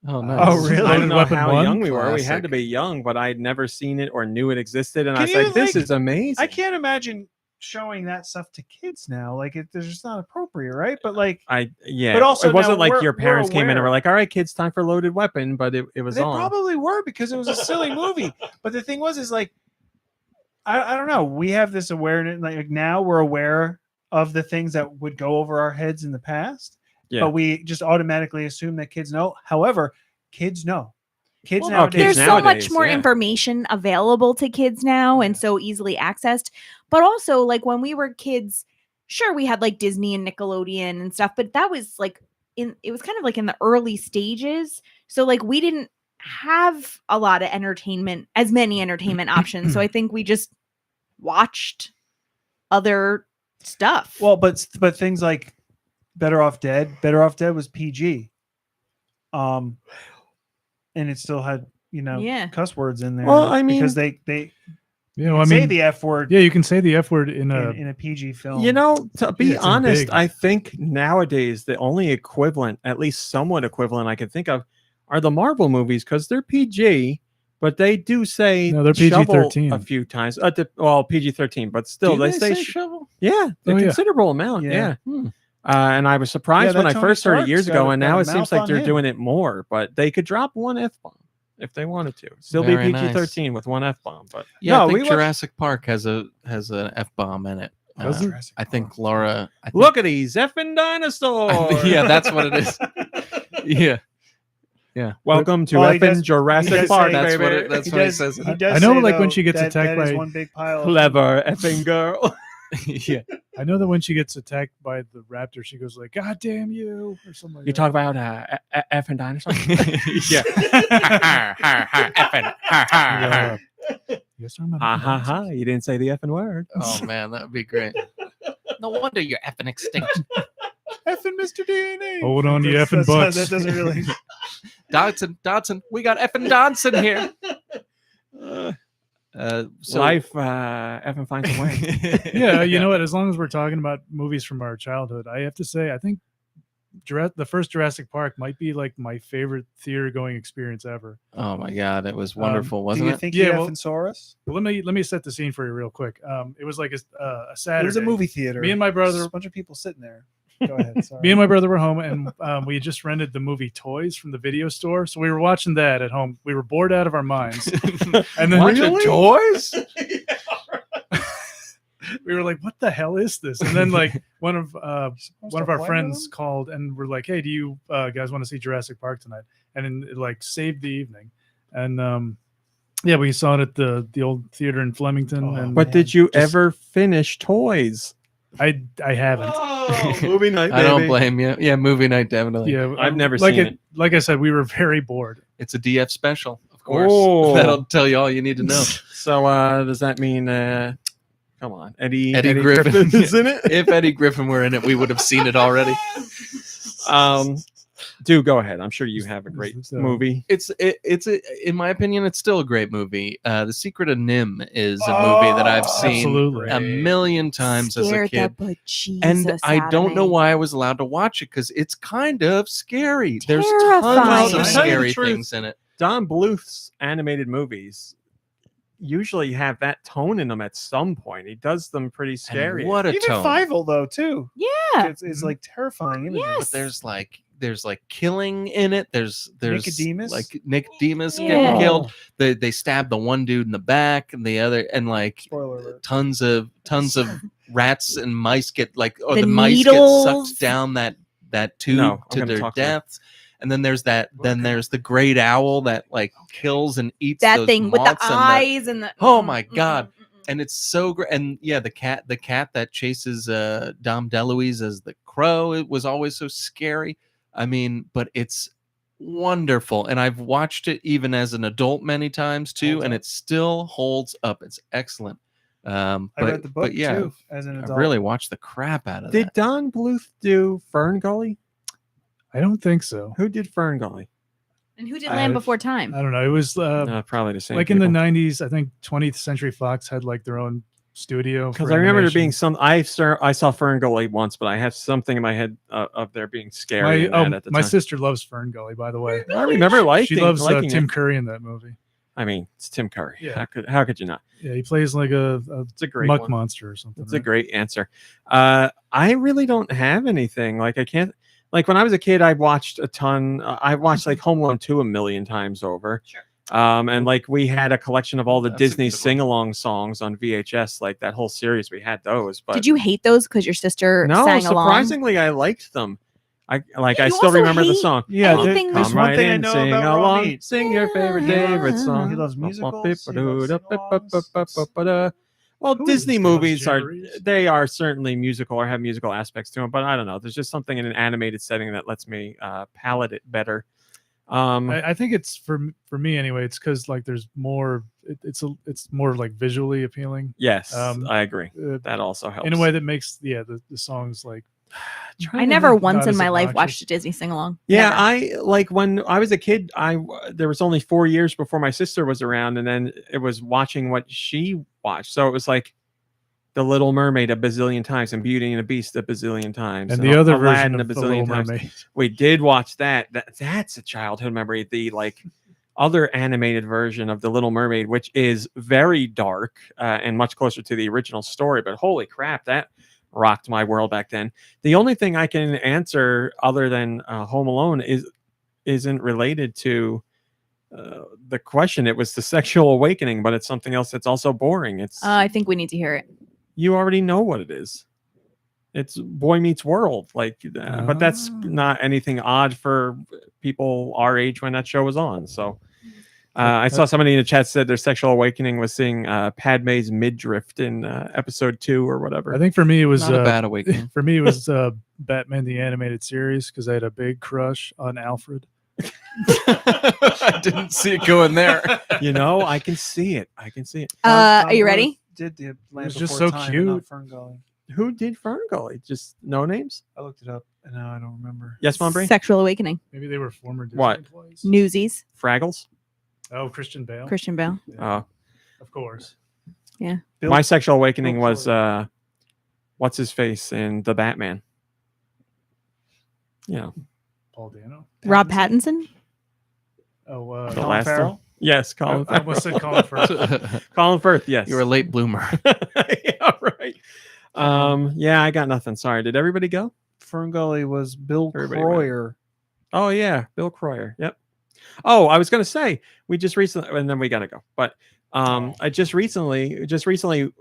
Oh, nice. Oh, really? I don't know Weapon how 1? young we were. We had Classic. to be young, but I'd never seen it or knew it existed, and I Can was you, like, "This like- is amazing." I can't imagine showing that stuff to kids now. Like, it's just not appropriate, right? But like, Yeah, But also it wasn't now like we're- your parents we're came in and aware. were like, "All right, kids, time for Loaded Weapon," but it was they on. probably were because it was a silly movie. But the thing is like, I don't know. We have this awareness. Like now we're aware of the things that would go over our heads in the past. Yeah. But we just automatically assume that kids know. However, kids know. Kids Well, nowadays. kids There's so much nowadays, more yeah. information available to kids now and so easily accessed. But also, like when we were kids, sure, we had like Disney and Nickelodeon and stuff, but that was like it was kind of like in the early stages. So like we didn't have a lot of as many entertainment options. So I think we just watched other stuff. Well, but things like Better Off Dead was PG. And it still had, Yeah. cuss words in there. Well, I mean- because they Yeah, well, I say mean, the F word yeah, you can say the F word in in a PG film. You know, to be Yeah, it's in honest, big. I think nowadays the only equivalent, at least somewhat equivalent I can think of, are the Marvel movies because they're PG, but they do say No, they're shovel PG-13. a few times. Well, PG-13, but still Do they, say say shovel? yeah, a Oh, yeah. considerable amount. Yeah. Yeah. And I was surprised Yeah, when that I Tony first heard it Stark's years got ago, a- and got now a it seems mouth like on they're him. doing it more. But they could drop one F-bomb if they wanted to. Still Very be nice. PG-13 with one F-bomb. But Yeah, no, I think we watched- Jurassic Park has an F-bomb in it. Does it? I think Laura. I think, look at these effing dinosaurs. yeah, that's what it is. Yeah. Welcome to Well, he effing does- he Jurassic does Park, say- That's baby. what it, that's He what he does- says. he in it. does I know, say, like, when though, she gets that attacked is by- one big pile of Clever effing girl. Yeah. I know that when she gets attacked by the raptor, she goes like, "God damn you," or something like You that. talk about effing dinosaurs. Yeah. Uh, yes, I'm Ha ha ha! You didn't say the effing word. Oh man, that would be great. No wonder you're effing extinct. effing Mr. DNA. Hold on, you That's- effing that's- butts. That doesn't really. Dodson, we got effing Dodson here. So Life effing finds a way. Yeah, you know what? As long as we're talking about movies from our childhood, I have to say, I think the first Jurassic Park might be like my favorite theater going experience ever. Oh my god, it was wonderful, Do wasn't you it? think Yeah, you well- effing saw us? But let me set the scene for you real quick. It was like a Saturday. It was a movie theater. Me and my brother- There's a bunch of people sitting there. Go ahead. Sorry. Me and my brother were home, and we had just rented the movie Toys from the video store. So we were watching that at home. We were bored out of our minds, and then Watching toys? we were like, "What the hell is this?" And then like one of Supposed to our play with friends them? called and we're like, "Hey, do you guys want to see Jurassic Park tonight?" And then it like saved the evening. And yeah, we saw it at the old theater in Flemington. Oh, and But did you Just- ever finish Toys? I haven't. Oh, movie night. I don't blame you. Yeah, movie night definitely. Yeah, I've never like seen it. Like I said, we were very bored. It's a DF special, of course. Oh. That'll tell you all you need to know. So does that mean? Come on, Eddie Griffin is in it. If Eddie Griffin were in it, we would have seen it already. Dude, go ahead. I'm sure you have a great So- movie. In my opinion, it's still a great movie. The Secret of Nim is a movie that I've seen Absolutely. a million times as a Scared kid. the bejesus And I out of don't know me. why I was allowed to watch it because it's kind of scary. There's Terrifying. tons To of tell you the scary truth, things in it. Don Bluth's animated movies usually have that tone in them at some point. He does them pretty scary. And what a Even tone! Fievel though too. Yeah. It's like terrifying. Isn't Yes. But there's like killing in it. There's Nicodemus? like Nicodemus Yeah. getting killed. They stab the one dude in the back and the other, and like Spoiler alert. tons of rats and mice get like, or The the mice needles. get sucked down that tube No, I'm to gonna their talk to you. deaths. And then there's there's the great owl that like kills and eats That those thing with the moths and eyes and the. Oh my God. And it's so great. And yeah, the cat that chases Dom DeLuise as the crow, it was always so scary. I mean, but it's wonderful. And I've watched it even as an adult many times too, Holds and up. it still holds up. It's excellent. I read the book but yeah, too as an I adult. really watched the crap out of Did that. Don Bluth do Fern Gully? I don't think so. Who did Fern Gully? And who did Land Before Time? I don't know. It was Probably the same. like in the 90s. I think 20th Century Fox had like their own studio. Because for I remember there animation. being some. I saw Fern Gully once, but I have something in my head of there being scary. My, in that at the my time. sister loves Fern Gully, by the way. I remember She loves liking Tim it. Curry in that movie. I mean, it's Tim Curry. Yeah. How could you not? Yeah, he plays like a It's a great muck one. monster or something. It's a great answer. I really don't have anything. Like I can't. Like when I was a kid, I watched a ton. I watched like Home Alone 2 a million times over. Sure. And like we had a collection of all the That's a Disney good one. sing-along songs on VHS. Like that whole series, we had those. But Did you hate those because your sister no, sang along? surprisingly, I liked them. I You still also remember the hate song. Yeah, anything there's Come one right thing I in, know sing about Raw along, Meat. sing your favorite favorite song. He loves musicals, he loves Well, Who Disney is movies are Jamborees? they are certainly musical or have musical aspects to them, but I don't know. There's just something in an animated setting that lets me palate it better. I think it's for me anyway. It's because like there's more. It's more like visually appealing Yes, Um, I agree. uh, That also helps. in a way that makes the songs like I never once Not in as my life obnoxious. watched a Disney sing along. Yeah, Never. I like when I was a kid. There was only 4 years before my sister was around, and then it was watching what she watched. So it was like The Little Mermaid a bazillion times, and Beauty and the Beast a bazillion times, And the other Aladdin version of a The Little bazillion times. Mermaid. We did watch that. That's a childhood memory. The like other animated version of The Little Mermaid, which is very dark and much closer to the original story. But holy crap, that rocked my world back then. The only thing I can answer other than Home Alone isn't related to the question. It was the sexual awakening, but it's something else that's also boring. It's I think we need to hear it. you already know what it is. It's Boy Meets World, like, but that's not anything odd for people our age when that show was on. So I saw somebody in the chat said their sexual awakening was seeing Padme's midriff in episode 2 or whatever. I think for me it was Not a bad awakening. For me it was Batman the Animated Series because I had a big crush on Alfred. I didn't see it going there. You know, I can see it. Are you ready? Did the Land was just Before so Time cute. and not Ferngully. Who did Ferngully? Just no names? I looked it up and now I don't remember. Yes, Mom Bree? Sexual awakening. Maybe they were former Disney What? employees. Newsies. Fraggles? Oh, Christian Bale. Christian Bale. Oh. Of course. Yeah. My sexual awakening Bill was what's his face in The Batman? Yeah. Paul Dano. Rob Pattinson. Oh, The Colin last Farrell? one. Yes, Colin I almost said Colin Farrell. Colin Firth, yes. You're a late bloomer. Yeah, right. Yeah, I got nothing. Sorry. Did everybody go? Ferngully was Bill Everybody Croyer. Oh yeah, Bill Croyer. Yep. Oh, I was gonna say we just recently, and then we gotta go. But I just recently,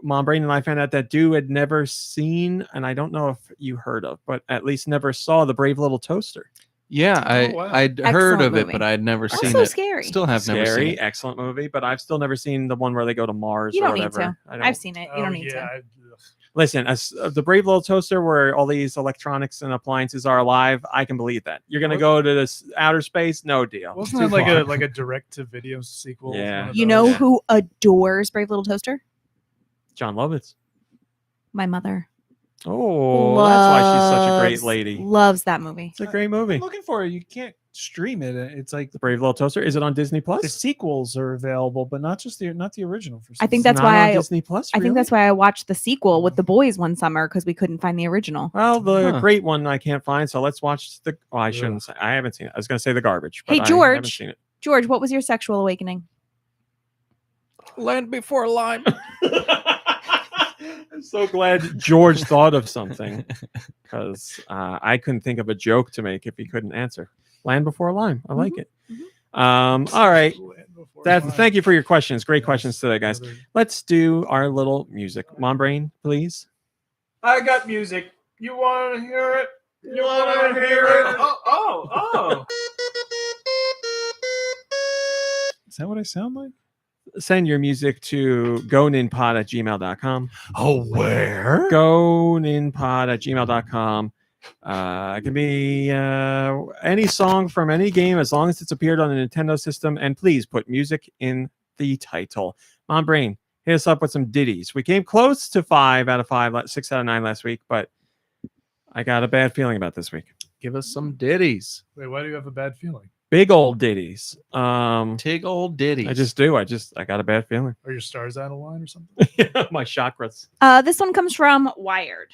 Mom Brain and I found out that Dew had never seen, and I don't know if you heard of, but at least never saw The Brave Little Toaster. Yeah, I'd heard Excellent of it, movie. but I'd never seen Also it. scary. Still have never seen Scary, it. excellent movie, but I've still never seen the one where they go to Mars You or don't need whatever. to. I don't- I've seen it. You don't need to. Listen, The Brave Little Toaster, where all these electronics and appliances are alive, I can believe that. You're gonna go to this outer space, no deal. Wasn't Too that far. like a direct to video sequel? Yeah. You know who adores Brave Little Toaster? John Lovitz? My mother. Oh, that's why she's such a great lady. Loves that movie. It's a great movie. I'm looking for it. You can't stream it. It's like The Brave Little Toaster. Is it on Disney the Plus? sequels are available, but not the original. For some I think reason. that's Not why on Disney Plus. I think really? that's why I watched the sequel with the boys one summer because we couldn't find the original. Well, the Huh. great one I can't find, so let's watch the. Oh, I shouldn't say. I haven't seen it. I was going to say the garbage. But Hey, I haven't George. seen it. George, what was your sexual awakening? Land Before Lime. I'm so glad George thought of something because I couldn't think of a joke to make if he couldn't answer. Land Before Lime. I like it. All right. Thank you for your questions. Great questions today, guys. Let's do our little music. Mom Brain, please. I got music. You want to hear it? You want to hear it? Oh. Is that what I sound like? Send your music to goninpod@gmail.com. Oh, where? goninpod@gmail.com. It can be any song from any game as long as it's appeared on a Nintendo system. And please put music in the title. Mom Brain, hit us up with some ditties. We came close to 5 out of 5, 6 out of 9 last week, but I got a bad feeling about this week. Give us some ditties. Wait, why do you have a bad feeling? Big old ditties. Tig old ditties. I just do. I got a bad feeling. Are your stars out of line or something? My chakras. This one comes from Wired.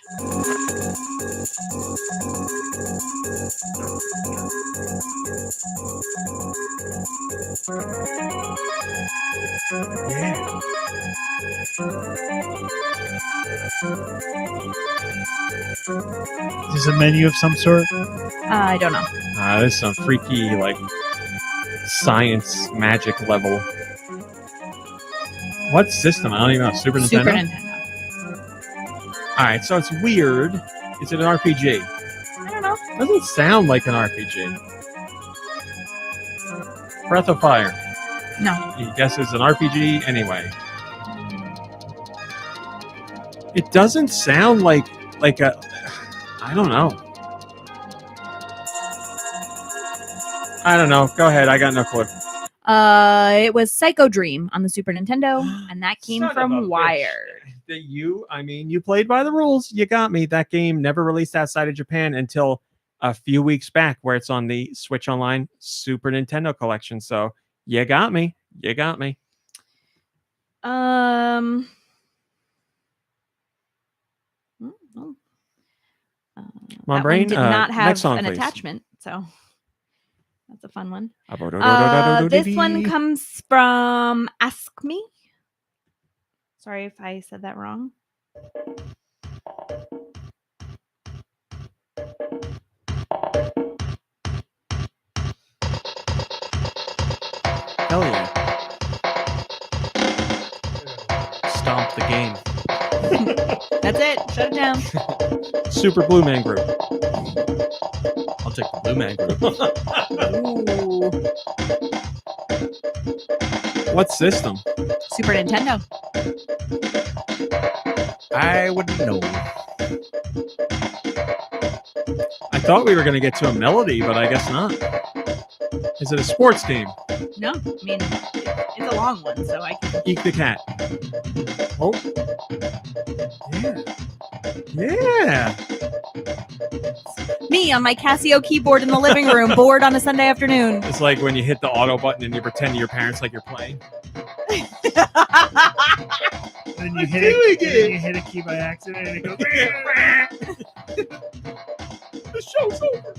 Is a menu of some sort? I don't know. This is some freaky, like, science magic level. What system? I don't even know. Super Nintendo? Super Nintendo. All right, so it's weird. Is it an RPG? I don't know. Doesn't sound like an RPG. Breath of Fire. No. He guesses an RPG anyway. It doesn't sound like a. I don't know. I don't know. Go ahead. I got no clue. It was Psycho Dream on the Super Nintendo, and that came Son of a from bitch. Wired. that you played by the rules. You got me. That game never released outside of Japan until a few weeks back, where it's on the Switch Online Super Nintendo collection. So you got me. You got me. My that brain one did not have next song, an please. attachment, so that's a fun one. This This one comes from Ask Me. Sorry if I said that wrong. Hell yeah. Stomp the game. That's it. Shut it down. Super Blue Man Group. I'll take the Blue Man Group. What system? Super Nintendo. I wouldn't know. I thought we were going to get to a melody, but I guess not. Is it a sports game? No, I mean it's a long one, so I can. Eek the cat. Oh. Yeah. Me on my Casio keyboard in the living room, bored on a Sunday afternoon. It's like when you hit the auto button and you pretend to your parents like you're playing. And you hit it. And then you hit a key by accident, and it goes. The show's over.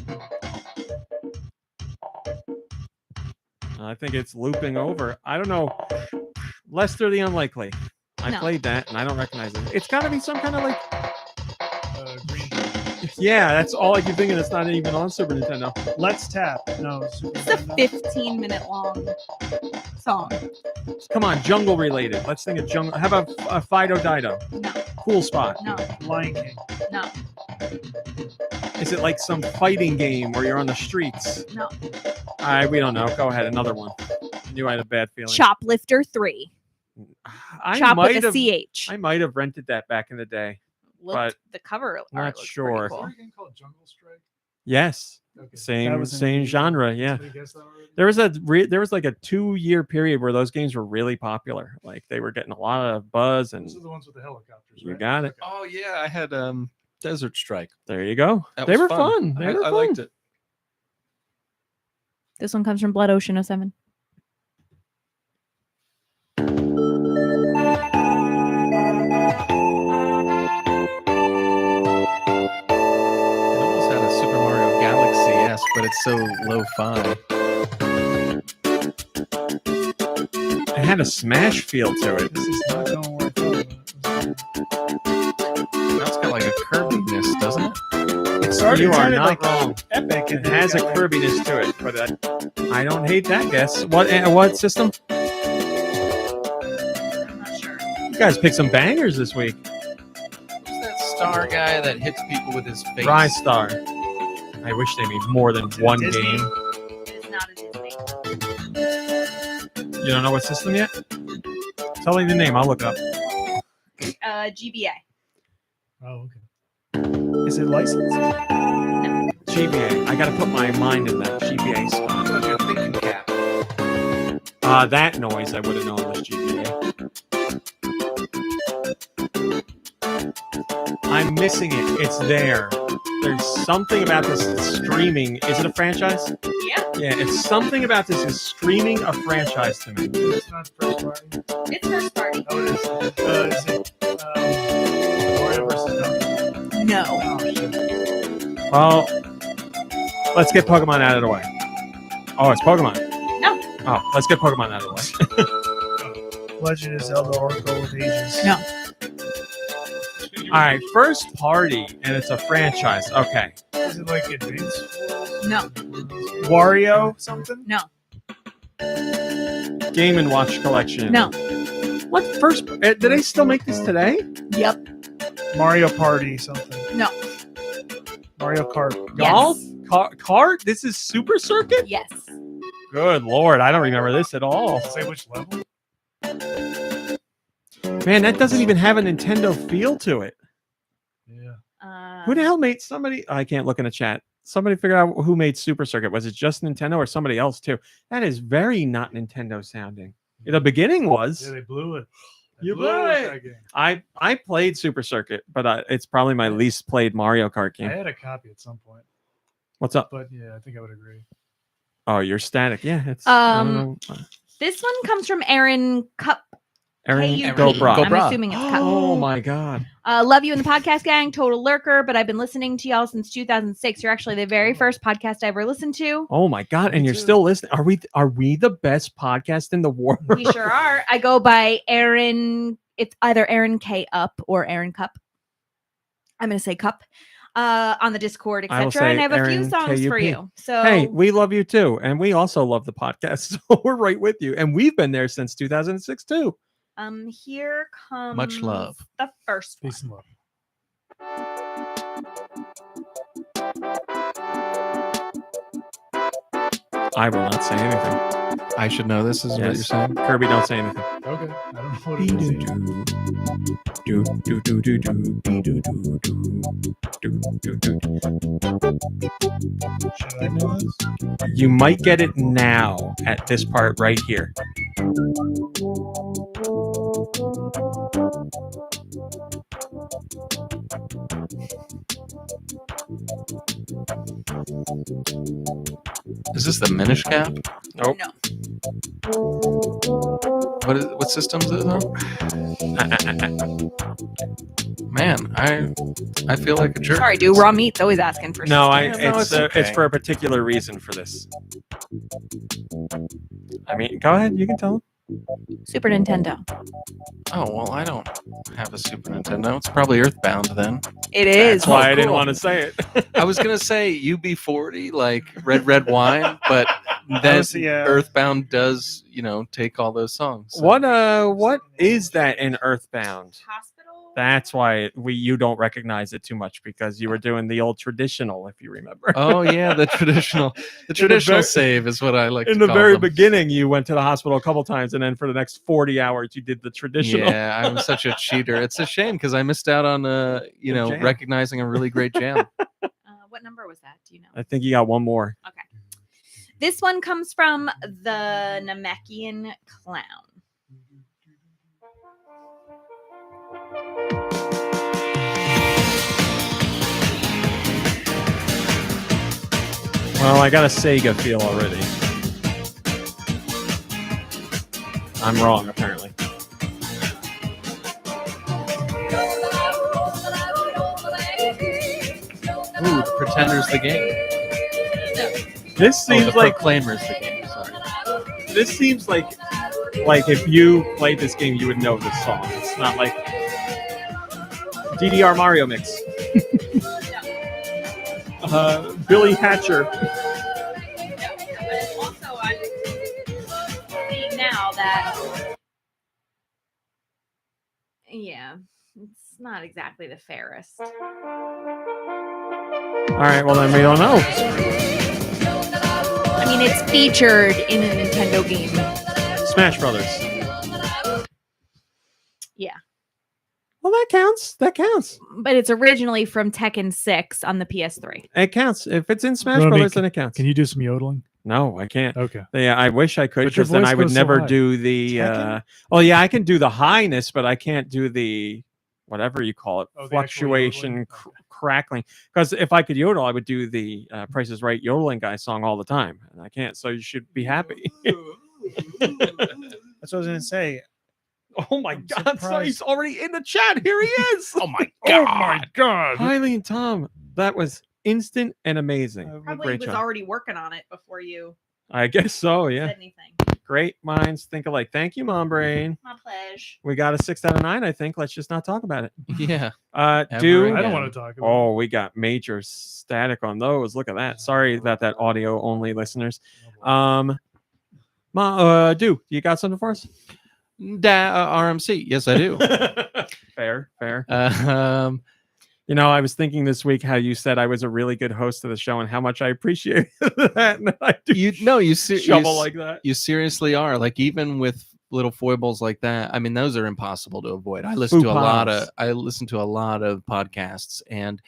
I think it's looping over. I don't know. Lester the Unlikely. I played that and I don't recognize it. It's got to be some kind of like. Yeah, that's all I can think of. It's not even on Super Nintendo. Let's Tap. No, It's a 15-minute long song. Come on, jungle related. Let's think of jungle. How about Fido Dido? No. Cool Spot. No. Lion King. No. Is it like some fighting game where you're on the streets? No. We don't know. Go ahead. Another one. I knew I had a bad feeling. Choplifter 3. I Chop might with a have, CH. I might have rented that back in the day. But The cover art not looks sure. pretty cool. Called Jungle Strike. Yes. Okay. Same genre. Yeah. Somebody guessed that already? There was like a 2-year period where those games were really popular. Like they were getting a lot of buzz, and Those are the ones with the helicopters. you right? got it. Oh yeah, I had Desert Strike. There you go. That They was were fun. They were I fun. liked it. This one comes from Blood Ocean 07. It almost had a Super Mario Galaxy-esque, but it's so lo-fi. It had a Smash feel to it. This is not going where I thought it was. Now it's got like a Kirby-ness, doesn't it? It started You are sounded not like wrong. Epic. It has a Kirby-ness to it, but I don't hate that guess. What system? I'm not sure. You guys picked some bangers this week. Who's that star guy that hits people with his face? Rystar. I wish they made more than one Disney? game. It is not a Disney. You don't know what system yet? Tell me the name. I'll look it up. GBA. Oh, okay. Is it licensed? GBA. I got to put my mind in that GBA spot. Like a thinking cap. That noise I would have known was GBA. I'm missing it. It's there. There's something about this screaming. Is it a franchise? Yeah. Yeah, it's something about this is screaming a franchise to me. It's not first party. It's first party. Oh, it is. Is it Mario vs. Donkey? No. Oh, shit. Well, let's get Pokemon out of the way. Oh, it's Pokemon. No. Oh, let's get Pokemon out of the way. Legend of Zelda Oracle of Ages. No. All right, first party, and it's a franchise. Okay. Is it like Advance? No. Wario something? No. Game & Watch collection. No. What first? Do they still make this today? Yep. Mario Party something. No. Mario Kart. Golf? Kart? This is Super Circuit? Yes. Good Lord, I don't remember this at all. Say which level? Man, that doesn't even have a Nintendo feel to it. Yeah. Who the hell made somebody? I can't look in the chat. Somebody figure out who made Super Circuit. Was it just Nintendo or somebody else too? That is very not Nintendo sounding. The beginning was. Yeah, they blew it. You blew it with blew it. that game. I played Super Circuit, but it's probably my least played Mario Kart I game. had a copy at some point, What's up? but yeah, I think I would agree. Oh, you're static. Yeah, it's. I don't know. This one comes from Aaron Cup. Aaron KUP. Gobra. I'm assuming it's Cup. Oh my god. Love you in the podcast gang, total lurker, but I've been listening to y'all since 2006. You're actually the very first podcast I ever listened to. Oh my god, and you're still listening. Are we the best podcast in the world? We sure are. I go by Aaron. It's either Aaron K Up or Aaron Cup. I'm gonna say Cup. On the Discord, I will etc. And I have say a few Aaron songs for KUP. you. So Hey, we love you too, and we also love the podcast. So we're right with you, and we've been there since 2006 too. Here comes Much love. the first one. Peace and love. I will not say anything. I should know this is what you're Yes. saying. Kirby, don't say anything. Okay, I don't know what it is. Should I know this? You might get it now at this part right here. Is this the Minish Cap? Nope. No. What systems is it on? Man, I feel like a jerk. Sorry, dude. Raw meat's always asking for No, systems. it's okay. it's for a particular reason for this. I mean, go ahead. You can tell him. Super Nintendo. Oh well, I don't have a Super Nintendo. It's probably Earthbound then. It is. That's why I didn't cool. want to say it. I was gonna say UB40, like Red Wine, but then yeah. Earthbound does, take all those songs. So. What is that in Earthbound? Hospital. That's why you don't recognize it too much because you were doing the old traditional, if you remember. Oh yeah, the traditional save is what I like. In to the call very them. beginning, you went to the hospital a couple times, and then for the next 40 hours, you did the traditional. Yeah, I'm such a cheater. It's a shame because I missed out on jam. recognizing a really great jam. What number was that? Do you know? I think you got one more. Okay. This one comes from the Namekian Clown. Well, I got a Sega feel already. I'm wrong, apparently. Ooh, the Pretender's the game. This Oh, seems the like Proclaimer's the game. Sorry. this seems like if you played this game, you would know this song. It's not like DDR Mario Mix. Billy Hatcher. Also, I'm seeing now that, yeah, it's not exactly the fairest. All right, well then we don't know. I mean, it's featured in a Nintendo game. Smash Brothers. Yeah. Well, that counts. That counts. But it's originally from Tekken 6 on the PS3. It counts. If it's in Smash Romy, Brothers, then it counts. Can you do some yodeling? No, I can't. Okay. Yeah, I wish I could But your because then voice I would goes so never high. do the. Tekken? Oh yeah, I can do the highness, but I can't do the whatever you call it, Oh, the actual fluctuation, yodeling? crackling. Because if I could yodel, I would do the Price is Right yodeling guy song all the time, and I can't. So you should be happy. That's what I was gonna say. Oh my I'm God! So surprised. he's already in the chat. Here he is. Oh my Oh my god! Hiley and Tom, that was instant and amazing. Probably Great was job. already working on it before you I guess so. Yeah. said anything. Great minds think alike. Thank you, Mom Brain. My pleasure. We got a 6 out of 9. I think. Let's just not talk about it. Yeah. Do Ever I don't again. want to talk about. Oh, we got major static on those. Look at that. Sorry about that, audio only listeners. Do you got something for us? RMC. Yes, I do. Fair. Um, I was thinking this week how you said I was a really good host of the show and how much I appreciate that. And I do you shovel like that. You seriously are. Like even with little foibles like that, I mean, those are impossible to avoid. I listen to a lot of podcasts, and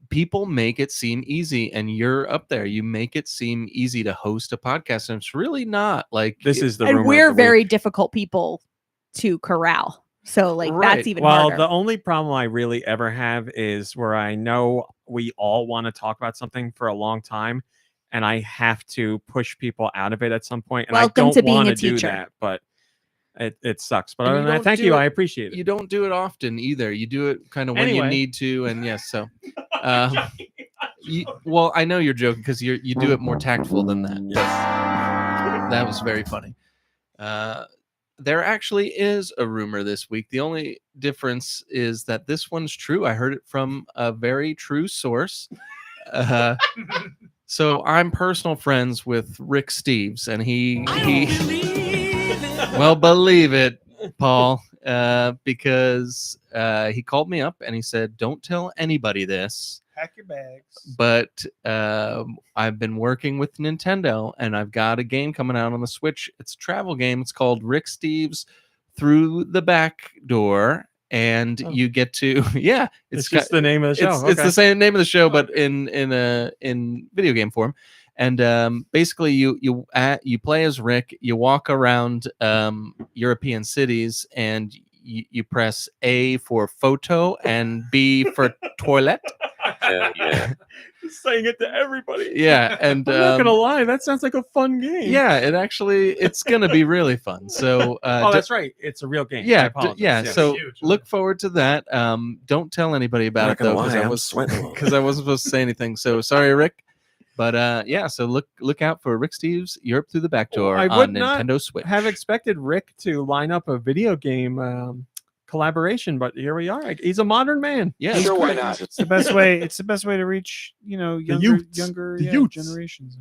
people make it seem easy, and you're up there. You make it seem easy to host a podcast, and it's really not. Like This is the And rumor we're of the very week. difficult people to corral. So like Right. that's even well, harder. the only problem I really ever have is where I know we all want to talk about something for a long time, and I have to push people out of it at some point. And Welcome I to don't being want a to do teacher. that, but it sucks. But And other you than that, don't thank do you. it- I appreciate it. You don't do it often either. You do it kind of when you Anyway. need to, and yes, so. Well, I know you're joking because you do it more tactful than that. But that was very funny. There actually is a rumor this week. The only difference is that this one's true. I heard it from a very true source. So I'm personal friends with Rick Steves, and he well, believe it, Paul, because he called me up and he said, "Don't tell anybody this." Pack your bags. But I've been working with Nintendo, and I've got a game coming out on the Switch. It's a travel game. It's called Rick Steves Through the Back Door, and you get to It's just the name of the show. It's the same name of the show, but in video game form. And basically, you play as Rick. You walk around European cities, and you press A for photo and B for toilet. Yeah. Saying it to everybody. Yeah, and I'm not gonna lie, that sounds like a fun game. Yeah, it's gonna be really fun. So that's right. It's a real game. I Yeah, apologize. yeah. Yes. So look forward to that. Don't tell anybody about Not it though, gonna lie, I'm because sweating. I wasn't supposed to say anything. So sorry, Rick. But yeah, so look out for Rick Steves Europe Through the Back Door I would on not Nintendo Switch. have expected Rick to line up a video game collaboration, but here we are. He's a modern man. Yeah, Sure, why not? It's the best way. It's the best way to reach younger youths. generations.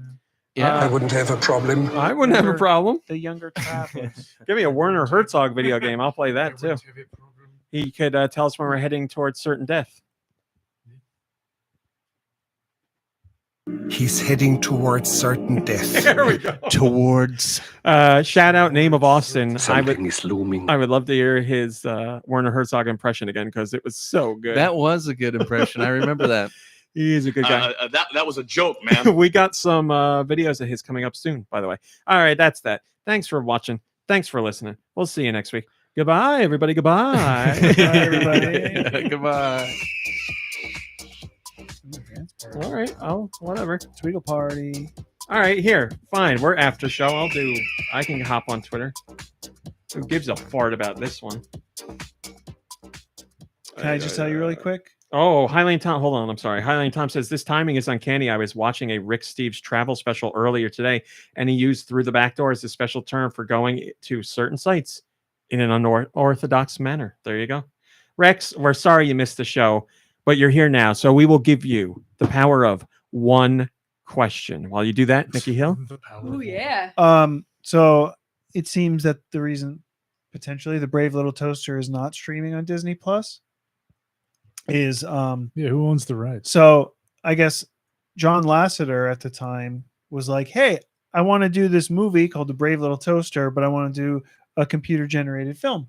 Yeah, I wouldn't have a problem. I wouldn't have a problem. The younger travelers. Give me a Werner Herzog video game. I'll play that too. He could tell us when we're heading towards certain death. He's heading towards certain death. There we go. towards Shout out name of Austin. Something is looming. I would love to hear his Werner Herzog impression again because it was so good. that was a good impression. I remember that. He's a good guy. That was a joke, man. We got some videos of his coming up soon, by the way. All right, that's that. Thanks for watching. Thanks for listening. We'll see you next week. Goodbye, everybody. Goodbye. Bye, everybody. Goodbye. All right. Oh, whatever. Twiggle party. All right, here. Fine. We're after show. I can hop on Twitter. Who gives a fart about this one? Can I just tell you really quick? Oh, Highland Tom. Hold on. I'm sorry. Highland Tom says this timing is uncanny. I was watching a Rick Steves travel special earlier today, and he used through the back door as a special term for going to certain sites in an unorthodox manner. There you go. Rex, we're sorry you missed the show, but you're here now. So we will give you the power of one question. While you do that, Nicky Hill. Oh yeah. So it seems that the reason potentially the Brave Little Toaster is not streaming on Disney Plus is who owns the rights? So I guess John Lasseter at the time was like, hey, I want to do this movie called The Brave Little Toaster, but I want to do a computer generated film.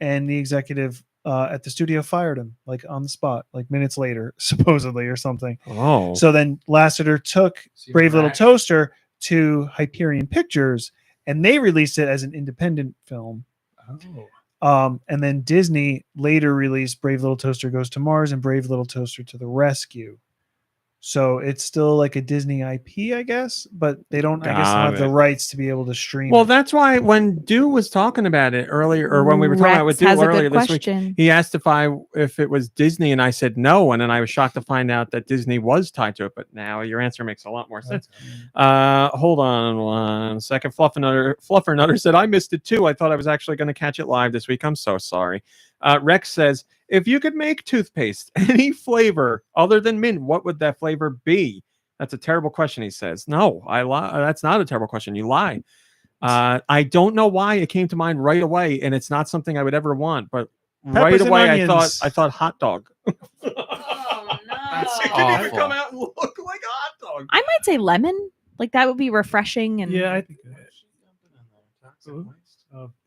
And the executive at the studio fired him like on the spot, like minutes later, supposedly, or something. Oh. So then Lasseter took Brave Little Toaster to Hyperion Pictures, and they released it as an independent film. And then Disney later released Brave Little Toaster Goes to Mars and Brave Little Toaster to the Rescue. So it's still like a Disney IP, I guess, but they don't, I guess, have the rights to be able to stream. Well, it. that's why when Dew was talking about it earlier, or when we were talking about it with Rex Dew has a earlier good this week, question. he asked if it was Disney, and I said no, and then I was shocked to find out that Disney was tied to it. But now your answer makes a lot more sense. Hold on 1 second. Fluffer Nutter said I missed it too. I thought I was actually going to catch it live this week. I'm so sorry. Rex says, if you could make toothpaste any flavor other than mint, what would that flavor be? That's a terrible question, he says. No, I lie. That's not a terrible question. You lie. I don't know why it came to mind right away, and it's not something I would ever want. But right away, I thought hot dog. Oh no! That's It didn't even awful. come out and look like a hot dog. I might say lemon. Like that would be refreshing and Yeah, I think.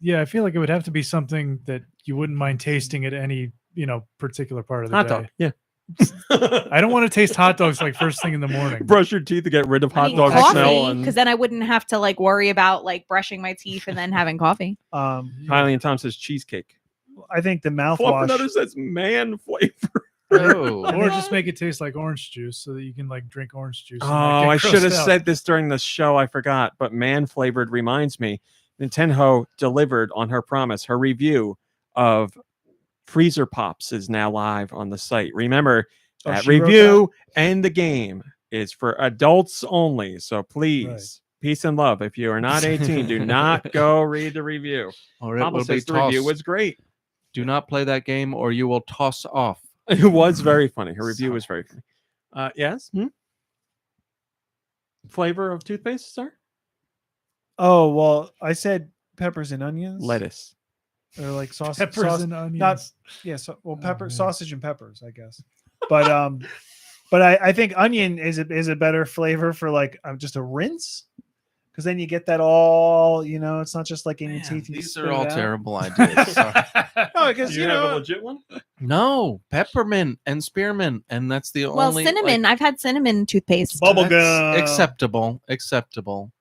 Yeah, I feel like it would have to be something that you wouldn't mind tasting at any particular part of the Hot day. dog. Yeah. I don't want to taste hot dogs like first thing in the morning. Brush your teeth to get rid of I hot mean, dog smell. coffee, And because then I wouldn't have to like worry about like brushing my teeth and then having coffee. Kylie and Tom says cheesecake. I think the Fluffernutter mouthwash. says man flavor. Oh. Or just make it taste like orange juice so that you can like drink orange juice. Oh, and, like, I get should have grossed out. said this during the show. I forgot. But man flavored reminds me. Nintendo delivered on her promise. Her review of Freezer Pops is now live on the site. Remember, Oh, that she wrote review and the game is for adults only. So please, Right. peace and love. If you are not 18, do not go read the review. Or it Papa will be says the review tossed. was great. Do not play that game or you will toss off. It was very funny. Her review was very funny. Yes? Flavor of toothpaste, sir? Oh well, I said peppers and onions. Lettuce. Or like sausage. Peppers and onions. Not So, well, pepper, man. sausage and peppers, I guess. But but I think onion is a better flavor for like just a rinse, because then you get that all. It's not just like in your teeth. You These spit are it all out. terrible ideas. Sorry. No, because You have a legit one? No, peppermint and spearmint, and that's the Well, only cinnamon. like, I've had cinnamon toothpaste. Bubble that's gum. acceptable.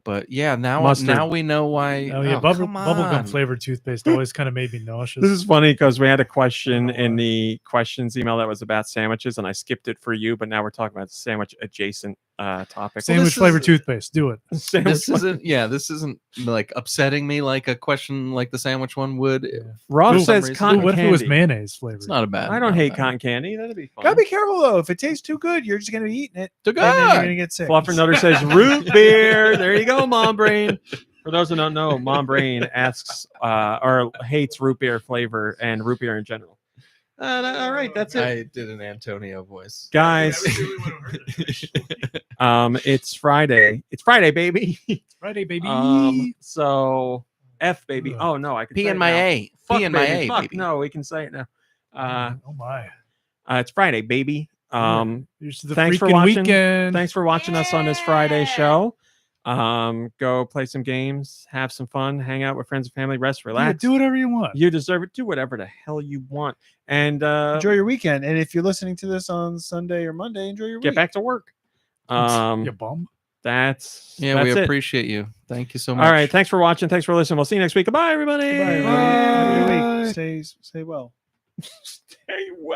But yeah, now Mustard. we know why. Oh yeah, come bubblegum on. flavored toothpaste always kind of made me nauseous. This is funny because we had a question in the questions email that was about sandwiches, and I skipped it for you. But now we're talking about sandwich adjacent topics. Sandwich flavored toothpaste. Do it. This isn't like upsetting me like a question like the sandwich one would. Rob For some says reason. cotton What if it was candy. mayonnaise flavored? It's not a bad. I don't not hate bad. cotton candy. That'd be fun. Gotta be careful though. If it tastes too good, you're just gonna be eating it. Too And then you're good. gonna get sick. Fluffernutter says root beer. There you go, Mom Brain. For those who don't know, Mom Brain asks or hates root beer flavor and root beer in general. All right, that's it, I did an Antonio voice. guys. It's Friday. It's Friday, baby. Friday, baby. So F, baby. Ugh. Oh no, I can P say and it my now. A. Fuck, P and my baby. A, Fuck, baby. no, we can say it now. Oh my. It's Friday, baby. Here's to the thanks for freaking watching. weekend. Thanks for watching us on this Friday show. Go play some games, have some fun, hang out with friends and family, rest, Yeah, relax. do whatever you want. You deserve it. Do whatever the hell you want. And Enjoy your weekend. And if you're listening to this on Sunday or Monday, enjoy your get week. back to work. You bum. That's Yeah, we it. appreciate you. Thank you so much. All right. Thanks for watching. Thanks for listening. We'll see you next week. Goodbye, everybody. Bye, everybody. Have a good week. Stay well. Stay well.